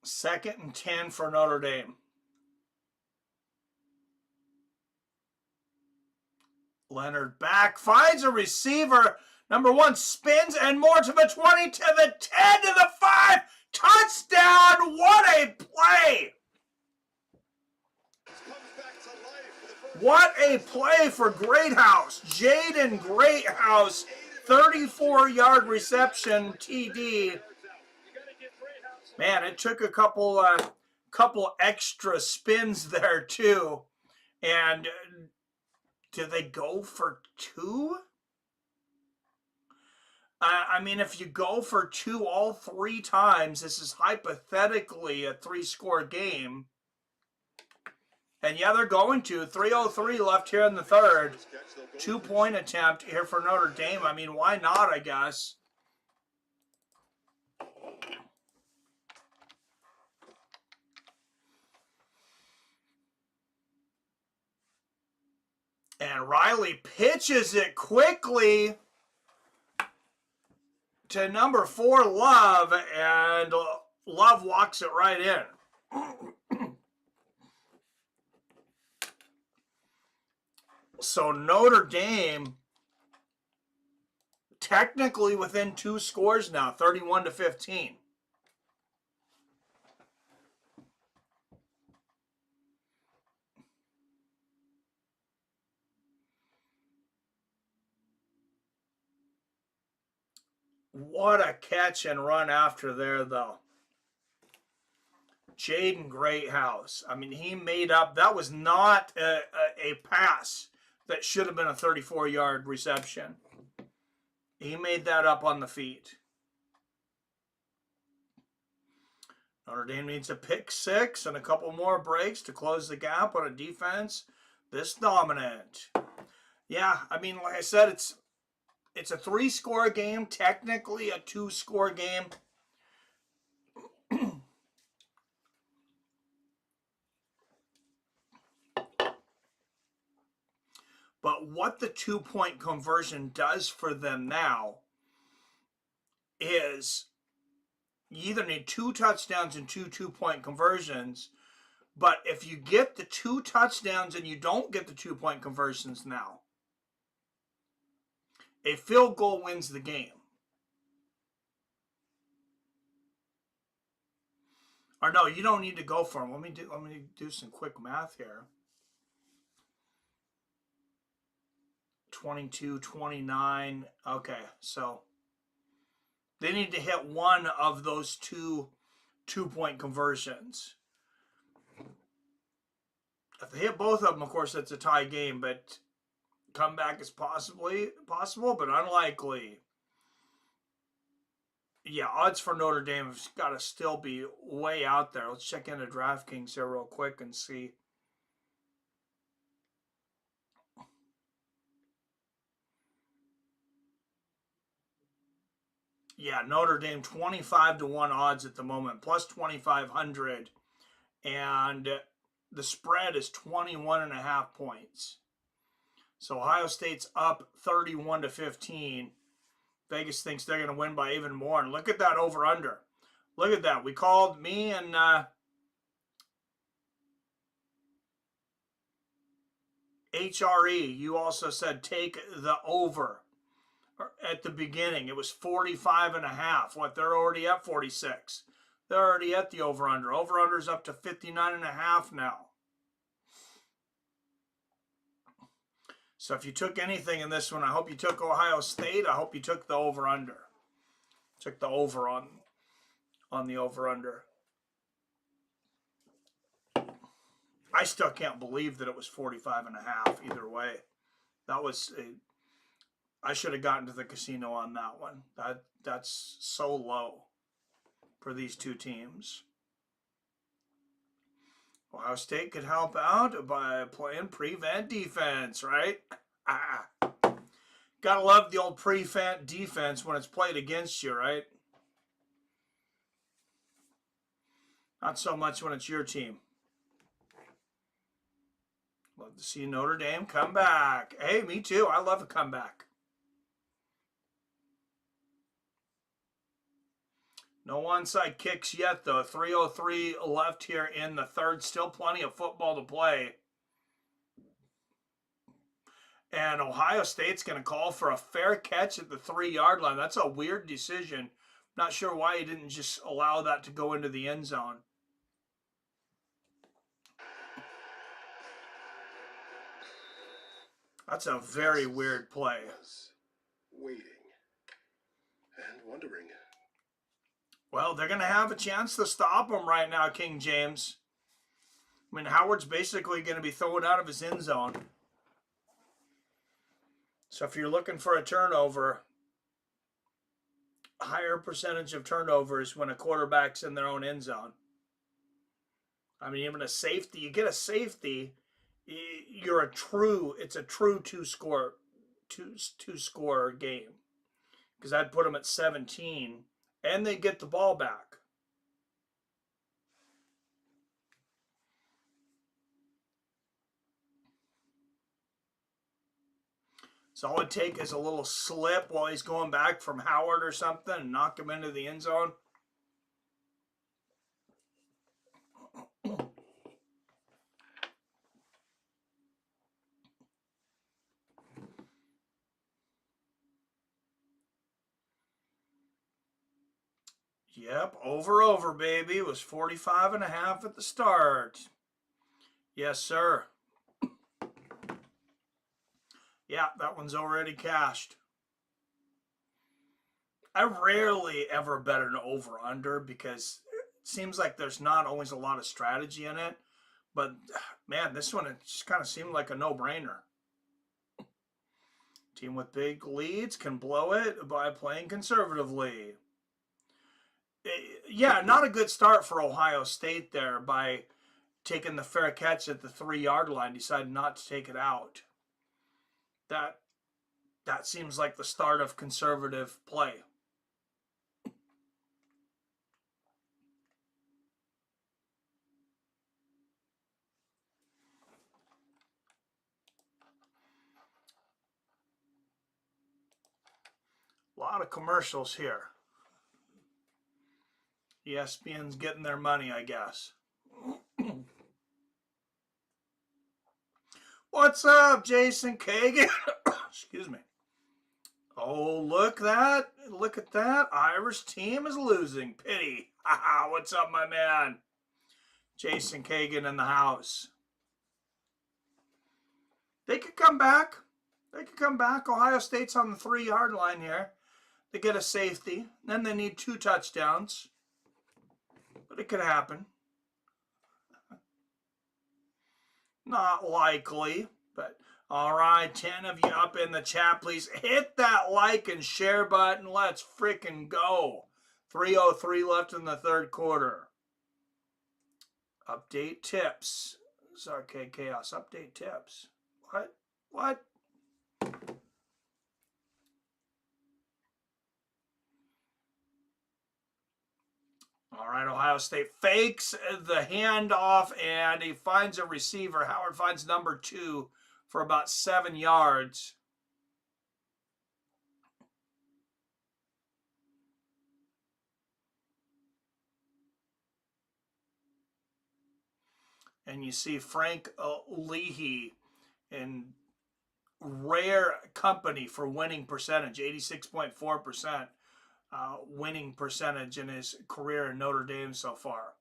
Second and 10 for Notre Dame. Leonard back, finds a receiver. Number 1 spins and more to the 20, to the 10, to the 5. Touchdown! What a play! What a play for Greathouse. Jaden Greathouse, 34-yard reception TD. Man, it took a couple extra spins there too. And did they go for 2? I mean, if you go for 2 all 3 times, this is hypothetically a 3-score game. And yeah, they're going to. 3:03 left here in the 3rd. 2-point attempt here for Notre Dame. I mean, why not, I guess. And Riley pitches it quickly to number 4, Love, and Love walks it right in. So Notre Dame technically within 2 scores now, 31-15. What a catch and run after there, though. Jaden Greathouse. I mean, he made up. That was not a pass that should have been a 34-yard reception. He made that up on the feet. Notre Dame needs a pick 6 and a couple more breaks to close the gap on a defense this dominant. Yeah, I mean, like I said, it's a 3-score game, technically a 2-score game. But what the 2-point conversion does for them now is you either need 2 touchdowns and 2 2-point conversions. But if you get the 2 touchdowns and you don't get the 2-point conversions now, a field goal wins the game. Or no, you don't need to go for them. Let me do some quick math here. 22, 29. Okay, so They need to hit one of those two-point conversions. If they hit both of them, of course, it's a tie game, but comeback is possible, but unlikely. Yeah, odds for Notre Dame have got to still be way out there. Let's check into DraftKings here real quick and see. Yeah, Notre Dame 25-1 odds at the moment, plus 2,500. And the spread is 21.5 points. So Ohio State's up 31-15. Vegas thinks they're going to win by even more. And look at that over-under. Look at that. We called, me and HRE, you also said take the over at the beginning. It was 45.5. What, they're already at 46. They're already at the over-under. Over-under's up to 59.5 now. So if you took anything in this one, I hope you took Ohio State. I hope you took the over-under. Took the over on the over-under. I still can't believe that it was 45.5 either way. That was I should have gotten to the casino on that one. That's so low for these two teams. Ohio State could help out by playing prevent defense, right? Gotta love the old prevent defense when it's played against you, right? Not so much when it's your team. Love to see Notre Dame come back. Hey, me too. I love a comeback. No onside kicks yet, though. 3:03 left here in the third. Still plenty of football to play. And Ohio State's going to call for a fair catch at the 3-yard line. That's a weird decision. Not sure why he didn't just allow that to go into the end zone. That's a very weird play. Waiting and wondering. Well, they're going to have a chance to stop him right now, King James. I mean, Howard's basically going to be thrown out of his end zone. So if you're looking for a turnover, higher percentage of turnovers when a quarterback's in their own end zone. I mean, even a safety, you get a safety, it's a true two-score game. Because I'd put them at 17, and they get the ball back. So all it take is a little slip while he's going back from Howard or something and knock him into the end zone. Yep, over, baby. It was 45.5 at the start. Yes, sir. Yeah, that one's already cashed. I rarely ever bet an over-under because it seems like there's not always a lot of strategy in it. But, man, this one, it just kind of seemed like a no-brainer. Team with big leads can blow it by playing conservatively. Yeah, not a good start for Ohio State there by taking the fair catch at the 3-yard line, decided not to take it out. That seems like the start of conservative play. A lot of commercials here. ESPN's getting their money, I guess. What's up, Jason Kagan? Excuse me. Oh, look at that. Irish team is losing. Pity. What's up, my man? Jason Kagan in the house. They could come back. Ohio State's on the 3-yard line here. They get a safety. Then they need 2 touchdowns. But it could happen. Not likely. But, all right, 10 of you up in the chat. Please hit that like and share button. Let's freaking go. 3:03 left in the third quarter. Update tips. Sorry, Chaos. Update tips. What? What? All right, Ohio State fakes the handoff, and he finds a receiver. Howard finds number 2 for about 7 yards. And you see Frank Leahy in rare company for winning percentage, 86.4%. Winning percentage in his career in Notre Dame so far.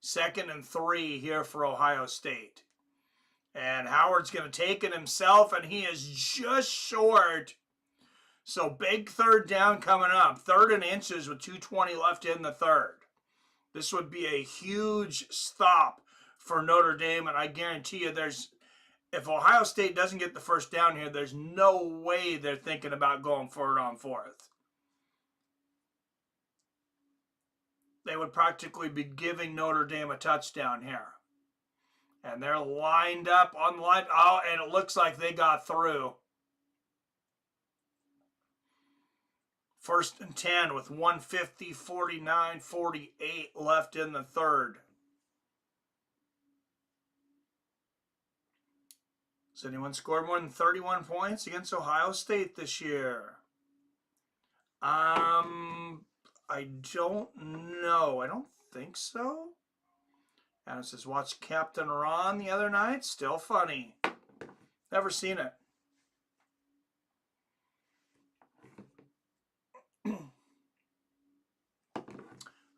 2nd and 3 here for Ohio State. And Howard's going to take it himself, and he is just short. So big 3rd down coming up. 3rd and inches with 2:20 left in the 3rd. This would be a huge stop for Notre Dame, and I guarantee you if Ohio State doesn't get the 1st down here, there's no way they're thinking about going for it on 4th. They would practically be giving Notre Dame a touchdown here. And they're lined up on the line. Oh, and it looks like they got through. 1st and 10 with 1:50:49:48 left in the 3rd. Has anyone scored more than 31 points against Ohio State this year? I don't know. I don't think so. And it says, watch Captain Ron the other night. Still funny. Never seen it.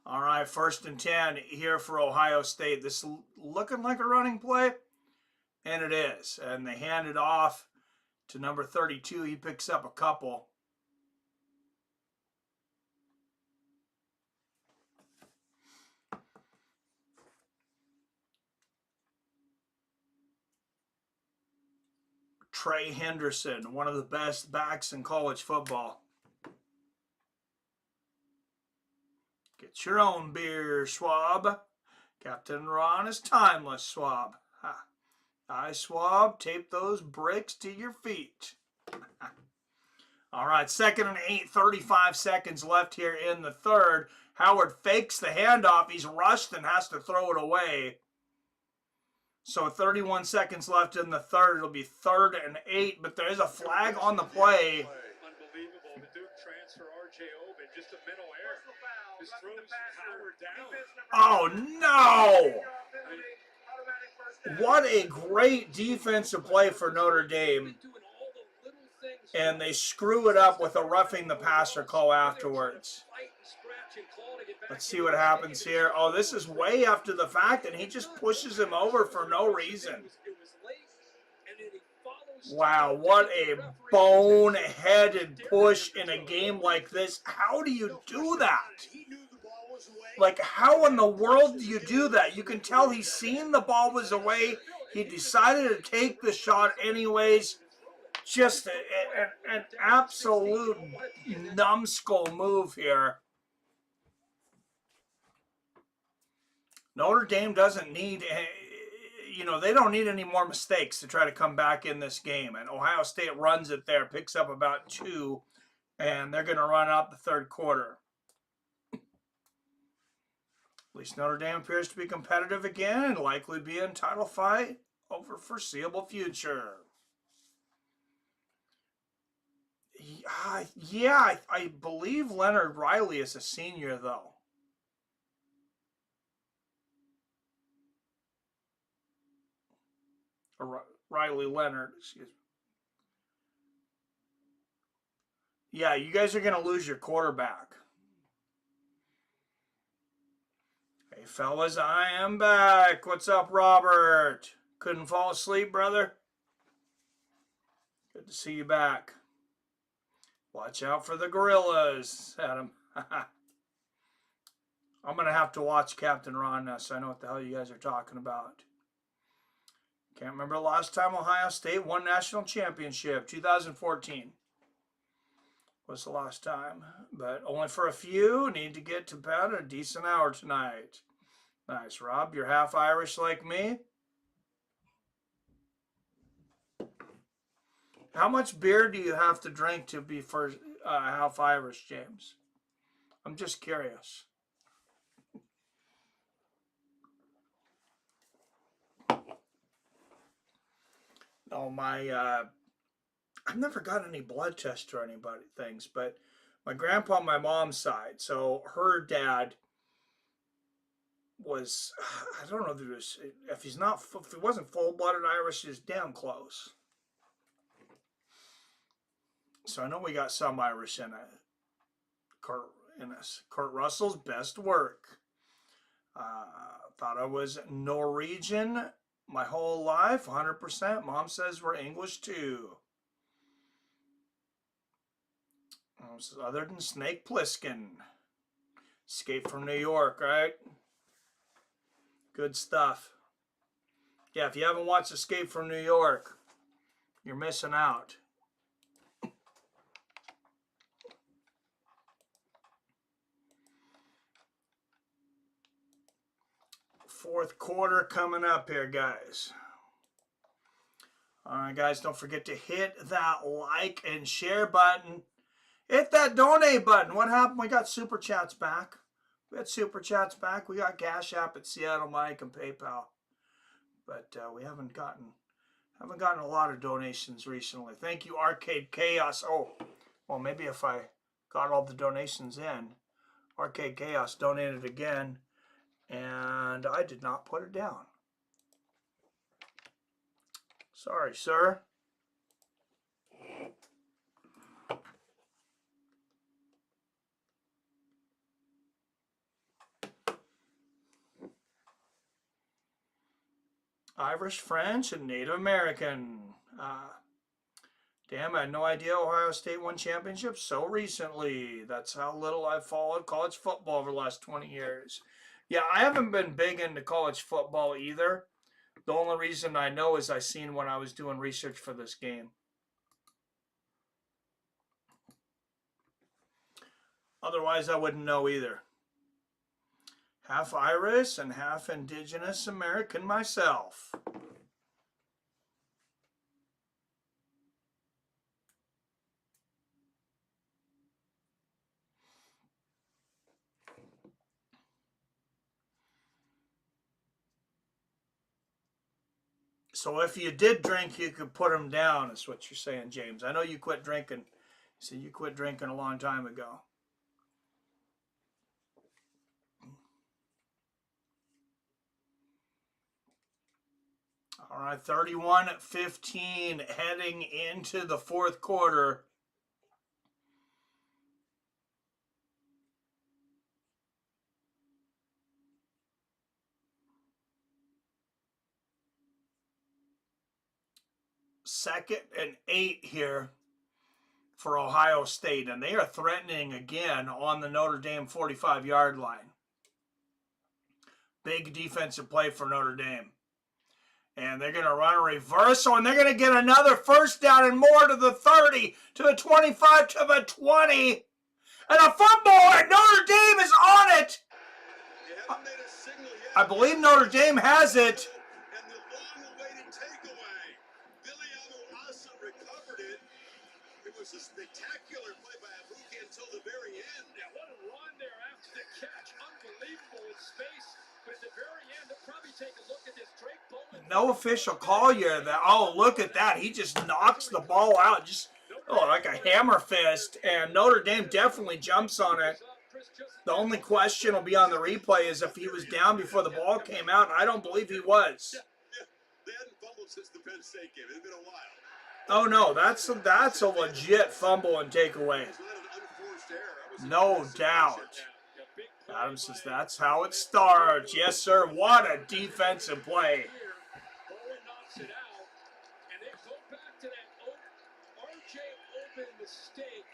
All right, 1st and 10 here for Ohio State. This looking like a running play, and it is. And they hand it off to number 32. He picks up a couple. Treveyon Henderson, one of the best backs in college football. Get your own beer, Schwab. Captain Ron is timeless, Schwab. Ha. I, Schwab, tape those bricks to your feet. All right, 2nd and 8, 35 seconds left here in the 3rd. Howard fakes the handoff. He's rushed and has to throw it away. So 31 seconds left in the 3rd. It'll be 3rd and 8, but there is a flag on the play. Unbelievable. The Duke transfer, R.J. Oben, just a mental error. Just throws Howard down. Oh, no! What a great defensive play for Notre Dame. And they screw it up with a roughing the passer call afterwards. Let's see what happens here. Oh, this is way after the fact, and he just pushes him over for no reason. Wow, what a bone-headed push in a game like this. How do you do that? Like, how in the world do you do that? You can tell he's seen the ball was away. He decided to take the shot anyways. Just an absolute numbskull move here. Notre Dame doesn't need, they don't need any more mistakes to try to come back in this game. And Ohio State runs it there, picks up about 2, and they're going to run out the 3rd quarter. At least Notre Dame appears to be competitive again and likely be in title fight over foreseeable future. Yeah, I believe Leonard Riley is a senior, though. Riley Leonard, excuse me. Yeah, you guys are going to lose your quarterback. Hey, fellas, I am back. What's up, Robert? Couldn't fall asleep, brother? Good to see you back. Watch out for the gorillas, Adam. I'm going to have to watch Captain Ron now so I know what the hell you guys are talking about. Can't remember the last time Ohio State won national championship. 2014 was the last time. But only for a few. Need to get to bed a decent hour tonight. Nice, Rob. You're half Irish like me. How much beer do you have to drink to be first half Irish, James? I'm just curious. No, I've never got any blood tests or anybody things, but my grandpa on my mom's side, so her dad was, I don't know if he wasn't full-blooded Irish, he's damn close. So I know we got some Irish in us. Kurt Russell's best work. Thought I was Norwegian my whole life, 100%. Mom says we're English too. Other than Snake Plissken. Escape from New York, right? Good stuff. Yeah, if you haven't watched Escape from New York, you're missing out. Fourth quarter coming up here, guys. All right, guys, don't forget to hit that like and share button. Hit that donate button. What happened? We got Super Chats back. We got Super Chats back. We got Cash App at Seattle Mike and PayPal. But we haven't gotten a lot of donations recently. Thank you, Arcade Chaos. Oh, well, maybe if I got all the donations in. Arcade Chaos donated again. And I did not put it down. Sorry, sir. Irish, French, and Native American. Damn, I had no idea Ohio State won championships so recently. That's how little I've followed college football over the last 20 years. Yeah, I haven't been big into college football either. The only reason I know is I seen when I was doing research for this game. Otherwise, I wouldn't know either. Half Irish and half Indigenous American myself. So if you did drink, you could put them down, is what you're saying, James. I know you quit drinking. You said you quit drinking a long time ago. All right, 31-15 heading into the fourth quarter. Second and 8 here for Ohio State, and they are threatening again on the Notre Dame 45-yard line. Big defensive play for Notre Dame. And they're going to run a reversal, and they're going to get another first down and more to the 30, to the 25, to the 20. And a fumble, and Notre Dame is on it. I believe Notre Dame has it. And the long-awaited takeaway. Billy Asa recovered it. It was a spectacular play by Abuki until the very end. Yeah, what a run there after the catch. Unbelievable in space. But at the very end, they'll probably take a look at this. Drake Bowman. No official call here. Oh, look at that. He just knocks the ball out. Just like a hammer fist. And Notre Dame definitely jumps on it. The only question will be on the replay is if he was down before the ball came out. And I don't believe he was. Yeah. They hadn't fumbled since the Penn State game. It's been a while. Oh, no. That's a legit fumble and takeaway. No doubt. Adam says that's how it starts. Yes, sir. What a defensive play. Bowen knocks it out, and they go back to that RJ Open mistake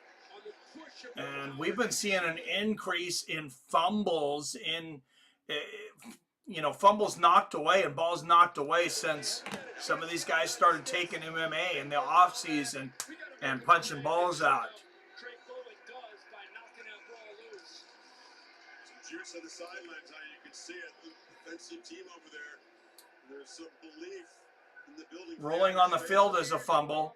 And we've been seeing an increase in fumbles, fumbles knocked away and balls knocked away since some of these guys started taking MMA in the offseason and punching balls out. Juice on the sidelines, how you can see it. The defensive team over there, there's some belief in the building. Rolling on the field is a fumble.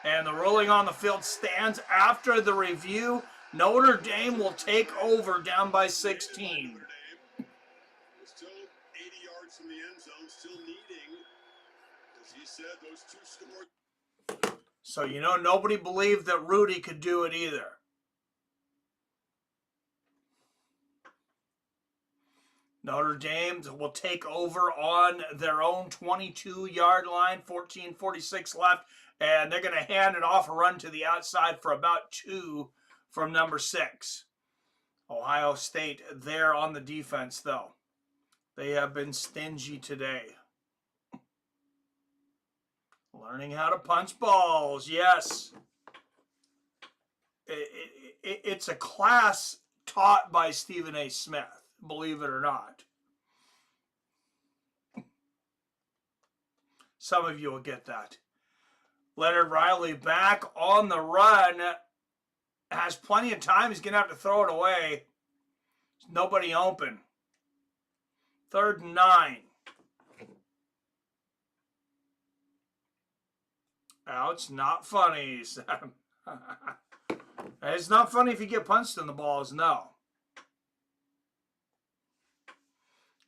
And the rolling on the field stands after the review. Notre Dame will take over down by 16. Still 80 yards from the end zone, still needing, as he said, those two scores. So, nobody believed that Rudy could do it either. Notre Dame will take over on their own 22-yard line, 14:46 left, and they're going to hand it off a run to the outside for about 2 from number 6. Ohio State there on the defense, though. They have been stingy today. Learning how to punch balls, yes. It's a class taught by Stephen A. Smith. Believe it or not. Some of you will get that. Leonard Riley back on the run. Has plenty of time. He's going to have to throw it away. There's nobody open. 3rd and 9. Ouch, not funny. It's not funny if you get punched in the balls, no.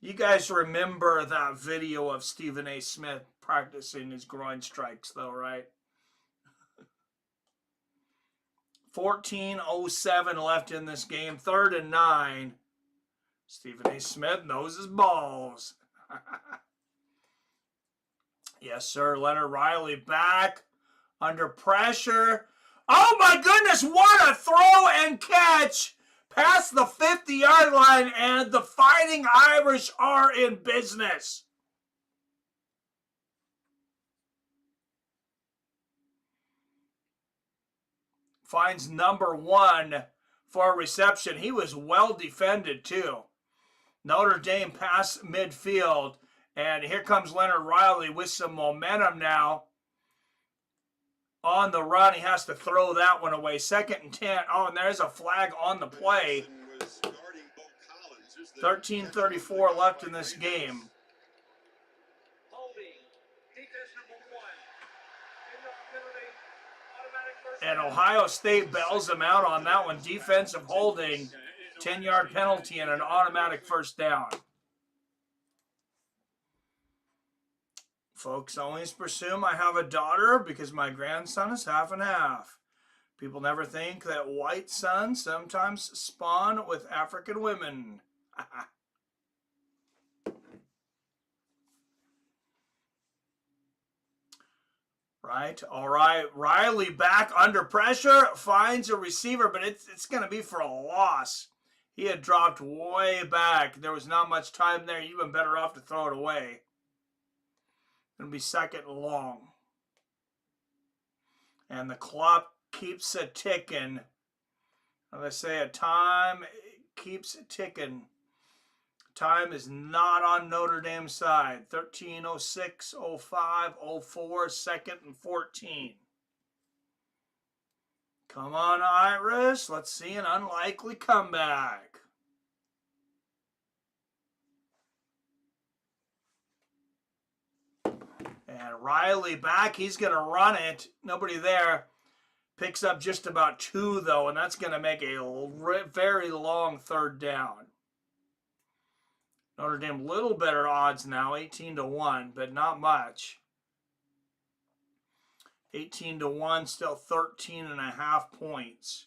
You guys remember that video of Stephen A. Smith practicing his groin strikes, though, right? 14:07 left in this game. 3rd and 9. Stephen A. Smith knows his balls. Yes, sir. Leonard Riley back under pressure. Oh, my goodness. What a throw and catch. Past the 50-yard line, and the Fighting Irish are in business. Finds number 1 for a reception. He was well defended, too. Notre Dame pass midfield, and here comes Leonard Riley with some momentum now. On the run, he has to throw that one away. 2nd and 10. Oh, and there's a flag on the play. 13:34 left in this game. And Ohio State bails him out on that one. Defensive holding, 10-yard penalty, and an automatic first down. Folks always presume I have a daughter because my grandson is half and half. People never think that white sons sometimes spawn with African women. Right, all right. Riley back under pressure, finds a receiver, but it's going to be for a loss. He had dropped way back. There was not much time there. You've been better off to throw it away. Going to be 2nd and long. And the clock keeps a ticking. As I say, time keeps ticking. Time is not on Notre Dame's side. 13:06, 05, 04, 2nd and 14. Come on, Irish. Let's see an unlikely comeback. And Riley back. He's going to run it. Nobody there. Picks up just about 2, though, and that's going to make a very long 3rd down. Notre Dame, little better odds now, 18-1, but not much. 18-1, still 13.5 points.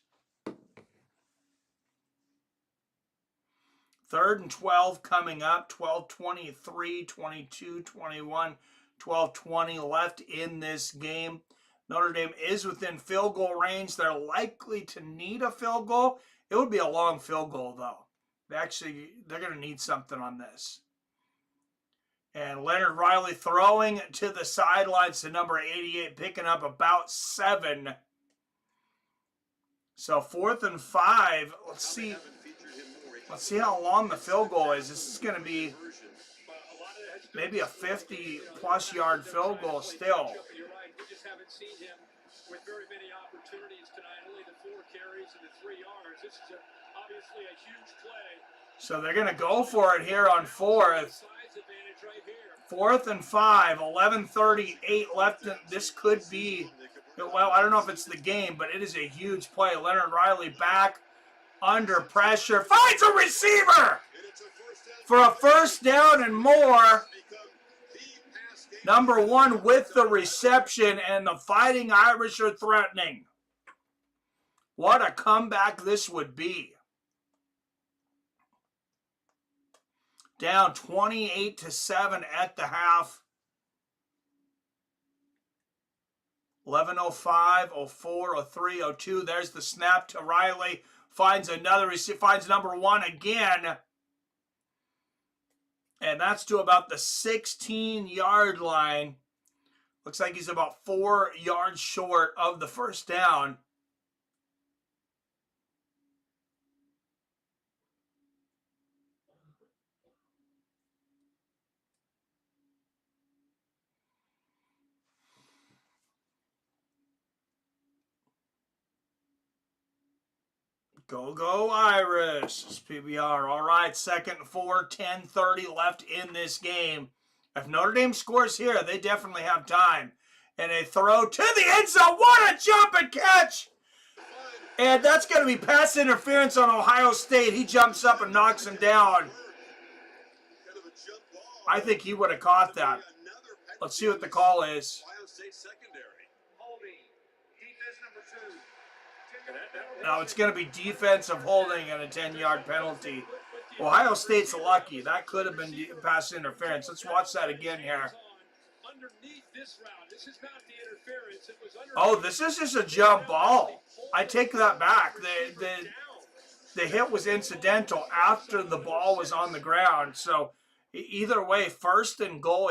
3rd and 12 coming up, 12:23, 22, 21, 12:20 left in this game. Notre Dame is within field goal range. They're likely to need a field goal. It would be a long field goal, though. They're going to need something on this. And Leonard Riley throwing to the sidelines to number 88, picking up about 7. So 4th and 5. Let's see how long the field goal is. This is going to be maybe a 50-plus yard field goal still. You're right. We just haven't seen him with very many opportunities tonight. Only the 4 carries and the 3 yards. This is obviously a huge play. So they're going to go for it here on 4th. 4th and 5, 11:38 left. This could be, well, I don't know if it's the game, but it is a huge play. Leonard Riley back under pressure. Finds a receiver for a first down and more. Number 1 with the reception, and the Fighting Irish are threatening. What a comeback this would be. Down 28-7 at the half. 11:05, 04, 03, 02. There's the snap to Riley. Finds another receiver. Finds number 1 again. And that's to about the 16-yard line. Looks like he's about 4 yards short of the first down. Go Irish. It's PBR. All right, 2nd and 4, 10:30 left in this game. If Notre Dame scores here, they definitely have time. And a throw to the end zone. What a jump and catch! And that's going to be pass interference on Ohio State. He jumps up and knocks him down. I think he would have caught that. Let's see what the call is. No, it's going to be defensive holding and a 10-yard penalty. Ohio State's lucky. That could have been pass interference. Let's watch that again here. Oh, this is just a jump ball. I take that back. The hit was incidental after the ball was on the ground. So either way, 1st and goal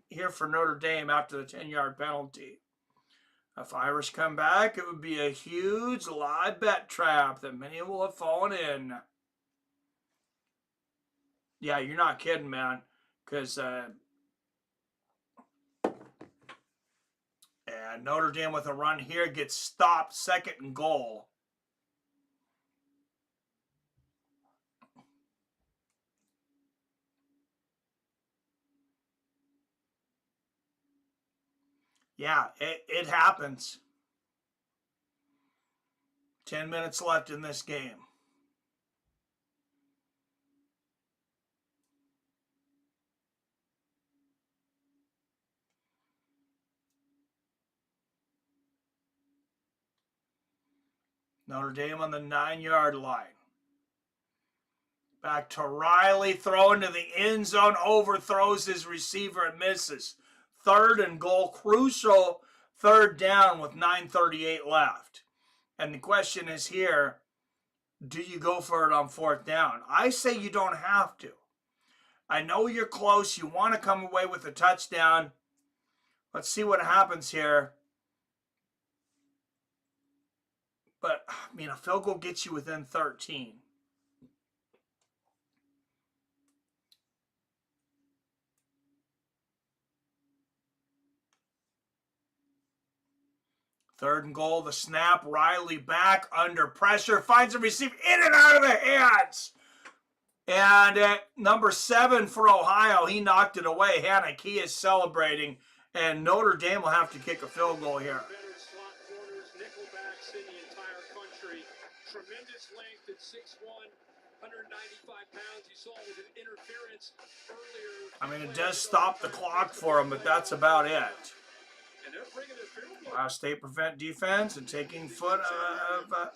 here for Notre Dame after the 10-yard penalty. If Irish come back, it would be a huge live bet trap that many will have fallen in. Yeah, you're not kidding, man. Because and Notre Dame with a run here gets stopped, 2nd and goal. Yeah, it happens. 10 minutes left in this game. Notre Dame on the 9-yard line. Back to Riley, throwing to the end zone, overthrows his receiver and misses. 3rd and goal, crucial 3rd down with 9:38 left. And the question is here, do you go for it on 4th down? I say you don't have to. I know you're close. You want to come away with a touchdown. Let's see what happens here. But, I mean, a field goal gets you within 13. Third and goal, the snap. Riley back under pressure. Finds a receiver in and out of the hands. And number 7 for Ohio, he knocked it away. Hannock, he is celebrating. And Notre Dame will have to kick a field goal here. Tremendous length at 6'1", 195 pounds. You saw with an interference earlier. I mean, it does stop the clock for him, but that's about it. Ohio State prevent defense and taking foot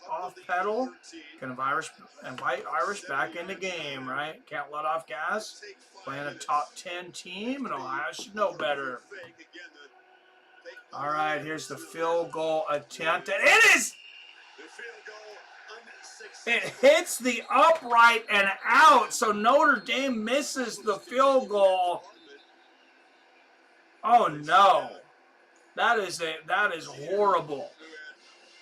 off pedal. Can invite Irish back into game, right? Can't let off gas. Playing a top 10 team, and Ohio should know better. All right, here's the field goal attempt, and it is. It hits the upright and out, so Notre Dame misses the field goal. Oh no. That is horrible.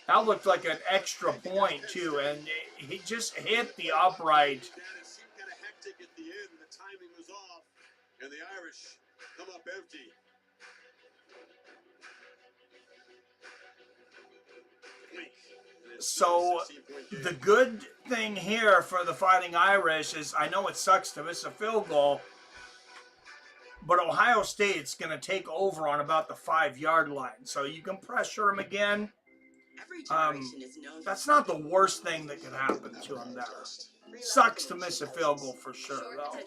That looked like an extra point, too, and he just hit the upright. It seemed kind of hectic at the end. The timing was off, and the Irish come up empty. So the good thing here for the Fighting Irish is, I know it sucks to miss a field goal, but Ohio State's going to take over on about the 5-yard line. So you can pressure them again. That's not the worst thing that could happen to them there. Sucks to miss a field goal for sure, though.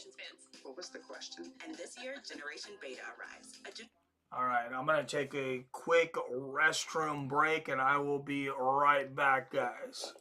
What was the question? And this year, Generation Beta arrives. All right, I'm going to take a quick restroom break, and I will be right back, guys.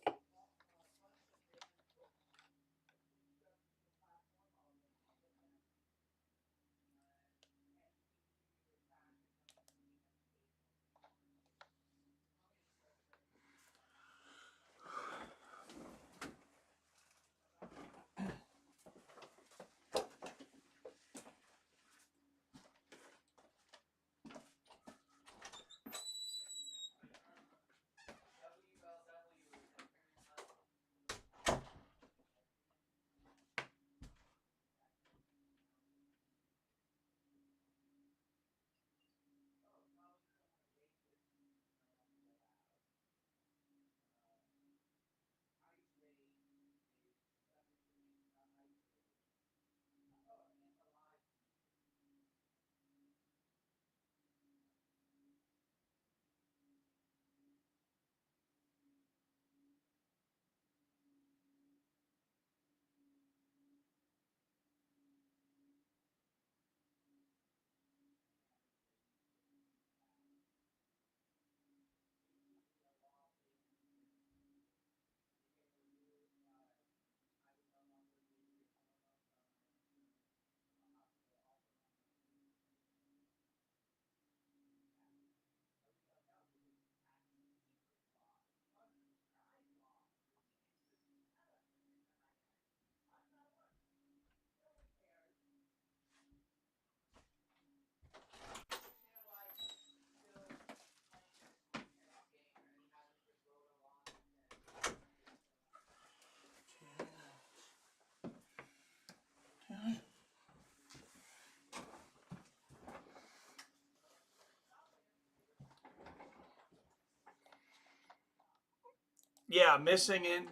Yeah, missing an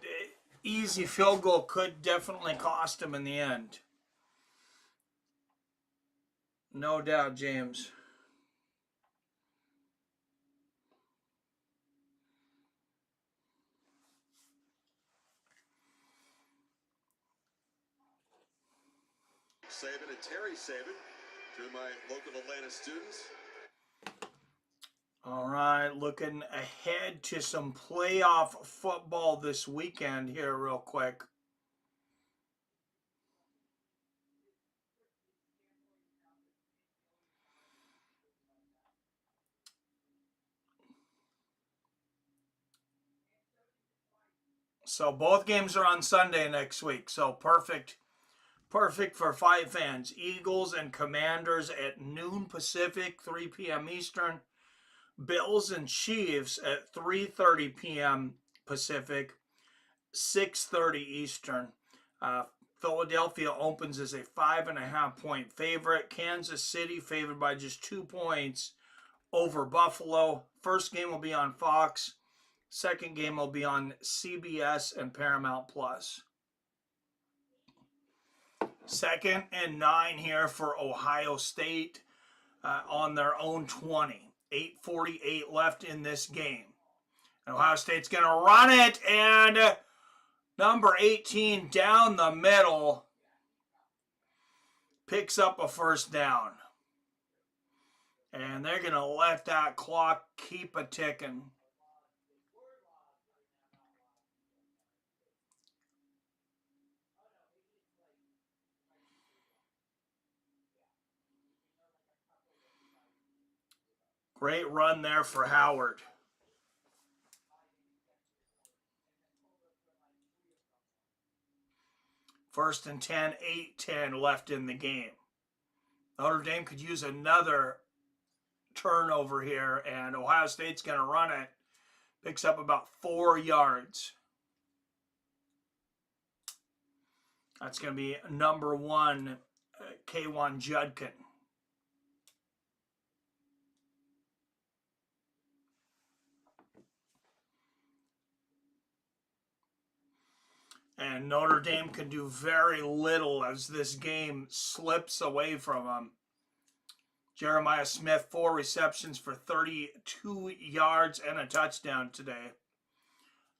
easy field goal could definitely cost him in the end. No doubt, James. Saban and Terry Saban, two of my local Atlanta students. All right, looking ahead to some playoff football this weekend here real quick. So both games are on Sunday next week. So perfect for Fight fans. Eagles and Commanders at noon Pacific, 3 p.m. Eastern. Bills and Chiefs at 3:30 p.m. Pacific, 6:30 Eastern. Philadelphia opens as a 5.5-point favorite. Kansas City favored by just 2 points over Buffalo. First game will be on Fox. Second game will be on CBS and Paramount Plus. 2nd and 9 here for Ohio State on their own 20. 8:48 left in this game. And Ohio State's going to run it, and number 18 down the middle picks up a first down. And they're going to let that clock keep a ticking. Great run there for Howard. First and 10, 8-10 left in the game. Notre Dame could use another turnover here, and Ohio State's going to run it Picks up about 4 yards. That's going to be number 1, K1 Judkin. And Notre Dame can do very little as this game slips away from them. Jeremiah Smith, 4 receptions for 32 yards and a touchdown today.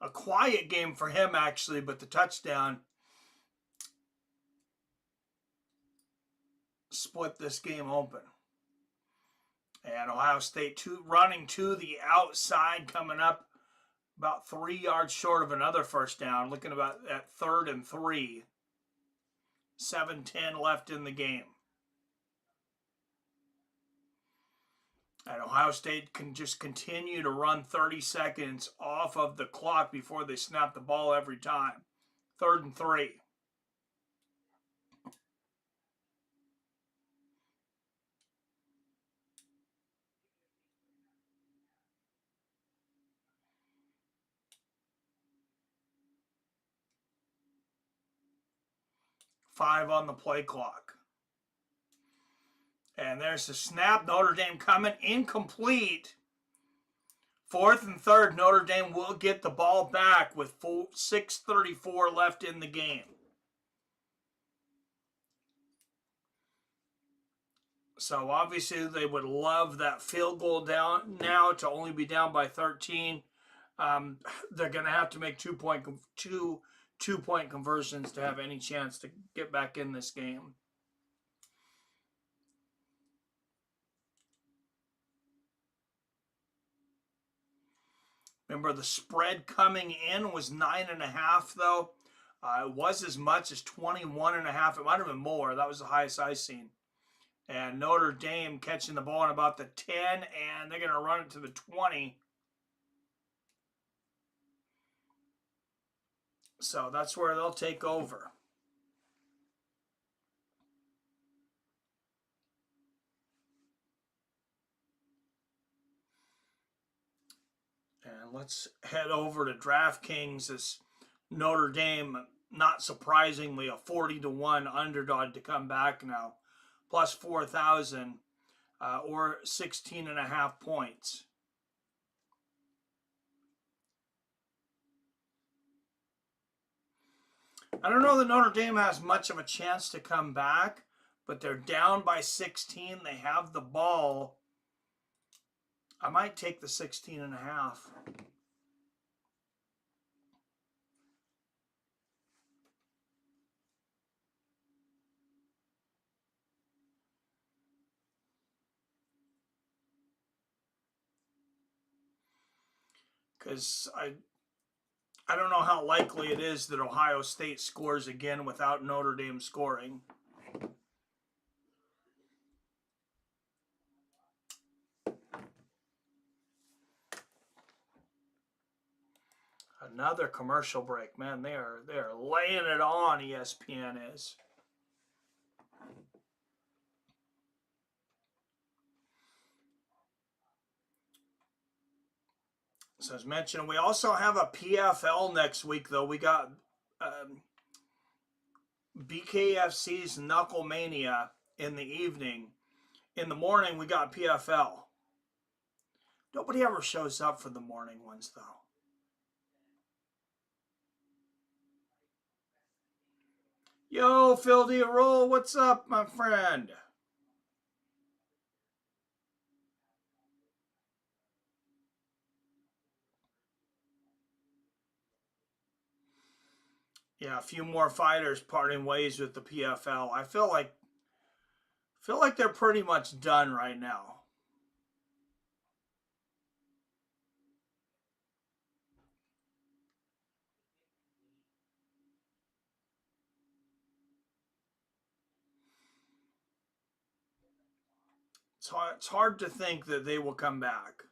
A quiet game for him, actually, but the touchdown split this game open. And Ohio State running to the outside, coming up about 3 yards short of another first down. Looking about at 3rd and 3. 7:10 left in the game. And Ohio State can just continue to run 30 seconds off of the clock before they snap the ball every time. 3rd and 3. Five on the play clock. And there's the snap. Notre Dame coming incomplete. 4th and 3rd. Notre Dame will get the ball back with 6:34 left in the game. So obviously they would love that field goal down now to only be down by 13. They're going to have to make two-point conversions to have any chance to get back in this game. Remember, the spread coming in was 9.5, though. It was as much as 21.5. It might have been more. That was the highest I've seen. And Notre Dame catching the ball in about the 10, and they're going to run it to the 20. So that's where they'll take over. And let's head over to DraftKings as Notre Dame, not surprisingly, a 40-1 underdog to come back now. Plus 4,000 or 16.5 points. I don't know that Notre Dame has much of a chance to come back, but they're down by 16. They have the ball. I might take the 16.5. Because I don't know how likely it is that Ohio State scores again without Notre Dame scoring. Another commercial break. Man, they are laying it on, ESPN is. So as mentioned, we also have a PFL next week, though. We got BKFC's Knuckle Mania in the evening. In the morning, we got PFL. Nobody ever shows up for the morning ones, though. Yo, Phil D'Arroll, what's up, my friend? Yeah, a few more fighters parting ways with the PFL. I feel like they're pretty much done right now. It's hard to think that they will come back.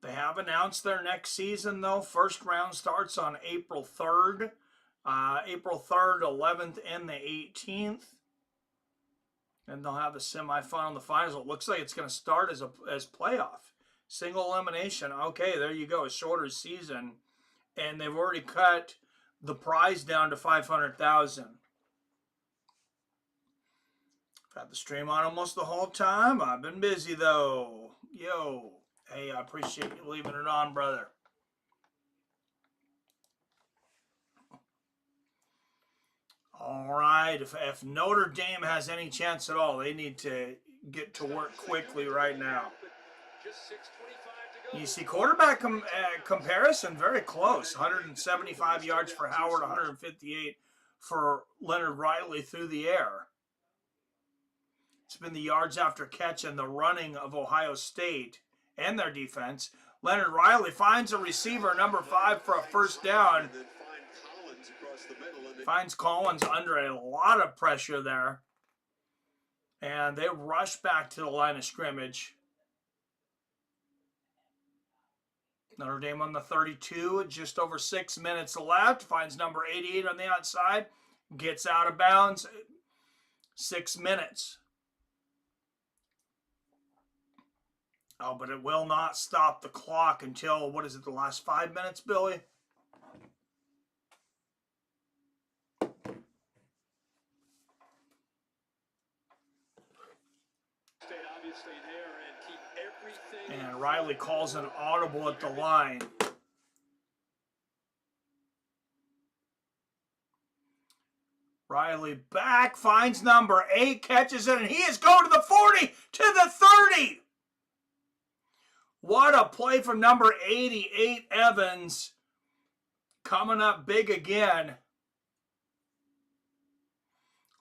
They have announced their next season, though. First round starts on April 3rd. April 3rd, 11th, and the 18th. And they'll have the semifinal and the finals. It looks like it's going to start as playoff. Single elimination. Okay, there you go. A shorter season. And they've already cut the prize down to $500,000. I've had the stream on almost the whole time. I've been busy, though. Yo. Hey, I appreciate you leaving it on, brother. All right. If Notre Dame has any chance at all, they need to get to work quickly right now. You see quarterback comparison very close. 175 yards for Howard, 158 for Leonard Riley through the air. It's been the yards after catch and the running of Ohio State and their defense. Leonard Riley finds a receiver, number 5, for a first down. Finds Collins under a lot of pressure there. And they rush back to the line of scrimmage. Notre Dame on the 32, just over 6 minutes left. Finds number 88 on the outside. Gets out of bounds. 6 minutes. Oh, but it will not stop the clock until, what is it, the last 5 minutes, Billy? And Riley calls an audible at the line. Riley back, finds number 8, catches it, and he is going to the 40, to the 30. What a play from number 88, Evans. Coming up big again.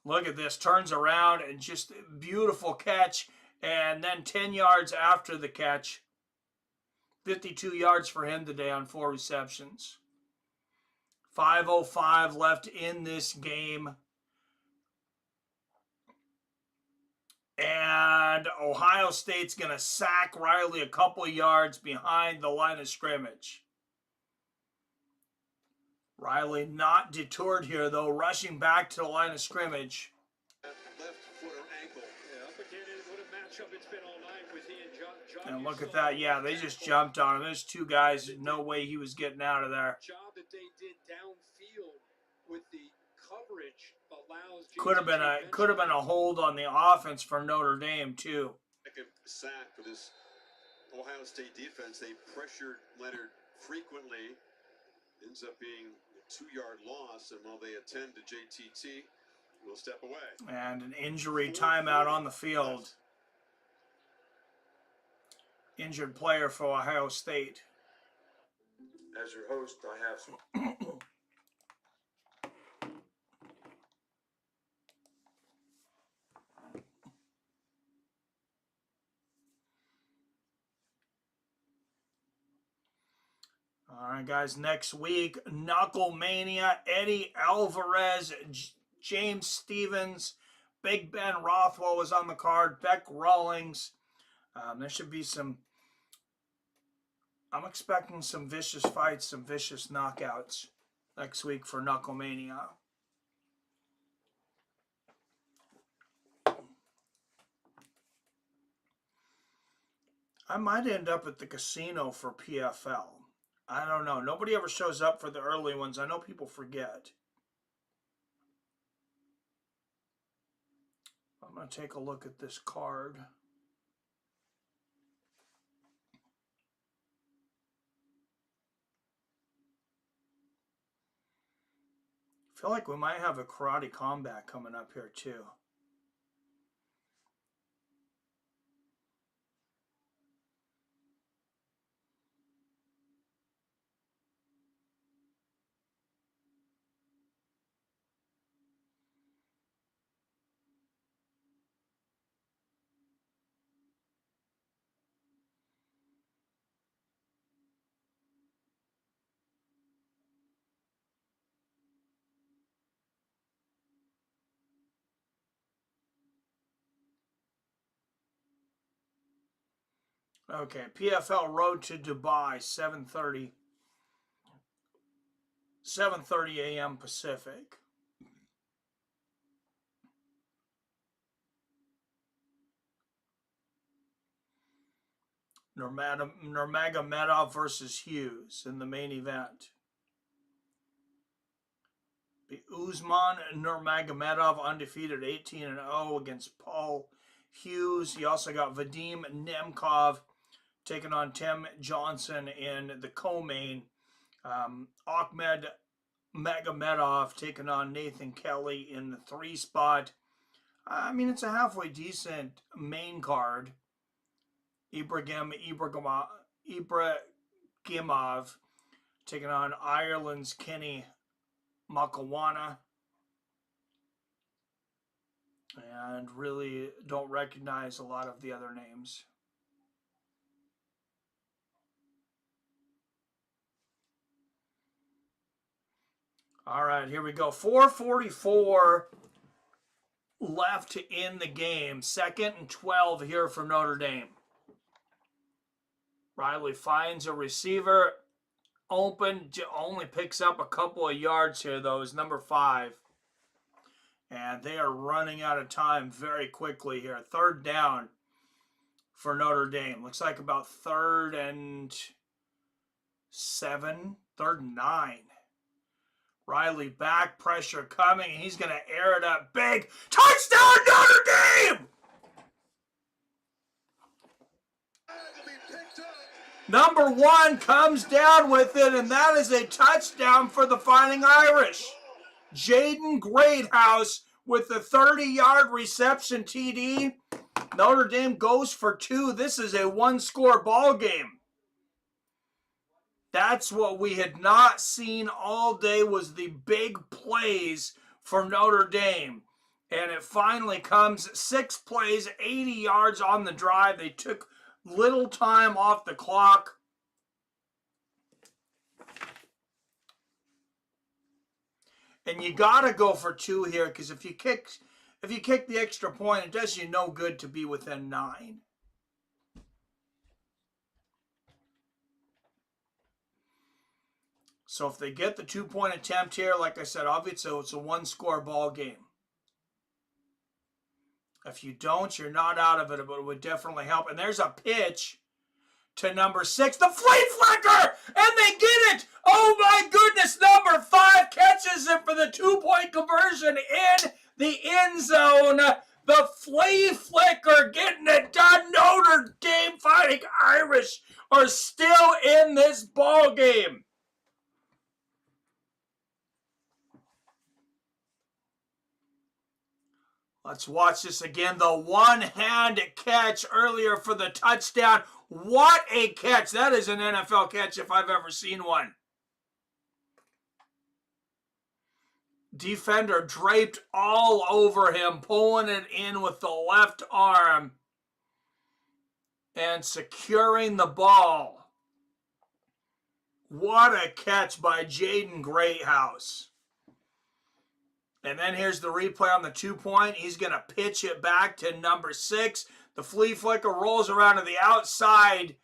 Look at this, turns around and just beautiful catch. And then 10 yards after the catch. 52 yards for him today on 4 receptions. 5:05 left in this game. And Ohio State's going to sack Riley a couple yards behind the line of scrimmage. Riley not detoured here, though, rushing back to the line of scrimmage. Left foot or ankle. Yeah, up again, what a matchup it's been all night with he and John. And look at that. Yeah, they just jumped on him. There's 2 guys. No way he was getting out of there. Job that they did downfield with the coverage allows. Could have been a hold on the offense for Notre Dame too. Second sack for this Ohio State defense. They pressured Leonard frequently. Ends up being a 2-yard loss, and while they attend to JTT, will step away. And an injury timeout on the field. Injured player for Ohio State. As your host, I have some. All right, guys, next week, Knuckle Mania, Eddie Alvarez, James Stevens, Big Ben Rothwell was on the card, Beck Rawlings. There should be some, I'm expecting some vicious fights, some vicious knockouts next week for Knuckle Mania. I might end up at the casino for PFL. I don't know. Nobody ever shows up for the early ones. I know people forget. I'm going to take a look at this card. I feel like we might have a karate combat coming up here too. Okay, PFL Road to Dubai, 7:30 a.m. Pacific. Nurmagomedov versus Hughes in the main event. Usman Nurmagomedov undefeated 18-0 against Paul Hughes. You also got Vadim Nemkov taking on Tim Johnson in the co-main. Ahmed Magomedov taking on Nathan Kelly in the 3 spot. I mean, it's a halfway decent main card. Ibrahimov taking on Ireland's Kenny Makawana. And really don't recognize a lot of the other names. All right, here we go. 4:44 left in the game. 2nd and 12 here for Notre Dame. Riley finds a receiver open, only picks up a couple of yards here, though, is number 5. And they are running out of time very quickly here. 3rd down for Notre Dame. Looks like about 3rd and 7, 3rd and 9. Riley back, pressure coming, and he's going to air it up big. Touchdown, Notre Dame! Number 1 comes down with it, and that is a touchdown for the Fighting Irish. Jaden Greathouse with the 30-yard reception TD. Notre Dame goes for 2. This is a 1-score ball game. That's what we had not seen all day, was the big plays for Notre Dame. And it finally comes. 6 plays, 80 yards on the drive. They took little time off the clock. And you got to go for 2 here, because if you kick the extra point, it does you no good to be within 9. So if they get the 2-point attempt here, like I said, obviously it's a 1-score ball game. If you don't, you're not out of it, but it would definitely help. And there's a pitch to number 6, the flea flicker, and they get it. Oh my goodness, number 5 catches it for the 2-point conversion in the end zone. The flea flicker getting it done. Notre Dame Fighting Irish are still in this ball game. Let's watch this again. The one-hand catch earlier for the touchdown. What a catch. That is an NFL catch if I've ever seen one. Defender draped all over him, pulling it in with the left arm and securing the ball. What a catch by Jaden Greathouse. And then here's the replay on the 2-point. He's going to pitch it back to number 6. The flea flicker rolls around to the outside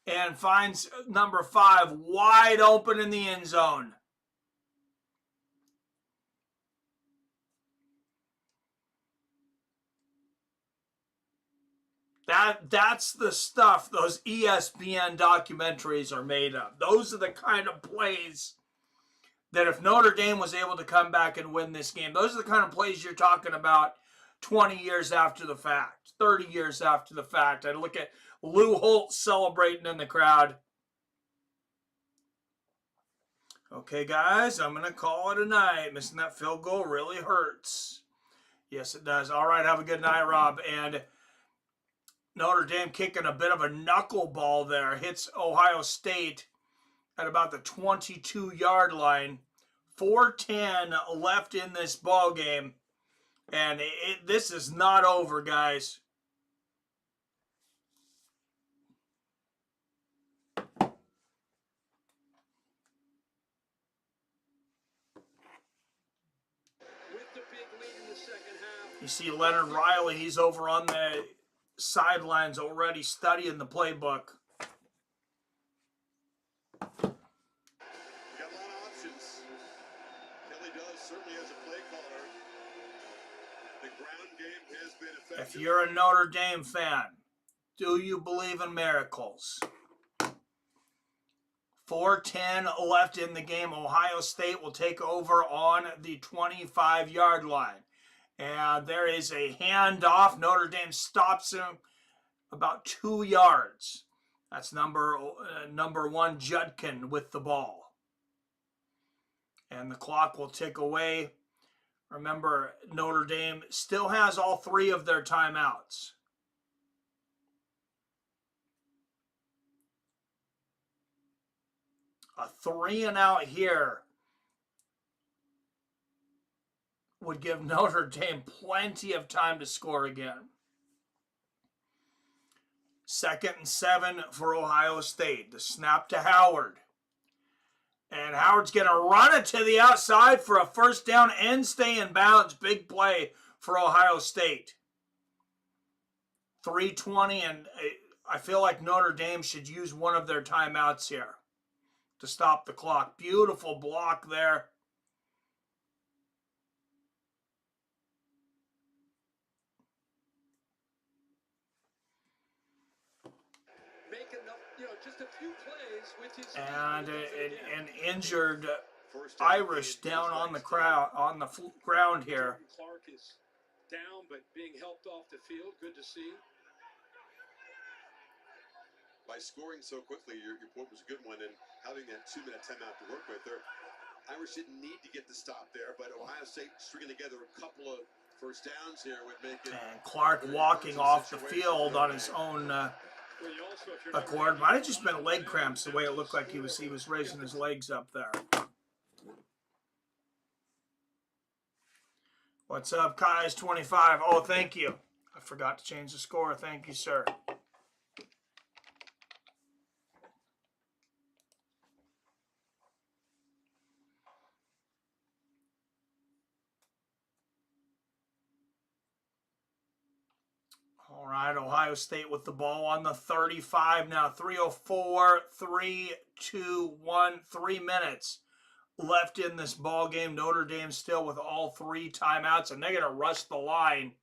and finds number 5 wide open in the end zone. That's the stuff those ESPN documentaries are made of. Those are the kind of plays that if Notre Dame was able to come back and win this game, those are the kind of plays you're talking about 20 years after the fact, 30 years after the fact. I look at Lou Holtz celebrating in the crowd. Okay, guys, I'm going to call it a night. Missing that field goal really hurts. Yes, it does. All right, have a good night, Rob. And Notre Dame kicking a bit of a knuckleball there. Hits Ohio State at about the 22-yard line. 4:10 left in this ball game. And this is not over, guys. You see Leonard Riley, he's over on the sidelines already studying the playbook. If you're a Notre Dame fan, Do you believe in miracles? 4:10 left in the game. Ohio State will take over on the 25-yard line. And there is a handoff. Notre Dame stops him about 2 yards. That's number 1, Judkin, with the ball. And the clock will tick away. Remember, Notre Dame still has all 3 of their timeouts. A 3-and-out here would give Notre Dame plenty of time to score again. 2nd and 7 for Ohio State. The snap to Howard. And Howard's going to run it to the outside for a first down and stay in bounds. Big play for Ohio State. 3:20, and I feel like Notre Dame should use one of their timeouts here to stop the clock. Beautiful block there. Just a few plays with his and an injured Irish down on the ground here. Clark is down, but being helped off the field. Good to see. By scoring so quickly, your point was a good one, and having that 2-minute timeout to work with there. Irish didn't need to get the stop there, but Ohio State stringing together a couple of first downs here would make it. And Clark walking off the field on his own accord. Might have just been leg cramps the way it looked like he was raising his legs up there. What's up, Kai's 25? Oh, thank you. I forgot to change the score. Thank you, sir. All right, Ohio State with the ball on the 35 now. 3:04, 3, 2, 1, 3 minutes left in this ball game. Notre Dame still with all 3 timeouts, and they're going to rush the line.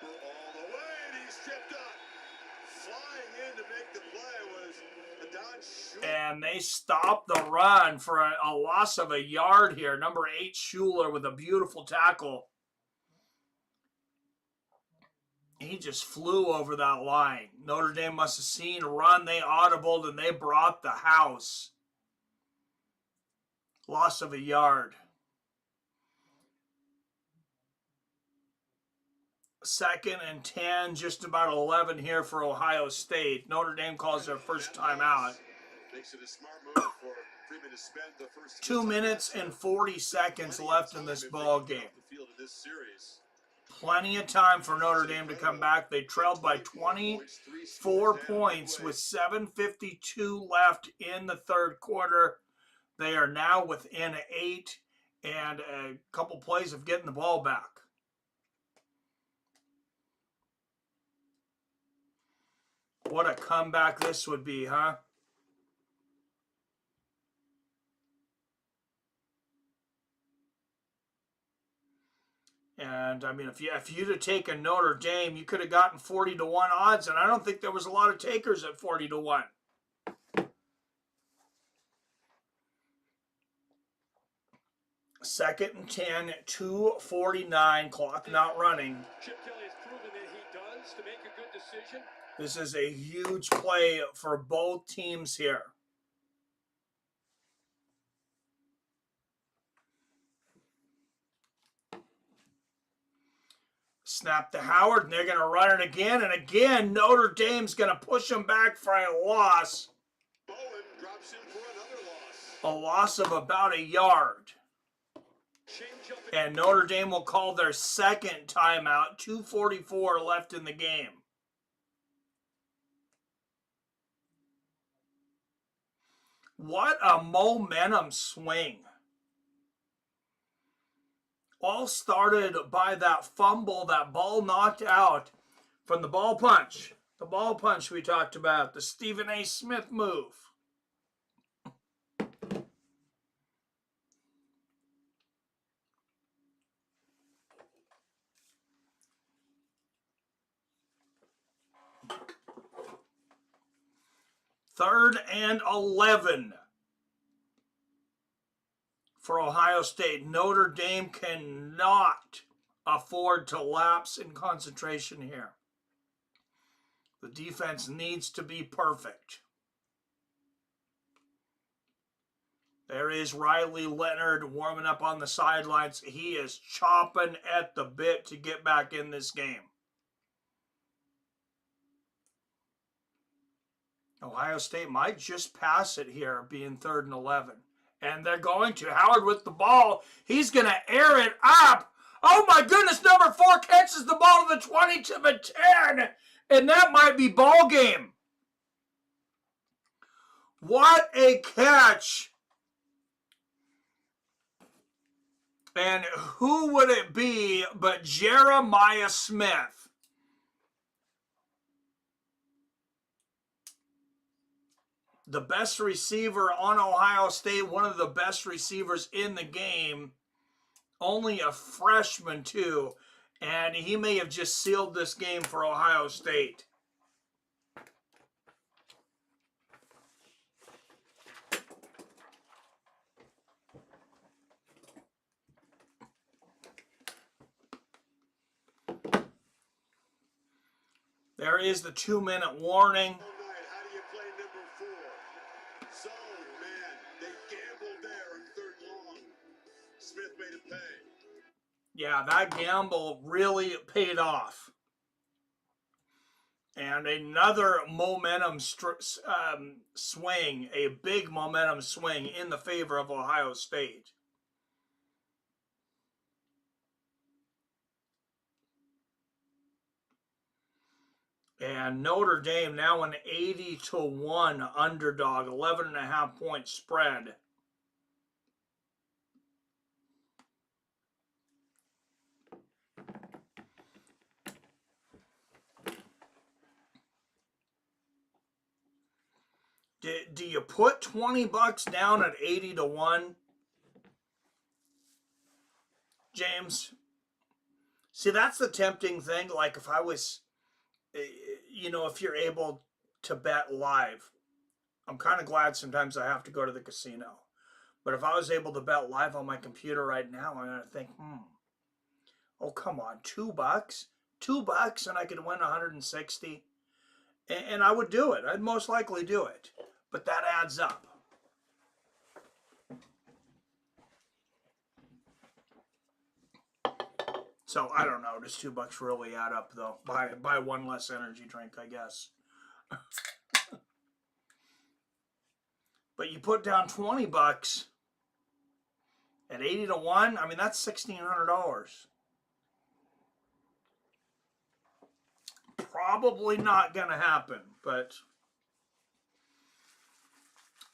All the way, and he stepped up. Flying in to make the play was a Don Schuler. And they stop the run for a loss of a yard here. Number 8, Schuler, with a beautiful tackle. He just flew over that line. Notre Dame must have seen a run. They audibled, and they brought the house. Loss of a yard. 2nd and 10, just about 11 here for Ohio State. Notre Dame calls their first timeout. Makes it a smart move for Freeman to spend the first 2 minutes and 40 seconds left in this ball game. Plenty of time for Notre Dame to come back. They trailed by 24 points with 7:52 left in the third quarter. They are now within 8 and a couple plays of getting the ball back. What a comeback this would be, huh? And, I mean, if you'd have taken Notre Dame, you could have gotten 40-1 odds, and I don't think there was a lot of takers at 40-1. Second and 10, 2:49, clock not running. Chip Kelly has proven that he does to make a good decision. This is a huge play for both teams here. Snap to Howard, and they're going to run it again. And again, Notre Dame's going to push them back for a loss. Bowen drops in for another loss. A loss of about a yard. And Notre Dame will call their second timeout. 2:44 left in the game. What a momentum swing. All started by that fumble, that ball knocked out from the ball punch. The ball punch we talked about, the Stephen A. Smith move. 3rd and 11 for Ohio State. Notre Dame cannot afford to lapse in concentration here. The defense needs to be perfect. There is Riley Leonard warming up on the sidelines. He is chopping at the bit to get back in this game. Ohio State might just pass it here, being 3rd and 11. And they're going to. Howard with the ball. He's going to air it up. Oh my goodness, number 4 catches the ball to the 20 to the 10. And that might be ball game. What a catch. And who would it be but Jeremiah Smith? The best receiver on Ohio State, one of the best receivers in the game. Only a freshman, too. And he may have just sealed this game for Ohio State. There is the 2-minute warning. How do you play number 4? Zone, man. They gambled there on 3rd long. Smith made it pay. Yeah, that gamble really paid off. And another momentum swing, a big momentum swing in the favor of Ohio State. And Notre Dame now an 80-1 underdog, 11.5-point spread. Do you put $20 down at 80-1? James? See, that's the tempting thing. Like if I was, if you're able to bet live, I'm kind of glad sometimes I have to go to the casino. But if I was able to bet live on my computer right now, I'm going to think, oh, come on, $2? $2 and I could win 160? And I would do it. I'd most likely do it. But that adds up. So, I don't know. Does $2 really add up, though? Buy one less energy drink, I guess. But you put down $20 at 80-1. I mean, that's $1,600. Probably not going to happen, but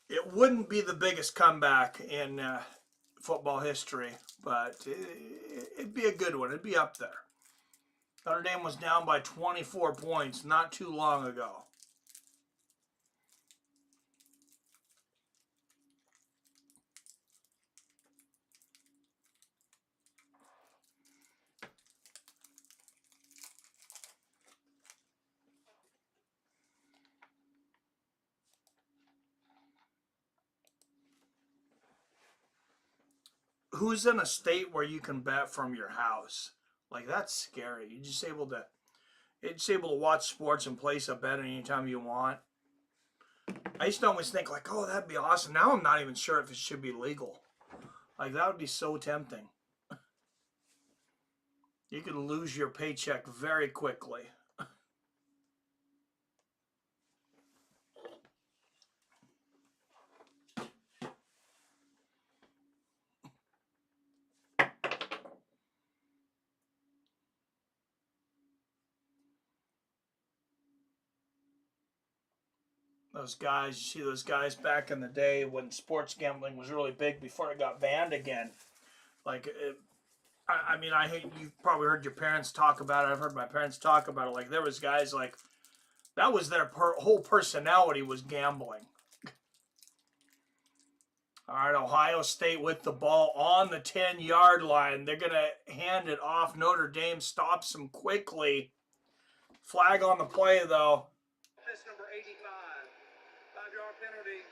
it wouldn't be the biggest comeback in football history, but it'd be a good one. It'd be up there. Notre Dame was down by 24 points not too long ago. Who's in a state where you can bet from your house? Like, that's scary. You're just able to watch sports and place a bet anytime you want. I used to always think, like, oh, that'd be awesome. Now I'm not even sure if it should be legal. Like, that would be so tempting. You could lose your paycheck very quickly. Those guys, you see those guys back in the day when sports gambling was really big before it got banned again. Like, you've probably heard your parents talk about it. I've heard my parents talk about it. Like, there was guys like, that was their whole personality was gambling. All right, Ohio State with the ball on the 10-yard line. They're going to hand it off. Notre Dame stops them quickly. Flag on the play, though. Miss number 85. 5-yard penalty.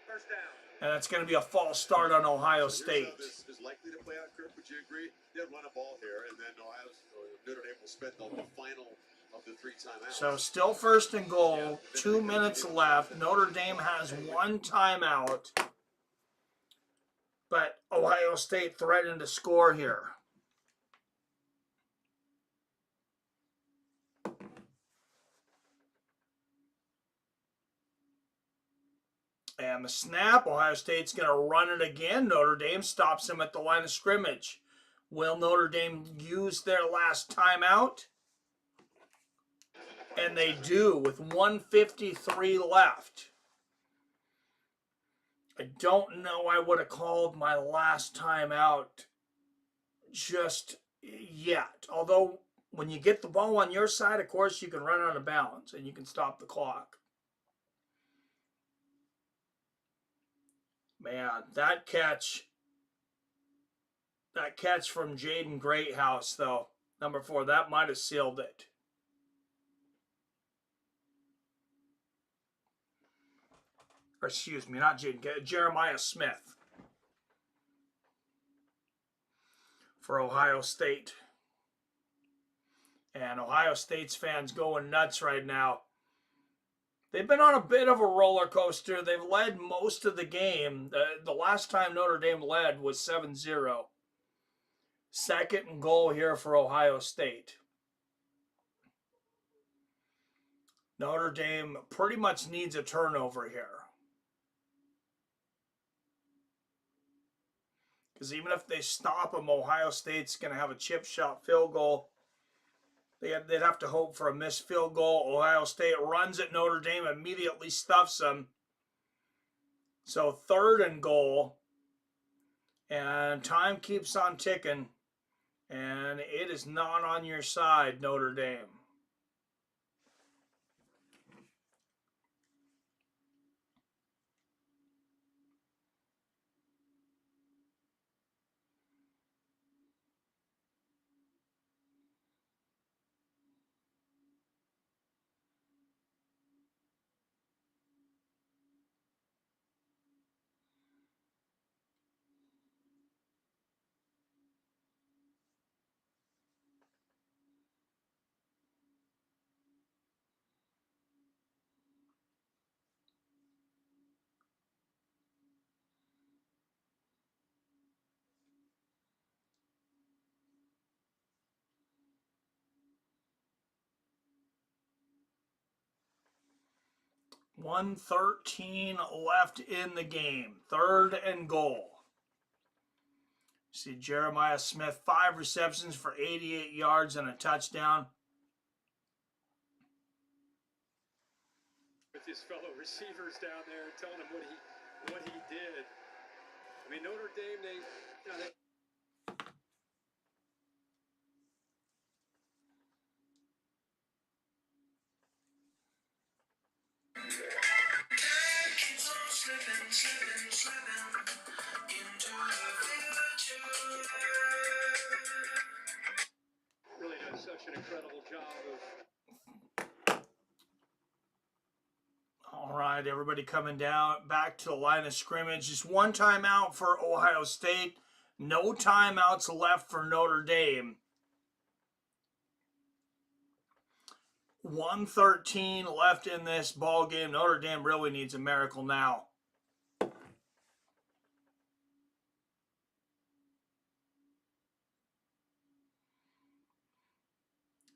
First down. And it's going to be a false start on Ohio State. This is likely to play out, Kirk. Would you agree? They'll run a ball here, and then Notre Dame will spend the final of the 3 timeouts. So still first and goal. 2 minutes left. Notre Dame has 1 timeout. But Ohio State threatened to score here. And the snap, Ohio State's going to run it again. Notre Dame stops him at the line of scrimmage. Will Notre Dame use their last timeout? And they do with 1:53 left. I don't know I would have called my last timeout just yet. Although, when you get the ball on your side, of course, you can run out of bounds and you can stop the clock. Man, that catch from Jaden Greathouse, though, number 4, that might have sealed it. Or excuse me, not Jaden, Jeremiah Smith for Ohio State. And Ohio State's fans going nuts right now. They've been on a bit of a roller coaster. They've led most of the game. The last time Notre Dame led was 7-0. Second and goal here for Ohio State. Notre Dame pretty much needs a turnover here. Because even if they stop them, Ohio State's going to have a chip shot field goal. They'd have to hope for a missed field goal. Ohio State runs at Notre Dame, immediately stuffs them. So 3rd and goal. And time keeps on ticking. And it is not on your side, Notre Dame. .113 left in the game. 3rd and goal. See Jeremiah Smith, 5 receptions for 88 yards and a touchdown. With his fellow receivers down there, telling him what he did. I mean, Notre Dame, they really does such an incredible job of. All right, everybody coming down back to the line of scrimmage. Just 1 timeout for Ohio State. No timeouts left for Notre Dame. 1:13 left in this ball game. Notre Dame really needs a miracle now.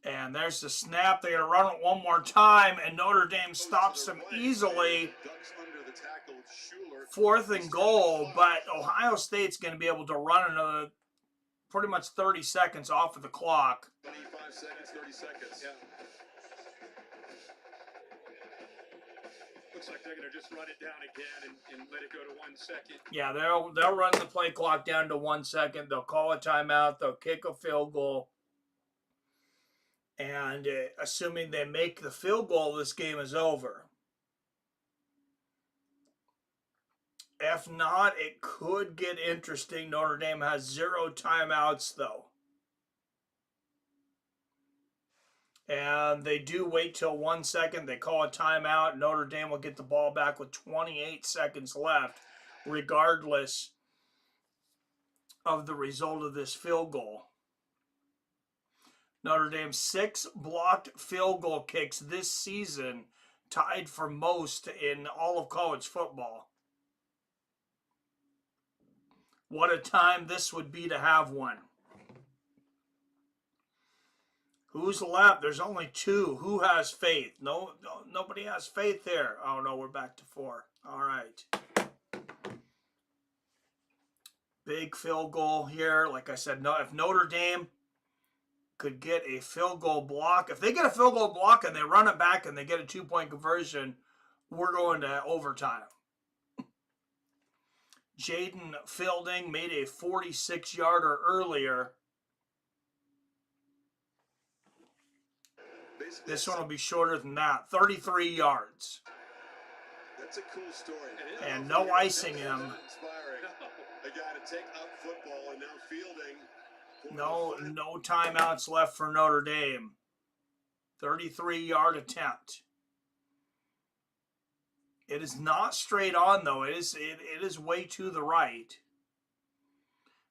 And there's the snap. They're going to run it one more time, and Notre Dame stops them easily. 4th and goal, but Ohio State's going to be able to run another pretty much 30 seconds off of the clock. 25 seconds, 30 seconds. Yeah. Looks like they're going to just run it down again and let it go to 1 second. Yeah, they'll run the play clock down to 1 second. They'll call a timeout. They'll kick a field goal. And assuming they make the field goal, this game is over. If not, it could get interesting. Notre Dame has 0 timeouts, though. And they do wait till 1 second. They call a timeout. Notre Dame will get the ball back with 28 seconds left, regardless of the result of this field goal. Notre Dame 6 blocked field goal kicks this season, tied for most in all of college football. What a time this would be to have one. Who's left? There's only 2. Who has faith? Nobody has faith there. Oh, no, we're back to 4. All right. Big field goal here. Like I said, if Notre Dame could get a field goal block, if they get a field goal block and they run it back and they get a 2-point conversion, we're going to overtime. Jaden Fielding made a 46-yarder earlier. This one will be shorter than that. 33 yards. That's a cool story. And no icing him. A guy to take up football and now Fielding. No timeouts left for Notre Dame. 33-yard attempt. It is not straight on, though. It is way to the right.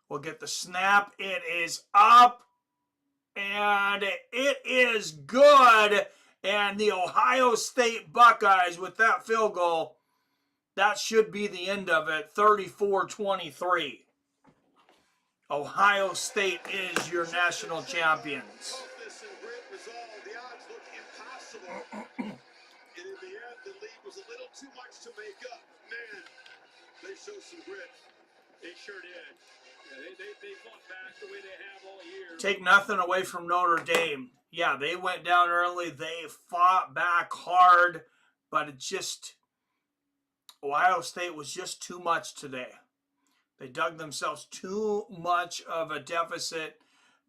We'll get the snap. It is up. And it is good. And the Ohio State Buckeyes, with that field goal, that should be the end of it. 34-23. Ohio State is your national champions. The odds look impossible. And in the end, the lead was a little too much to make up. Man, they showed some grit. They sure did. Yeah, they fought back the way they have all year. Take nothing away from Notre Dame. Yeah, they went down early. They fought back hard, but Ohio State was just too much today. They dug themselves too much of a deficit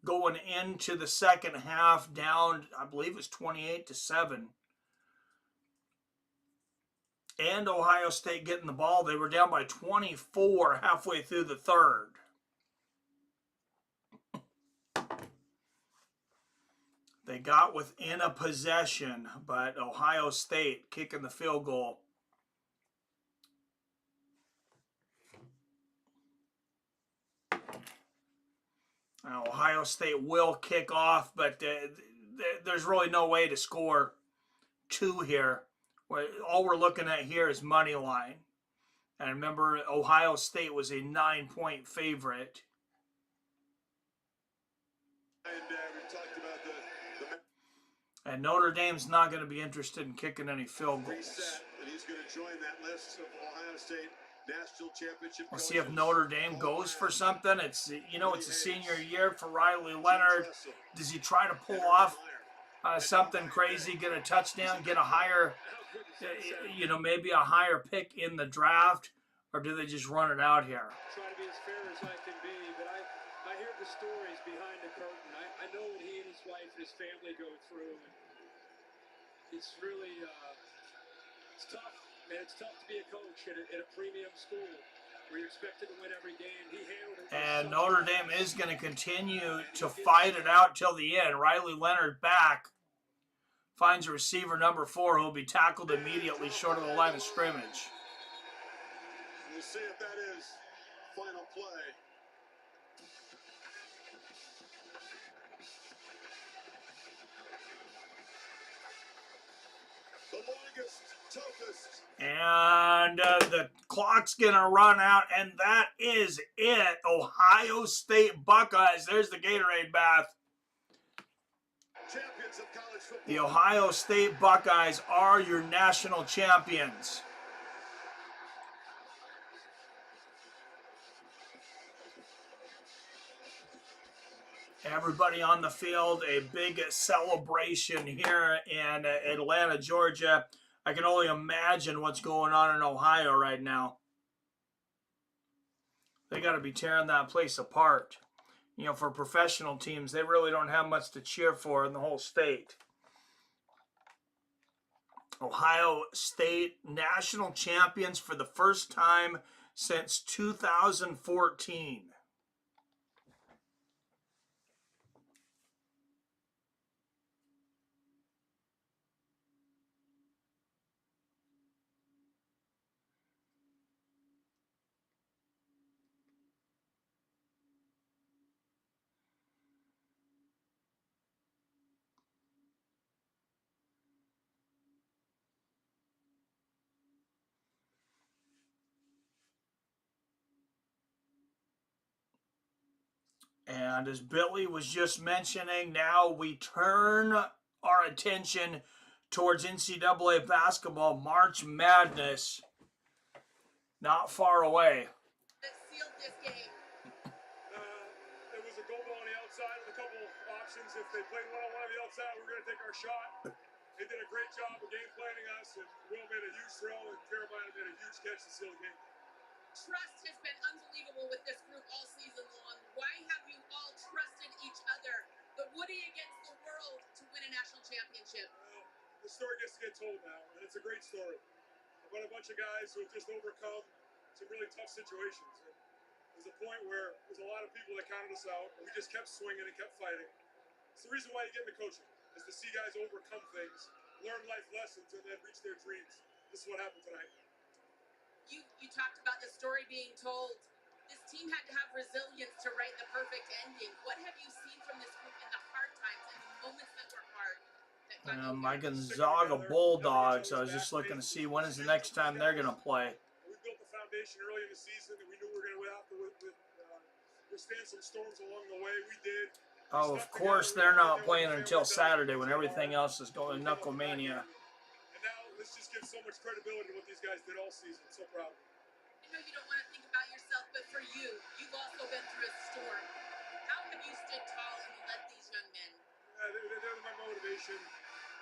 going into the second half, down, I believe it was 28-7. And Ohio State getting the ball. They were down by 24 halfway through the third. They got within a possession, but Ohio State kicking the field goal. Now, Ohio State will kick off, but there's really no way to score 2 here. All we're looking at here is money line. And remember, Ohio State was a 9-point favorite. And we talked about and Notre Dame's not going to be interested in kicking any field goals. And he's going to join that list of Ohio State National Championship. We'll see if Notre Dame goes for something. It's a senior year for Riley Leonard. Does he try to pull off something crazy, get a touchdown, get a higher, maybe a higher pick in the draft, or do they just run it out here? Try to be as fair as I can be, but I hear the stories behind the curtain. I know what he and his wife and his family go through. It's really it's tough. Man, it's tough to be a coach at a premium school where you're expected to win every game. He handled it. And Notre Dame is going to continue to fight it out till the end. Riley Leonard back. Finds a receiver number 4 who will be tackled immediately short of the line of scrimmage. We'll see if that is final play. The longest, toughest. And the clock's going to run out, and that is it. Ohio State Buckeyes. There's the Gatorade bath. Champions of college football. The Ohio State Buckeyes are your national champions. Everybody on the field, a big celebration here in Atlanta, Georgia. I can only imagine what's going on in Ohio right now. They got to be tearing that place apart. For professional teams, they really don't have much to cheer for in the whole state. Ohio State national champions for the first time since 2014. And as Billy was just mentioning, now we turn our attention towards NCAA basketball. March Madness, not far away. That sealed this game. It was a go ball on the outside with a couple options. If they played one-on-one on the outside, we were going to take our shot. They did a great job of game planning us, and Will made a huge throw, and Jeremiyah made a huge catch to seal the game. Trust has been unbelievable with this group all season long. Why have you all trusted each other? The Woody against the world to win a national championship. Well, the story gets to get told now, and it's a great story about a bunch of guys who have just overcome some really tough situations. And there's a point where there's a lot of people that counted us out, and we just kept swinging and kept fighting. It's the reason why you get into coaching, is to see guys overcome things, learn life lessons, and then reach their dreams. This is what happened tonight. You talked about the story being told. This team had to have resilience to write the perfect ending. What have you seen from this group in the hard times and the moments that were hard? My Gonzaga Bulldogs, I was just looking to see when is the next time they're going to play. We built the foundation early in the season, and we knew we were going to have to withstand some storms along the way. We did. Oh, of course, they're not playing until Saturday when everything else is going Knucklemania. Let's just give so much credibility to what these guys did all season. So proud. I know you don't want to think about yourself, but for you, you've also been through a storm. How have you stood tall and led these young men? They're my motivation.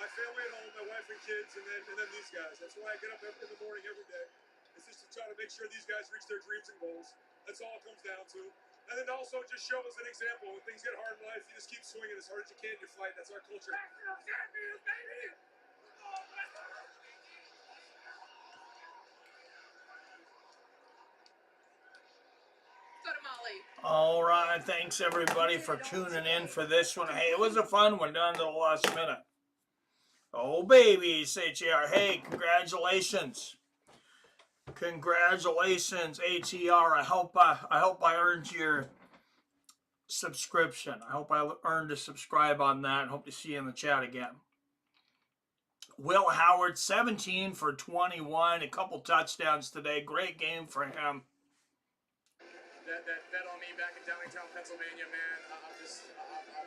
My family at home, my wife and kids, and then these guys. That's why I get up in the morning every day. It's just to try to make sure these guys reach their dreams and goals. That's all it comes down to. And then also just show as an example, when things get hard in life, you just keep swinging as hard as you can. You fight. That's our culture. National champions, baby! All right, thanks everybody for tuning in for this one. Hey, it was a fun one down to the last minute. Oh baby, CHR. Hey, congratulations. Congratulations, ATR. I hope I earned your subscription. I hope I earned a subscribe on that. Hope to see you in the chat again. Will Howard, 17 for 21, a couple touchdowns today. Great game for him. That on me back in Downingtown, Pennsylvania, man. I'm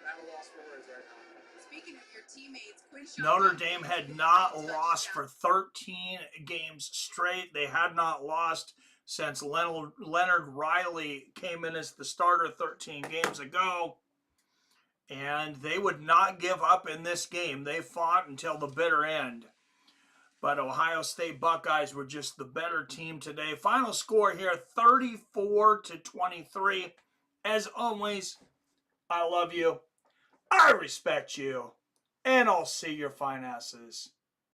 at a loss for words right now. Speaking of your teammates, Notre Dame had not lost for 13 games straight. They had not lost since Leonard Riley came in as the starter 13 games ago. And they would not give up in this game. They fought until the bitter end. But Ohio State Buckeyes were just the better team today. Final score here, 34-23. As always, I love you. I respect you. And I'll see your fine asses